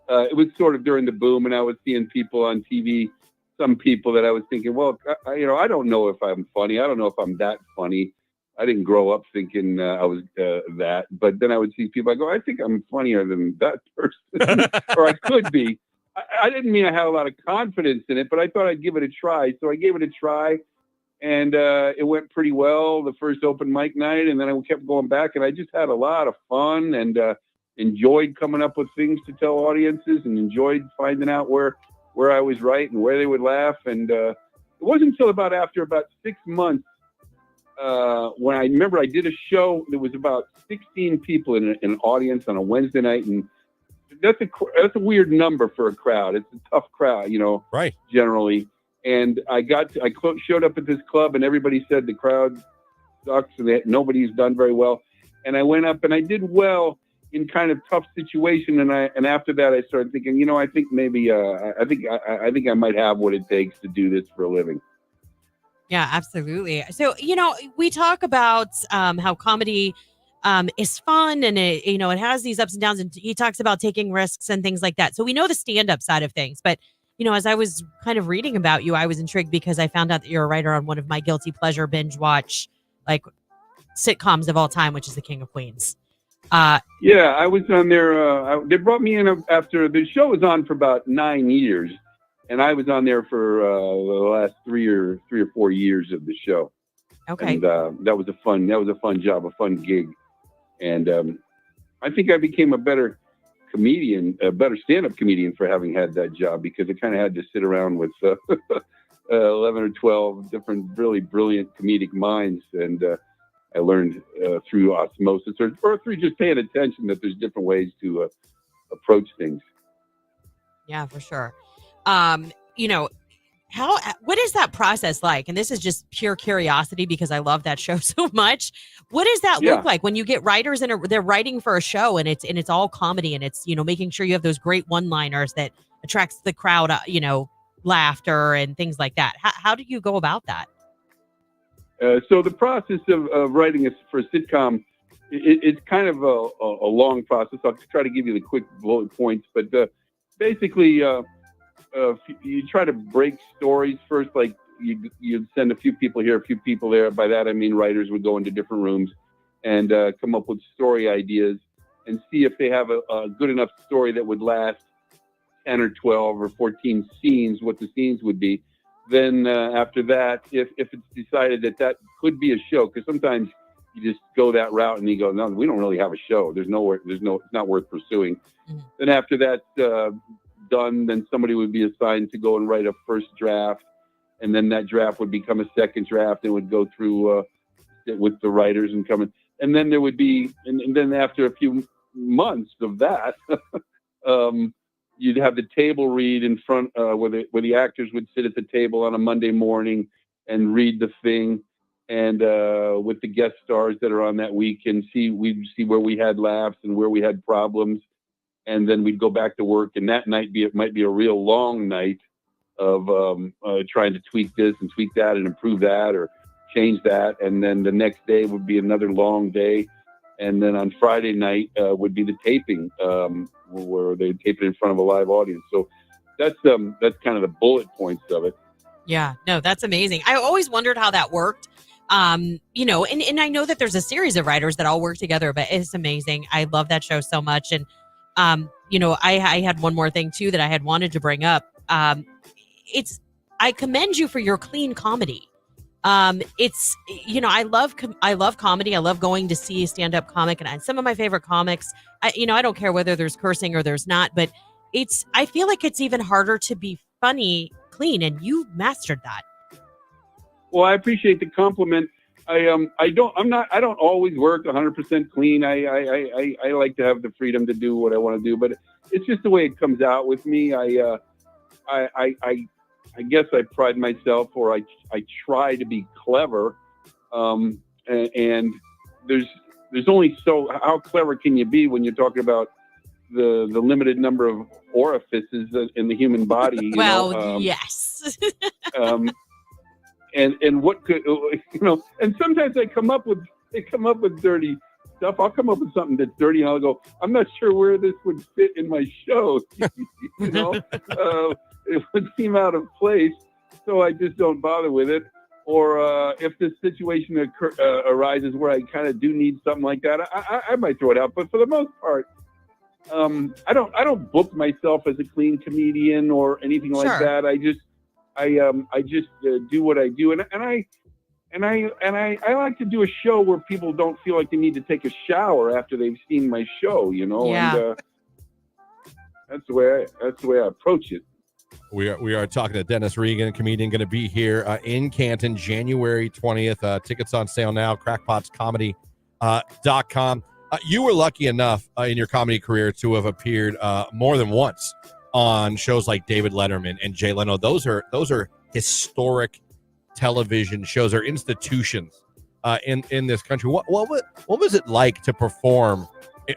it was sort of during the boom, and I was seeing people on TV, some people that I was thinking, well, I don't know if I'm funny. I don't know if I'm that funny. I didn't grow up thinking I was that. But then I would see people, I go, I think I'm funnier than that person, or I could be. I didn't mean I had a lot of confidence in it, but I thought I'd give it a try. So I gave it a try, and it went pretty well the first open mic night. And then I kept going back, and I just had a lot of fun and enjoyed coming up with things to tell audiences and enjoyed finding out where I was right and where they would laugh. And it wasn't until after about 6 months when I remember I did a show. There was about 16 people in an audience on a Wednesday night, and that's a weird number for a crowd. It's a tough crowd, right? Generally. And I showed up at this club, and everybody said the crowd sucks and that nobody's done very well. And I went up and I did well in kind of tough situation. And after that, I started thinking, I think maybe I think I might have what it takes to do this for a living. Yeah, absolutely. So, we talk about how comedy is fun, and it has these ups and downs, and he talks about taking risks and things like that. So we know the stand-up side of things, but as I was kind of reading about you, I was intrigued because I found out that you're a writer on one of my guilty pleasure binge watch sitcoms of all time, which is The King of Queens. Yeah, I was on there. They brought me in after the show was on for about 9 years, and I was on there for the last 3 or 4 years of the show. Okay, and that was a fun job, a fun gig, and I think I became a better comedian, a better stand-up comedian for having had that job, because I kind of had to sit around with 11 or 12 different really brilliant comedic minds, and I learned through osmosis or through just paying attention that there's different ways to approach things. Yeah, for sure. What is that process like? And this is just pure curiosity because I love that show so much. What does that look like when you get writers and they're writing for a show and it's all comedy, and it's, making sure you have those great one-liners that attracts the crowd, laughter and things like that. How do you go about that? So the process of writing for a sitcom, it's kind of a long process. I'll try to give you the quick bullet points, but basically, you try to break stories first. Like you'd send a few people here, a few people there. By that I mean writers would go into different rooms and come up with story ideas and see if they have a good enough story that would last 10 or 12 or 14 scenes, what the scenes would be. Then after that, if it's decided that could be a show, because sometimes you just go that route and you go, no, we don't really have a show. It's not worth pursuing. Mm-hmm. Then after that's done, then somebody would be assigned to go and write a first draft, and then that draft would become a second draft and would go through with the writers and come in. And then there would be, and then after a few months of that, you'd have the table read in front where the actors would sit at the table on a Monday morning and read the thing, and with the guest stars that are on that week, and we'd see where we had laughs and where we had problems, and then we'd go back to work. And that night might be a real long night of trying to tweak this and tweak that and improve that or change that. And then the next day would be another long day. And then on Friday night would be the taping, where they tape it in front of a live audience. So that's kind of the bullet points of it. Yeah, no, that's amazing. I always wondered how that worked. And I know that there's a series of writers that all work together, but it's amazing. I love that show so much. And, I had one more thing too that I had wanted to bring up. I commend you for your clean comedy. I love comedy. I love going to see a stand-up comic, and some of my favorite comics, I don't care whether there's cursing or there's not, but I feel like it's even harder to be funny clean, and you mastered that. Well, I appreciate the compliment. I don't always work 100% clean. I like to have the freedom to do what I want to do, but it's just the way it comes out with me. I guess I pride myself, or I try to be clever. And there's only how clever can you be when you're talking about the limited number of orifices in the human body? Yes. And what could, and sometimes they come up with dirty stuff. I'll come up with something that's dirty, and I'll go, I'm not sure where this would fit in my show. It would seem out of place, so I just don't bother with it. Or if this situation arises where I kind of do need something like that, I might throw it out. But for the most part, I don't book myself as a clean comedian or anything like that. I just do what I do, and I like to do a show where people don't feel like they need to take a shower after they've seen my show, Yeah. And that's the way I approach it. We are talking to Dennis Regan, comedian, going to be here in Canton, January 20th. Tickets on sale now, crackpotscomedy.com. You were lucky enough in your comedy career to have appeared more than once on shows like David Letterman and Jay Leno. Those are historic television shows, or institutions in this country. What was it like to perform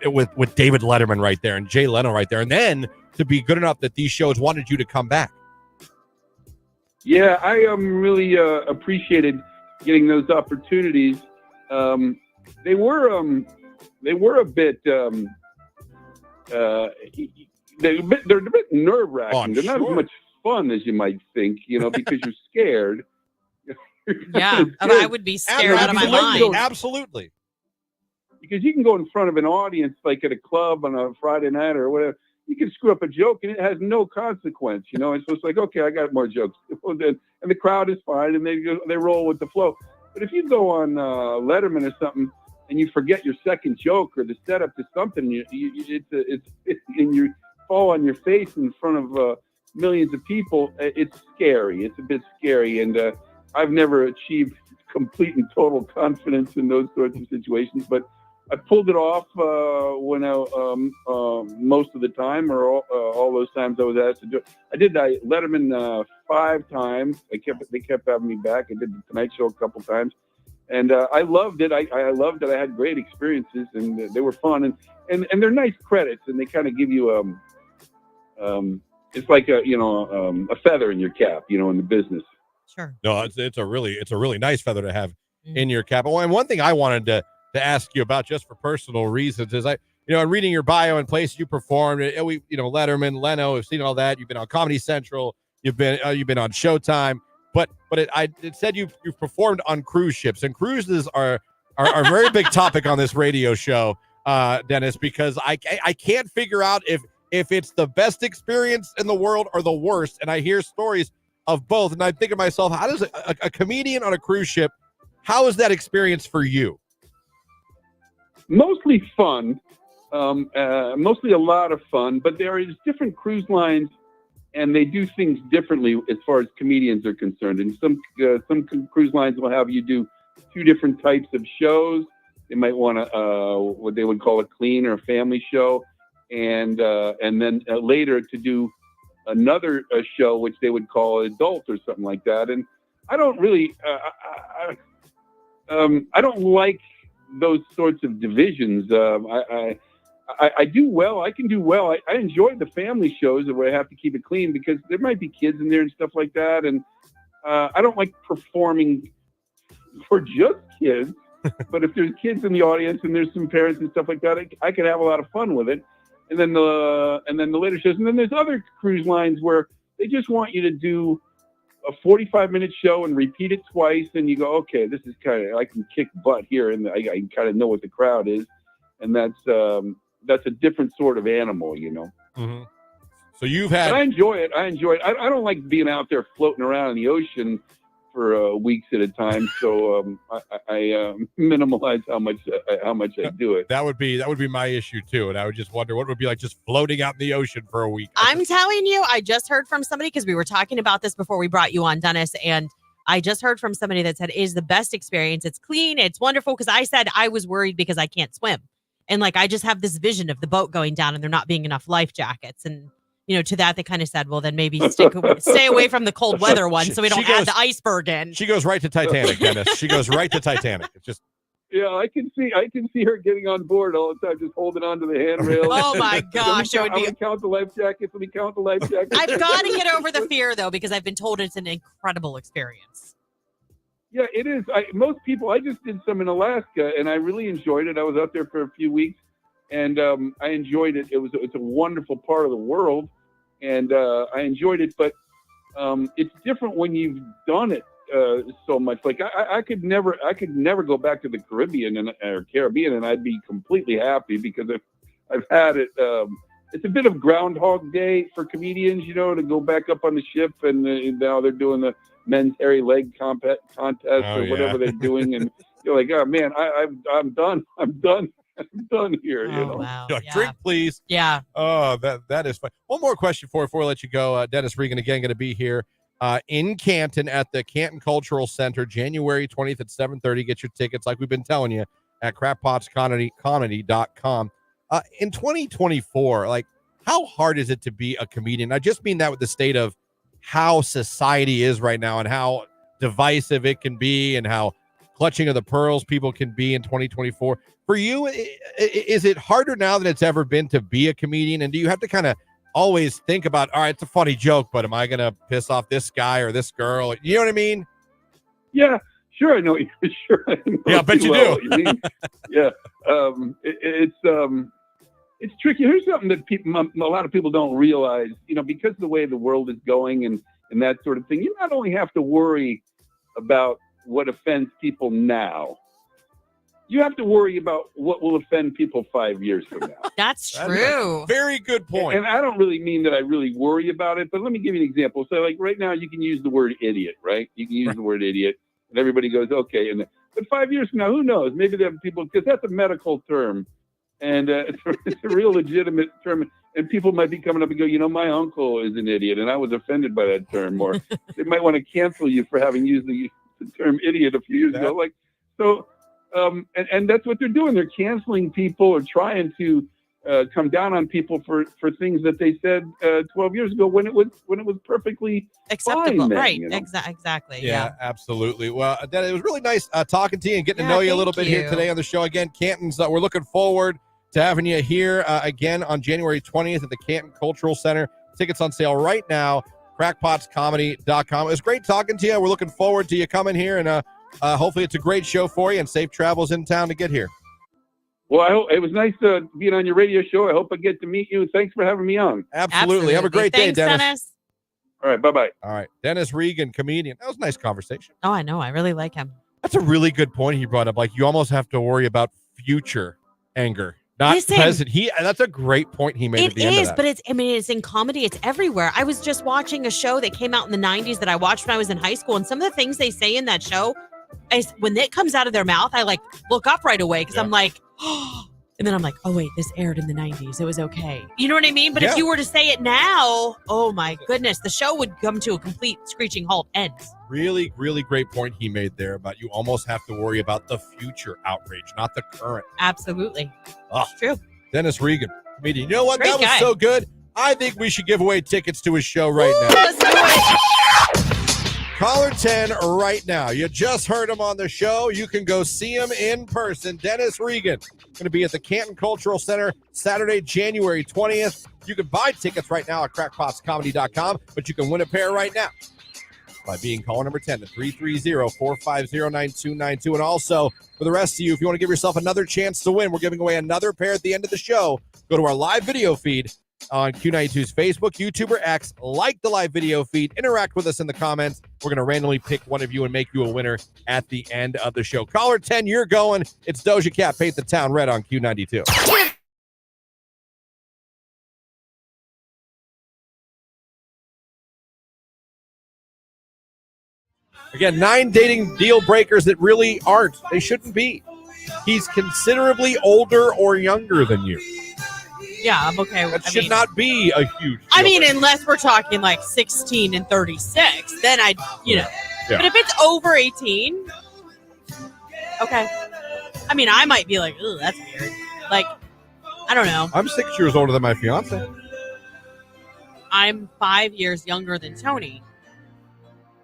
with David Letterman right there and Jay Leno right there, and then to be good enough that these shows wanted you to come back? Yeah, I really appreciated getting those opportunities. They were a bit they're a bit nerve-wracking. They're not as much fun as you might think, because you're scared. Yeah, I would be scared out of my mind. Absolutely. Because you can go in front of an audience, like at a club on a Friday night or whatever. You can screw up a joke and it has no consequence, And so it's like, okay, I got more jokes. And the crowd is fine and they roll with the flow. But if you go on Letterman or something and you forget your second joke or the setup to something, and you fall on your face in front of millions of people, it's scary. It's a bit scary. And I've never achieved complete and total confidence in those sorts of situations, but I pulled it off when most of the time, or all those times I was asked to do it. I did Letterman 5 times. They kept having me back. I did the Tonight Show a couple times, and I loved it. I loved it. I had great experiences, and they were fun. And they're nice credits, and they kind of give you it's like a feather in your cap, in the business. Sure. No, it's a really nice feather to have in your cap. And one thing I wanted to ask you about, just for personal reasons, is in reading your bio and places you performed, Letterman, Leno, I've seen all that. You've been on Comedy Central, you've been on Showtime, but it said you've performed on cruise ships, and cruises are a very big topic on this radio show, Dennis, because I can't figure out if it's the best experience in the world or the worst, and I hear stories of both, and I think to myself, how does a comedian on a cruise ship, how is that experience for you? Mostly fun, mostly a lot of fun, but there is different cruise lines, and they do things differently as far as comedians are concerned. And some cruise lines will have you do 2 different types of shows. They might want what they would call a clean or a family show, and then later to do another show which they would call adult or something like that. And I don't really, I don't like those sorts of divisions. I do well. I can do well. I enjoy the family shows where I have to keep it clean because there might be kids in there and stuff like that. And I don't like performing for just kids. But if there's kids in the audience and there's some parents and stuff like that, I can have a lot of fun with it. And then the later shows. And then there's other cruise lines where they just want you to do a 45-minute show and repeat it twice, and you go, okay, this is I can kick butt here, and I kind of know what the crowd is, and that's a different sort of animal, Mm-hmm. So you've had. But I enjoy it. I don't like being out there floating around in the ocean for weeks at a time. So I minimize how much I do it. That would be my issue too, and I would just wonder what it would be like just floating out in the ocean for a week. I'm telling you, I just heard from somebody, because we were talking about this before we brought you on, Dennis, and I just heard from somebody that said it is the best experience. It's clean. It's wonderful. Because I said I was worried because I can't swim. And like, I just have this vision of the boat going down and there not being enough life jackets. And, to that, they kind of said, well, then maybe stay away from the cold weather one so we don't add the iceberg in. She goes right to Titanic, Dennis. She goes right to Titanic. It's just. Yeah, I can see her getting on board all the time, just holding on to the handrail. Oh my gosh, Let me count the life jackets. Let me count the life jackets. I've got to get over the fear though, because I've been told it's an incredible experience. Yeah, it is. Most people. I just did some in Alaska, and I really enjoyed it. I was out there for a few weeks, and I enjoyed it. It's a wonderful part of the world, and I enjoyed it. But it's different when you've done it so much. Like I could never go back to the Caribbean or Caribbean, and I'd be completely happy because I've had it. It's a bit of Groundhog Day for comedians, to go back up on the ship, and now they're doing the men's hairy leg contest or whatever they're doing, and you're like, oh man, I'm done. I'm done here. Wow. Drink, please. Yeah. Oh, that is fun. One more question before I let you go. Dennis Regan again going to be here in Canton at the Canton Cultural Center, January 20th at 7:30. Get your tickets, like we've been telling you, at crackpotscomedy.com. In 2024, like, how hard is it to be a comedian? I just mean that with the state of how society is right now and how divisive it can be and how clutching of the pearls people can be in 2024. For you, is it harder now than it's ever been to be a comedian? And do you have to kind of always think about, all right, it's a funny joke, but am I going to piss off this guy or this girl? You know what I mean? Yeah, sure. I know. Sure. Yeah, I bet you do. You mean. Yeah. It's tricky. Here's something that a lot of people don't realize, because of the way the world is going and that sort of thing, you not only have to worry about what offends people now, you have to worry about what will offend people 5 years from now. That's true. Very good point. And I don't really mean that I really worry about it, but let me give you an example. So like right now you can use the word idiot, right? You can use the word idiot and everybody goes, okay. But 5 years from now, who knows? Maybe there are people, because that's a medical term. And it's a real legitimate term. And people might be coming up and go, my uncle is an idiot, and I was offended by that term. Or they might want to cancel you for having used the term idiot a few years ago. Like, so, and that's what they're doing. They're canceling people or trying to come down on people for things that they said 12 years ago when it was perfectly acceptable. Fine then, right. Exactly. Yeah, absolutely. Well, Dad, it was really nice talking to you and getting to know you a little bit here today on the show. Again, Canton's, we're looking forward to having you here again on January 20th at the Canton Cultural Center. Tickets on sale right now, crackpotscomedy.com. It was great talking to you. We're looking forward to you coming here, and hopefully it's a great show for you and safe travels in town to get here. Well, I hope it was nice being on your radio show. I hope I get to meet you. Thanks for having me on. Absolutely. Have a great day, Dennis. All right. Bye-bye. All right. Dennis Regan, comedian. That was a nice conversation. Oh, I know. I really like him. That's a really good point he brought up. Like, you almost have to worry about future anger. Not present. That's a great point he made at the end of that. But it's in comedy. It's everywhere. I was just watching a show that came out in the 90s that I watched when I was in high school. And some of the things they say in that show, when it comes out of their mouth, I like look up right away because I'm like, oh, and then I'm like, oh wait, this aired in the 90s. It was okay. You know what I mean? But if you were to say it now, oh my goodness, the show would come to a complete screeching halt. Ends. Really, really great point he made there about you almost have to worry about the future outrage, not the current. Absolutely. Oh, true. Dennis Regan, comedian. You know what? Great that was guy. so good. I think we should give away tickets to his show right now. Let's do it. Caller 10 right now. You just heard him on the show. You can go see him in person. Dennis Regan going to be at the Canton Cultural Center Saturday, January 20th. You can buy tickets right now at crackpotscomedy.com, but you can win a pair right now by being caller number 10 to 330-450-9292. And also, for the rest of you, if you want to give yourself another chance to win, we're giving away another pair at the end of the show. Go to our live video feed on Q92's Facebook, YouTube, or X. Like the live video feed. Interact with us in the comments. We're going to randomly pick one of you and make you a winner at the end of the show. Caller 10, you're going. It's Doja Cat, Paint the Town Red on Q92. Again, 9 dating deal breakers that really aren't. They shouldn't be. He's considerably older or younger than you. Yeah, I'm okay with that. That should not be a huge deal I mean, breaker. unless we're talking like 16 and 36, then I'd, But if it's over 18, okay. I mean, I might be like, "Ooh, that's weird." Like, I don't know. I'm 6 years older than my fiance. I'm 5 years younger than Tony.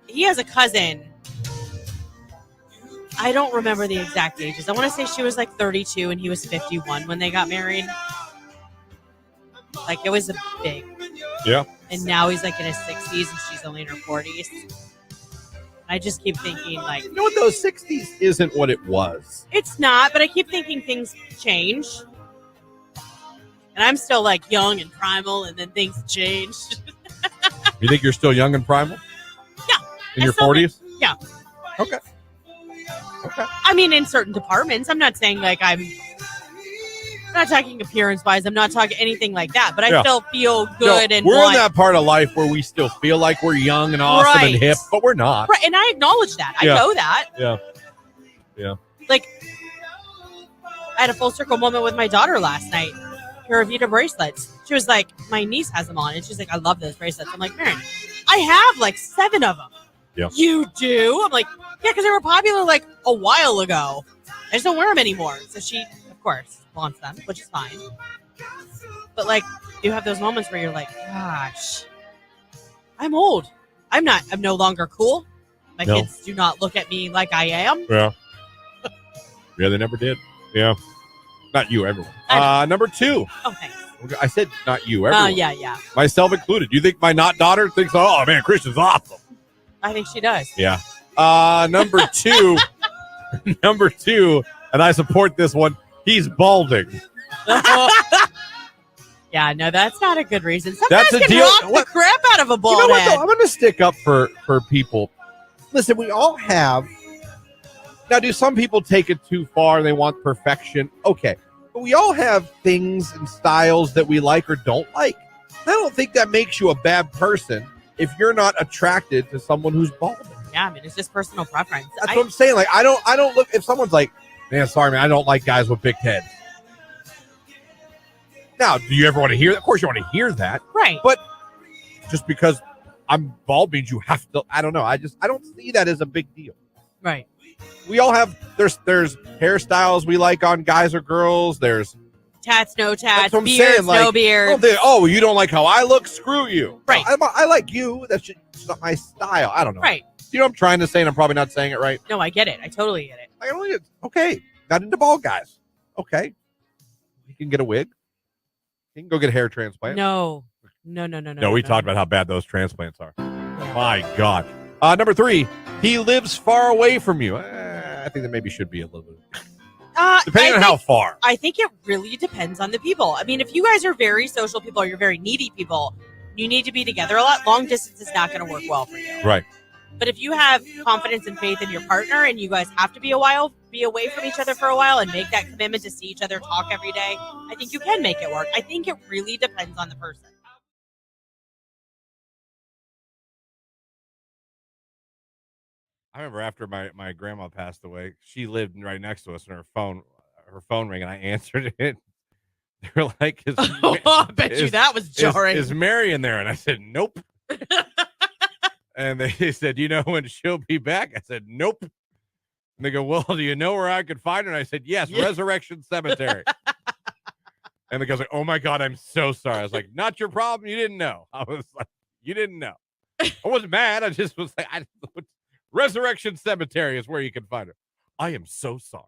He has a cousin. I don't remember the exact ages. I want to say she was like 32 and he was 51 when they got married. Like, it was a big. Yeah. And now he's like in his 60s and she's only in her 40s. I just keep thinking, like, You know what, those 60s isn't what it was. it's not, but I keep thinking things change. And I'm still like young and primal, and then things change. You think you're still young and primal? Yeah. In your 40s? Yeah. Okay. I mean, in certain departments. I'm not saying like I'm not talking appearance wise. I'm not talking anything like that, but I still feel good and we're want. in that part of life where we still feel like we're young and awesome and hip, but we're not. Right, and I acknowledge that. I know that. Yeah. Yeah. Like, I had a full circle moment with my daughter last night. Pura Vida bracelets. She was like, my niece has them on, and she's like, I love those bracelets. I'm like, Mary, I have like 7 of them. Yeah. You do? I'm like, yeah, because they were popular like a while ago. I just don't wear them anymore. So she, of course, wants them, which is fine. But like, you have those moments where you're like, gosh, I'm old. I'm no longer cool. My kids do not look at me like I am. Yeah. Yeah, they never did. Yeah. Not you, everyone. Number 2. Oh, thanks. I said not you, everyone. Yeah. Myself included. You think my not daughter thinks, oh, man, Christian's awesome? I think she does. Yeah. Number 2. Number 2, and I support this one. He's balding. Yeah, no, that's not a good reason. Some guys That's a can deal. rock the crap out of a bald You know what, head. though? I'm going to stick up for people. Listen, we all have. Now, do some people take it too far? They want perfection. Okay. But we all have things and styles that we like or don't like. I don't think that makes you a bad person if you're not attracted to someone who's balding. Yeah, I mean, it's just personal preference. That's what I'm saying. Like, I don't look, if someone's like, man, sorry, man, I don't like guys with big heads. Now, do you ever want to hear that? Of course you want to hear that. Right. But just because I'm bald means you have to, I don't know. I don't see that as a big deal. Right. We all have, there's hairstyles we like on guys or girls. There's tats, no tats, that's what I'm beards, saying. Like, no beard. Oh, you don't like how I look? Screw you. Right. I like you. That's just not my style. I don't know. Right. You know what I'm trying to say, and I'm probably not saying it right. No, I get it. I totally get it. Okay. Got into bald guys. Okay. You can get a wig. You can go get a hair transplant. No, we talked about how bad those transplants are. My God. Number 3, he lives far away from you. I think that maybe should be a little bit. Depending on how far. I think it really depends on the people. I mean, if you guys are very social people or you're very needy people, you need to be together a lot. Long distance is not going to work well for you. Right. But if you have confidence and faith in your partner and you guys have to be away from each other for a while and make that commitment to see each other talk every day, I think you can make it work. I think it really depends on the person. I remember after my grandma passed away, she lived right next to us, and her phone rang, and I answered it. They were like, I bet you that was jarring. Is Mary in there? And I said, nope. And they said, you know when she'll be back? I said, nope. And they go, well, do you know where I could find her? And I said, yes, Resurrection Cemetery. And the guy's like, oh my God, I'm so sorry. I was like, not your problem. You didn't know. I was like, you didn't know. I wasn't mad. I just was like, Resurrection Cemetery is where you can find her. I am so sorry.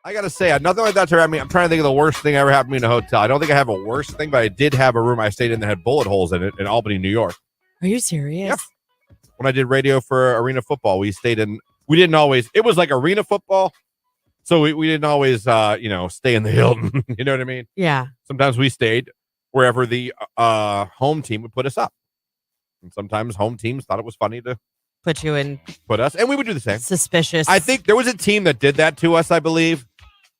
I got to say, nothing like that's ever happened to me. I'm trying to think of the worst thing ever happened to me in a hotel. I don't think I have a worst thing, but I did have a room I stayed in that had bullet holes in it in Albany, New York. Are you serious? Yep. When I did radio for Arena Football, we didn't always, it was like Arena Football. So we didn't always, stay in the Hilton. You know what I mean? Yeah. Sometimes we stayed wherever the home team would put us up. And sometimes home teams thought it was funny to put us, and we would do the same. Suspicious. I think there was a team that did that to us, I believe.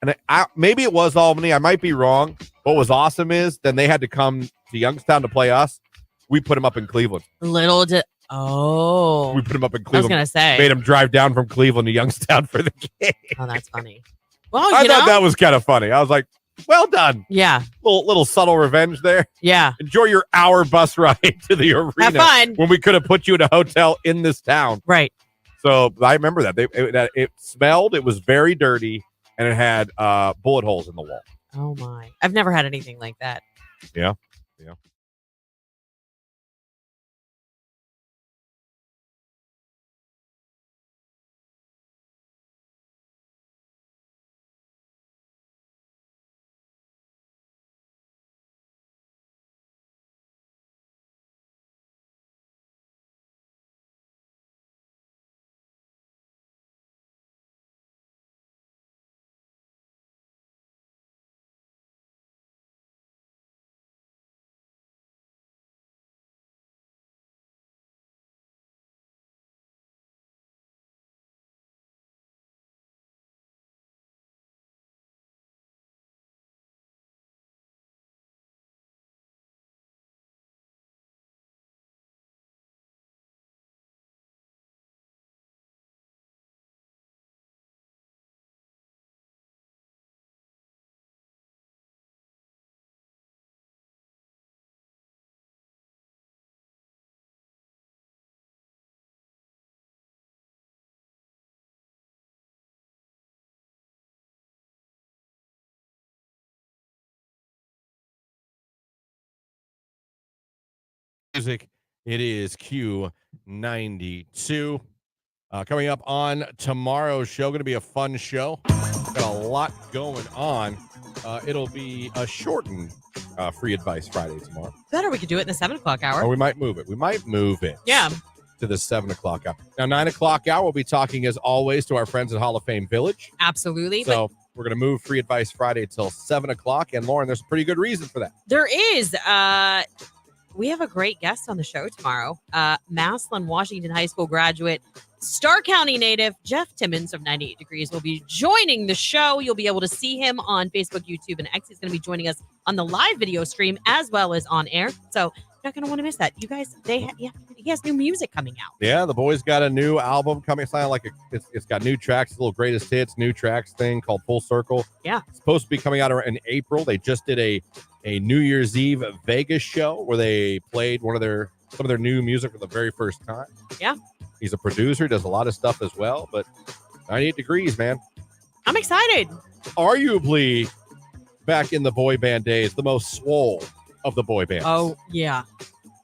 And maybe it was Albany. I might be wrong. What was awesome is then they had to come to Youngstown to play us. We put them up in Cleveland. We put them up in Cleveland. I was going to say. Made them drive down from Cleveland to Youngstown for the game. Oh, that's funny. Well, I thought that was kind of funny. I was like, well done. Yeah. Little subtle revenge there. Yeah. Enjoy your hour bus ride to the arena. Have fun. When we could have put you in a hotel in this town. Right. So I remember that. It smelled. It was very dirty. And it had bullet holes in the wall. Oh, my. I've never had anything like that. Yeah. Music. It is Q92. Coming up on tomorrow's show, going to be a fun show. Got a lot going on. It'll be a shortened Free Advice Friday tomorrow. Better we could do it in the 7 o'clock hour. Or we might move it. Yeah. To the 7 o'clock hour. Now, 9 o'clock hour, we'll be talking, as always, to our friends at Hall of Fame Village. Absolutely. So we're going to move Free Advice Friday till 7 o'clock. And Lauren, there's a pretty good reason for that. There is. We have a great guest on the show tomorrow. Massillon Washington High School graduate, Starr County native Jeff Timmons of 98 Degrees will be joining the show. You'll be able to see him on Facebook, YouTube, and X. He's going to be joining us on the live video stream as well as on air. So you're not going to want to miss that. You guys, he has new music coming out. Yeah, the boys got a new album coming. It's not like it's got new tracks, a little greatest hits, new tracks thing called Full Circle. Yeah. It's supposed to be coming out in April. They just did a New Year's Eve Vegas show where they played some of their new music for the very first time. Yeah. He's a producer, does a lot of stuff as well, but 98 Degrees, man. I'm excited. Arguably, back in the boy band days, the most swole of the boy bands. Oh, yeah.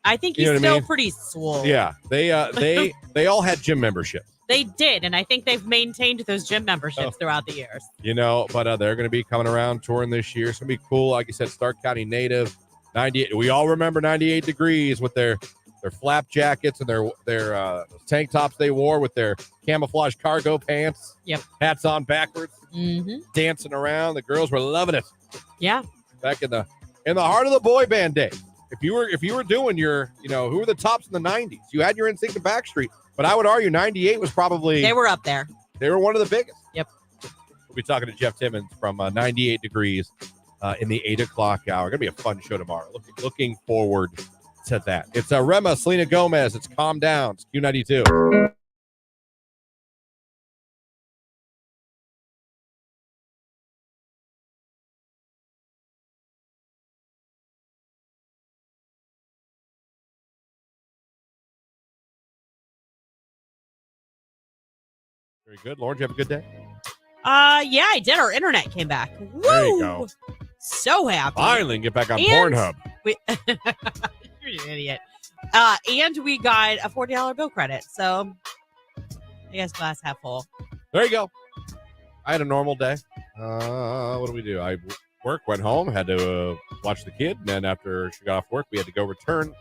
I think he's still pretty swole. Yeah. They all had gym memberships. They did, and I think they've maintained those gym memberships throughout the years. But they're going to be coming around touring this year. It's going to be cool. Like you said, Stark County native. 98. We all remember 98 Degrees with their flap jackets and their tank tops they wore with their camouflage cargo pants. Yep. Hats on backwards. Mm-hmm. Dancing around. The girls were loving it. Yeah. Back in the heart of the boy band day. If you were doing your, who were the tops in the 90s? You had your NSYNC and Backstreet. But I would argue 98 was probably... They were up there. They were one of the biggest. Yep. We'll be talking to Jeff Timmons from 98 Degrees in the 8 o'clock hour. Going to be a fun show tomorrow. Looking forward to that. It's Rema, Selena Gomez. It's Calm Down. It's Q92. Very good. Lauren, did you have a good day? Yeah, I did. Our internet came back. Woo! There you go. So happy. Finally get back on Pornhub. You're an idiot. And we got a $40 bill credit. So I guess glass half full. There you go. I had a normal day. What do we do? I went home, had to watch the kid. And then after she got off work, we had to go return.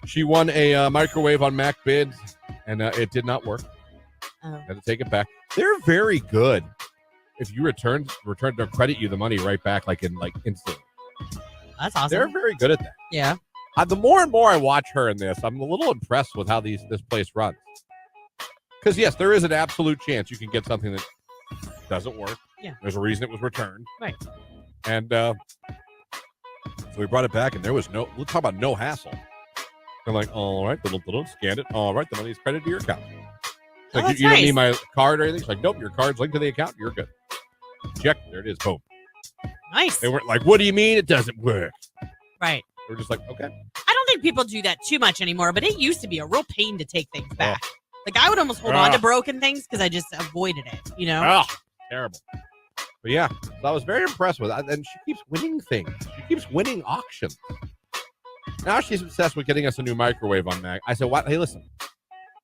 She won a microwave on Mac Bids, and it did not work. Oh. Had to take it back. They're very good. If you return, they'll credit you the money right back, instantly. That's awesome. They're very good at that. Yeah. The more and more I watch her in this, I'm a little impressed with how this place runs. Because, yes, there is an absolute chance you can get something that doesn't work. Yeah. There's a reason it was returned. Right. And so we brought it back, and there was let's talk about no hassle. I'm like, all right, scanned it. All right, the money's credited to your account. Like, that's you don't nice. need my card or anything. She's like, nope, your card's linked to the account. You're good. Check. There it is. Boom. Nice. They weren't like, what do you mean it doesn't work? Right. We're just like, okay. I don't think people do that too much anymore, but it used to be a real pain to take things back. Like, I would almost hold on to broken things because I just avoided it, you know? Oh, terrible. But yeah, so I was very impressed with it. And she keeps winning things. She keeps winning auctions. Now she's obsessed with getting us a new microwave on Mac. I said, "What? Hey, listen,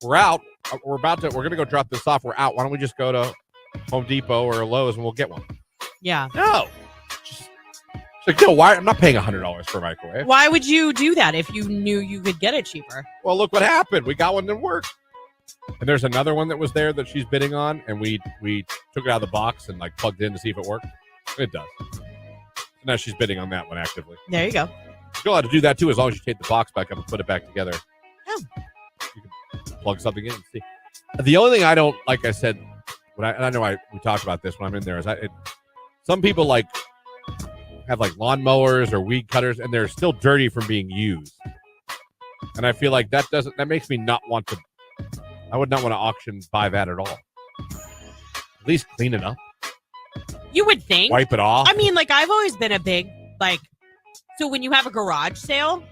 we're out. We're going to go drop this off. We're out. Why don't we just go to Home Depot or Lowe's and we'll get one?" Yeah. No. She's like, no, why? I'm not paying $100 for a microwave. Why would you do that if you knew you could get it cheaper? Well, look what happened. We got one that worked. And there's another one that was there that she's bidding on, and we took it out of the box and plugged it in to see if it worked. It does. So now she's bidding on that one actively. There you go. You're allowed to do that too, as long as you take the box back up and put it back together. Oh. You can plug something in and see. The only thing I don't, like I said, I know we talked about this when I'm in there, is some people have lawnmowers or weed cutters, and they're still dirty from being used. And I feel like that makes me not want to. I would not want to buy that at all. At least clean it up. You would think. Wipe it off. I mean, I've always been a big, so when you have a garage sale,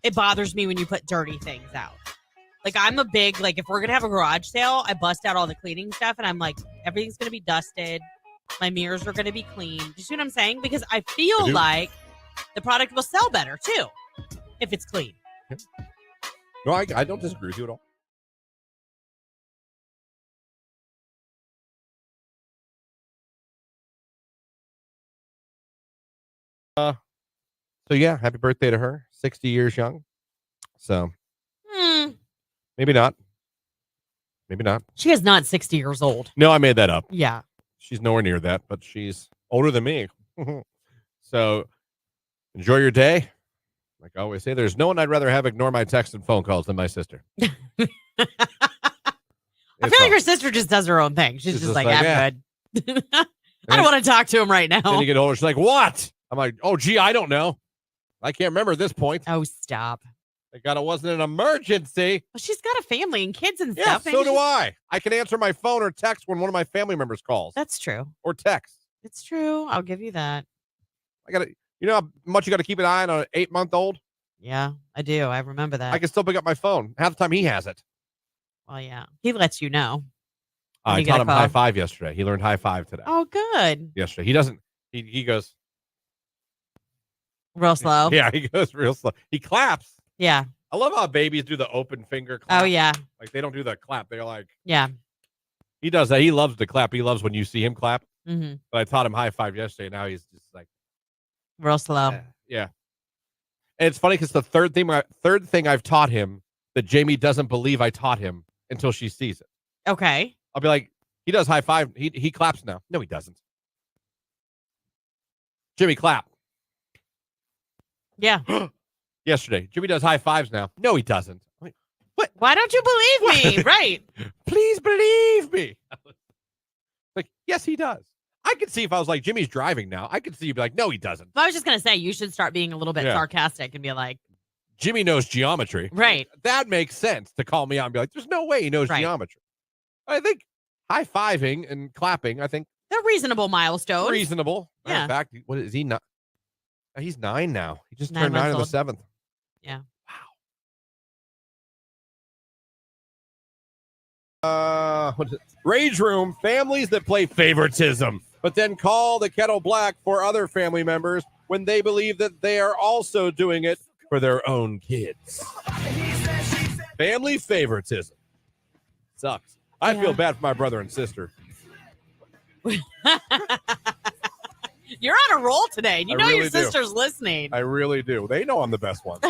it bothers me when you put dirty things out. I'm a big, if we're going to have a garage sale, I bust out all the cleaning stuff, and I'm like, everything's going to be dusted. My mirrors are going to be clean. Do you see what I'm saying? Because I feel like the product will sell better, too, if it's clean. Yeah. No, I don't disagree with you at all. So yeah, happy birthday to her. 60 years young. So maybe not. Maybe not. She is not 60 years old. No, I made that up. Yeah. She's nowhere near that, but she's older than me. So enjoy your day. Like I always say, there's no one I'd rather have ignore my texts and phone calls than my sister. I feel like her sister just does her own thing. She's just like, I'm good. I don't want to talk to him right now. Then you get older, she's like, what? I'm like, oh, gee, I don't know. I can't remember at this point. Oh, stop. Thank God it wasn't an emergency. Well, she's got a family and kids and Yeah, stuff. so do I. I can answer my phone or text when one of my family members calls. That's true. Or text. It's true. I'll give you that. You know how much you got to keep an eye on an 8-month-old? Yeah, I do. I remember that. I can still pick up my phone. Half the time he has it. Well, yeah. He lets you know. I taught him high five yesterday. He learned high five today. Oh, good. Yesterday. He doesn't. He goes. Real slow. Yeah, he goes real slow. He claps. Yeah. I love how babies do the open finger clap. Oh, yeah. They don't do the clap. They're like. Yeah. He does that. He loves to clap. He loves when you see him clap. Mm-hmm. But I taught him high five yesterday. Now he's just like. Real slow. Yeah. And it's funny because the third thing I've taught him that Jamie doesn't believe I taught him until she sees it. Okay. I'll be like, he does high five. He claps now. No, he doesn't. Jimmy, clap. Yeah. Yesterday, Jimmy does high fives now. No, he doesn't. I'm like, what? Why don't you believe me? Right. Please believe me. Like, yes, he does. I could see if I was like, Jimmy's driving now. I could see you be like, no, he doesn't. I was just going to say, you should start being a little bit sarcastic and be like, Jimmy knows geometry. Right. That makes sense to call me out and be like, there's no way he knows geometry. I think high-fiving and clapping, I think. They're reasonable milestones. Reasonable. Yeah. In fact, what is he not? He's 9 now. He just 9 turned 9 on the months 7th. Yeah. Wow. What is it? Rage Room, families that play favoritism, but then call the kettle black for other family members when they believe that they are also doing it for their own kids. Family favoritism. Sucks. I feel bad for my brother and sister. You're on a roll today. You I know really your sister's listening. I really do. They know I'm the best one.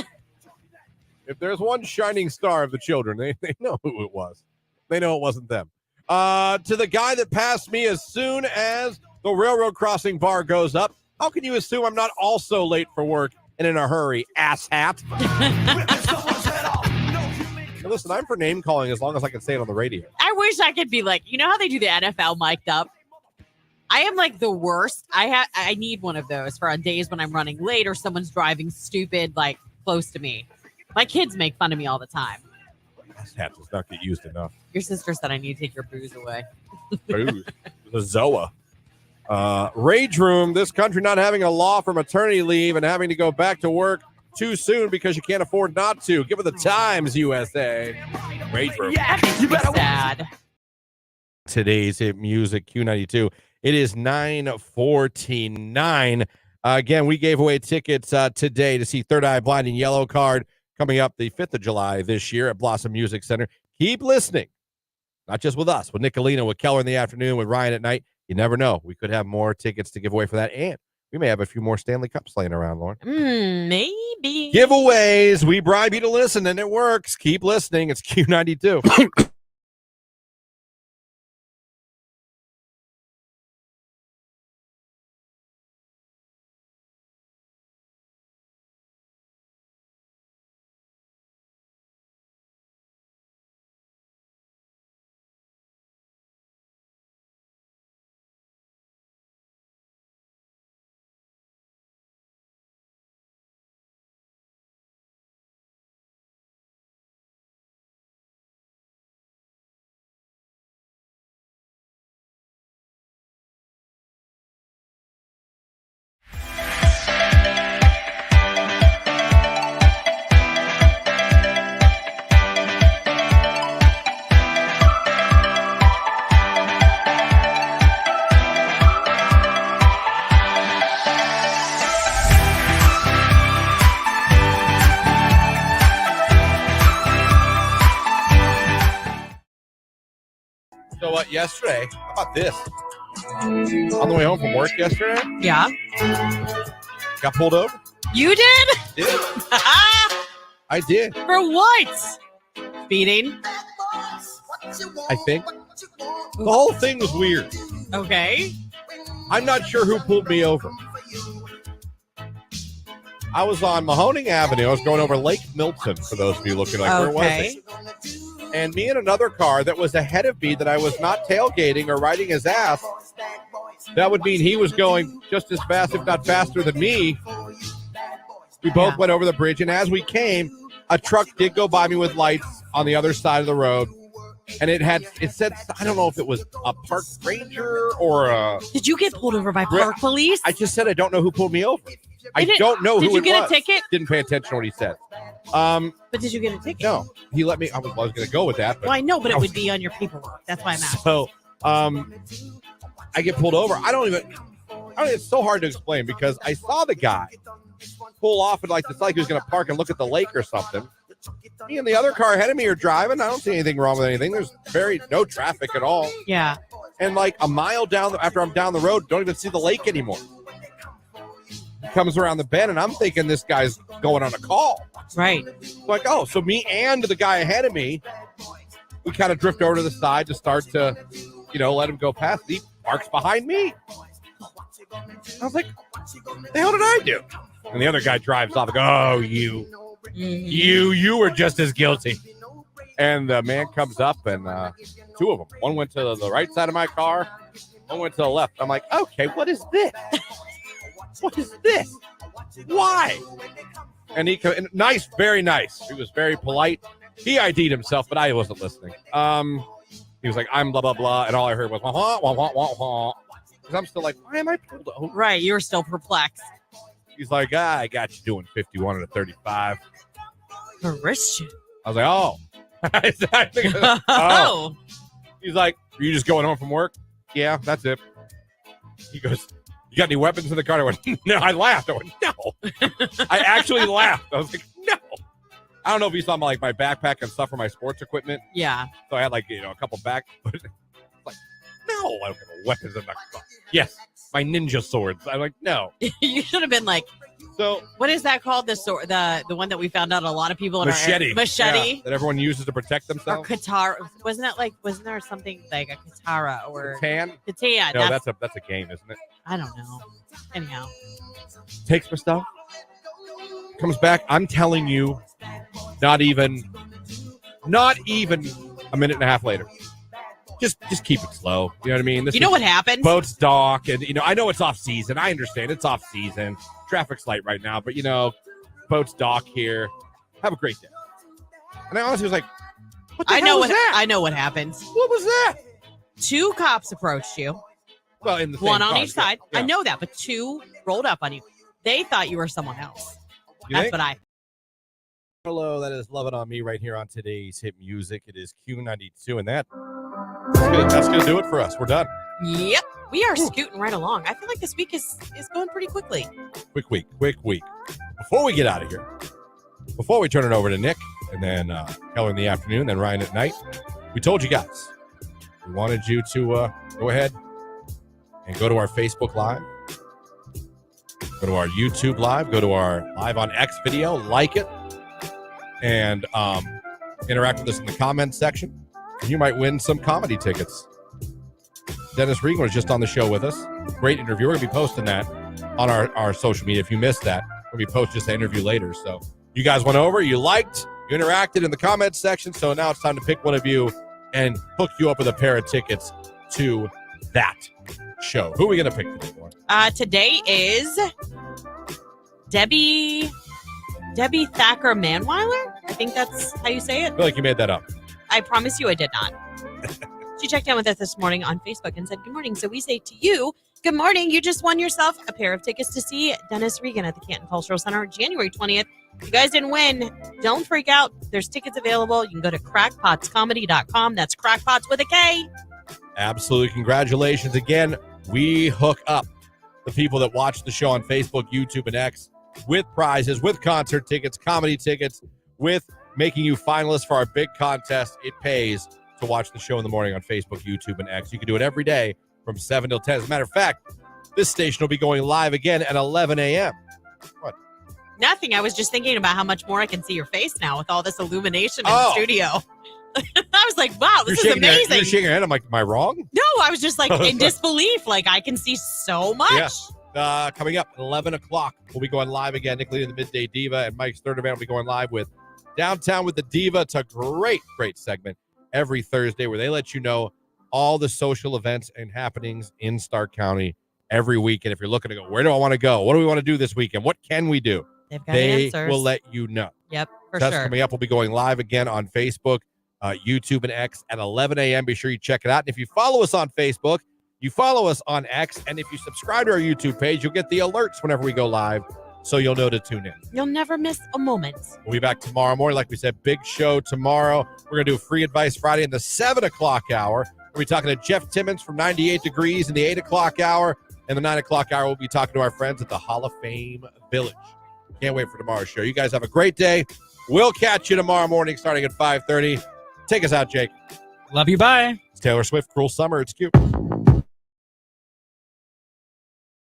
If there's one shining star of the children, they know who it was. They know it wasn't them. To the guy that passed me as soon as the railroad crossing bar goes up, how can you assume I'm not also late for work and in a hurry, asshat? Now listen, I'm for name calling as long as I can say it on the radio. I wish I could be like, you know how they do the NFL mic'd up? I am like the worst. I need one of those for on days when I'm running late or someone's driving stupid, like close to me. My kids make fun of me all the time. Asshat does not get used enough. Your sister said I need to take your booze away. Booze. The Zoa. Rage room, this country not having a law for maternity leave and having to go back to work too soon because you can't afford not to. Give it the times, USA. Rage room. That makes me sad. Today's hit music, Q92. It is 9:49. Again, we gave away tickets today to see Third Eye Blind and Yellow Card coming up the 5th of July this year at Blossom Music Center. Keep listening. Not just with us, with Nicolina, with Keller in the afternoon, with Ryan at night. You never know. We could have more tickets to give away for that. And we may have a few more Stanley Cups laying around, Lauren. Maybe. Giveaways. We bribe you to listen, and it works. Keep listening. It's Q92. So what? Yesterday, how about this? On the way home from work yesterday, Yeah. got pulled over. You did? Did I did? For what? Speeding. I think the whole thing was weird. Okay. I'm not sure who pulled me over. I was on Mahoning Avenue. I was going over Lake Milton. For those of you looking like, where was it? And me and another car that was ahead of me that I was not tailgating or riding his ass. That would mean he was going just as fast, if not faster than me. We both went over the bridge, and as we came, a truck did go by me with lights on the other side of the road. And it said, I don't know if it was a park ranger or a... Did you get pulled over by park police? I just said I don't know who pulled me over. I don't know who it was. Did you get a ticket? Didn't pay attention to what he said. But did you get a ticket? No. He let me... I was going to go with that. But well, I know, but it would be on your paperwork. That's why I'm asking. So, I get pulled over. It's so hard to explain because I saw the guy pull off and it's like he was going to park and look at the lake or something. Me and the other car ahead of me are driving. I don't see anything wrong with anything. There's no traffic at all. Yeah. And like a mile down, after I'm down the road, don't even see the lake anymore. He comes around the bend, and I'm thinking this guy's going on a call. Right. Like, oh, so me and the guy ahead of me, we kind of drift over to the side to start to, let him go past. He parks behind me. I was like, what the hell did I do? And the other guy drives off. Like, oh, you were just as guilty. And the man comes up, and two of them. One went to the right side of my car. One went to the left. I'm like, okay, what is this? What is this? Why? And nice, very nice. He was very polite. He ID'd himself, but I wasn't listening. He was like, I'm blah, blah, blah. And all I heard was, wah, wah, wah, wah, wah, wah. Because I'm still like, why am I pulled over? Right, you're still perplexed. He's like, I got you doing 51 to 35. Christian. I was like, oh. Oh. He's like, are you just going home from work? Yeah, that's it. He goes, you got any weapons in the car? I went, no. I laughed. I went, no. I actually laughed. I was like, no. I don't know if you saw my backpack and stuff for my sports equipment. Yeah. So I had a couple back. Like, No, I don't have weapons in my car. Yes, my ninja swords. I'm like, no. You should have been like, So what is that called? The sword, the one that we found out a lot of people in machete. our machete. Yeah, that everyone uses to protect Or themselves. katara. Wasn't there something like a katara or Tan? katana? No, that's a game, isn't it? I don't know. Anyhow. Takes my stuff. Comes back. I'm telling you, not even a minute and a half later. Just keep it slow. You know what I mean? You know what happens? Boats dock, and I know it's off season. I understand it's off season. Traffic's light right now, but boats dock here. Have a great day. And I honestly was like, what the hell was that? I know what happens. What was that? 2 cops approached you. Well, in the same one on car, each side. yeah. I know that, but 2 rolled up on you. They thought you were someone else. You That's think? what I. Hello, that is Love It On Me right here on today's hit music. It is Q92, and that's gonna do it for us. We're done. Yep, we are scooting right along. I feel like this week is going pretty quickly. Quick week. Before we get out of here, before we turn it over to Nick, and then Keller in the afternoon, then Ryan at night, we told you guys we wanted you to go ahead and go to our Facebook Live, go to our YouTube Live, go to our Live on X video, like it, and interact with us in the comments section. And you might win some comedy tickets. Dennis Regan was just on the show with us. Great interview. We're going to be posting that on our social media. If you missed that, we'll be posting just the interview later. So you guys went over, you liked, you interacted in the comments section. So now it's time to pick one of you and hook you up with a pair of tickets to that show. Who are we going to pick today, Lauren? Today is Debbie Thacker Manweiler. I think that's how you say it. I feel like you made that up. I promise you I did not. She checked in with us this morning on Facebook and said, good morning. So we say to you, good morning. You just won yourself a pair of tickets to see Dennis Regan at the Canton Cultural Center January 20th. If you guys didn't win, don't freak out. There's tickets available. You can go to crackpotscomedy.com. That's crackpots with a K. Absolutely. Congratulations again. We hook up the people that watch the show on Facebook, YouTube, and X with prizes, with concert tickets, comedy tickets, with making you finalists for our big contest. It pays to watch the show in the morning on Facebook, YouTube, and X. You can do it every day from 7 till 10. As a matter of fact, this station will be going live again at 11 a.m. What? Nothing. I was just thinking about how much more I can see your face now with all this illumination in the studio. I was like, wow, this is amazing. You're shaking your head. I'm like, am I wrong? No, I was just like in disbelief. Like I can see so much. Yeah. Coming up at 11 o'clock, we'll be going live again. Nick Lee and the Midday Diva and Mike's third event will be going live with Downtown with the Diva. It's a great segment every Thursday where they let you know all the social events and happenings in Stark County every week. And if you're looking to go, where do I want to go? What do we want to do this weekend? What can we do? They've got they answers. will let you know. Yep, for That's sure. coming up. We'll be going live again on Facebook, YouTube, and X at 11 a.m. Be sure you check it out. And if you follow us on Facebook, you follow us on X, and if you subscribe to our YouTube page, you'll get the alerts whenever we go live, so you'll know to tune in. You'll never miss a moment. We'll be back tomorrow morning. Like we said, big show tomorrow. We're going to do a Free Advice Friday in the 7 o'clock hour. We'll be talking to Jeff Timmons from 98 Degrees in the 8 o'clock hour. And the 9 o'clock hour, we'll be talking to our friends at the Hall of Fame Village. Can't wait for tomorrow's show. You guys have a great day. We'll catch you tomorrow morning starting at 5:30. Take us out, Jake. Love you. Bye. It's Taylor Swift, Cruel Summer. It's cute.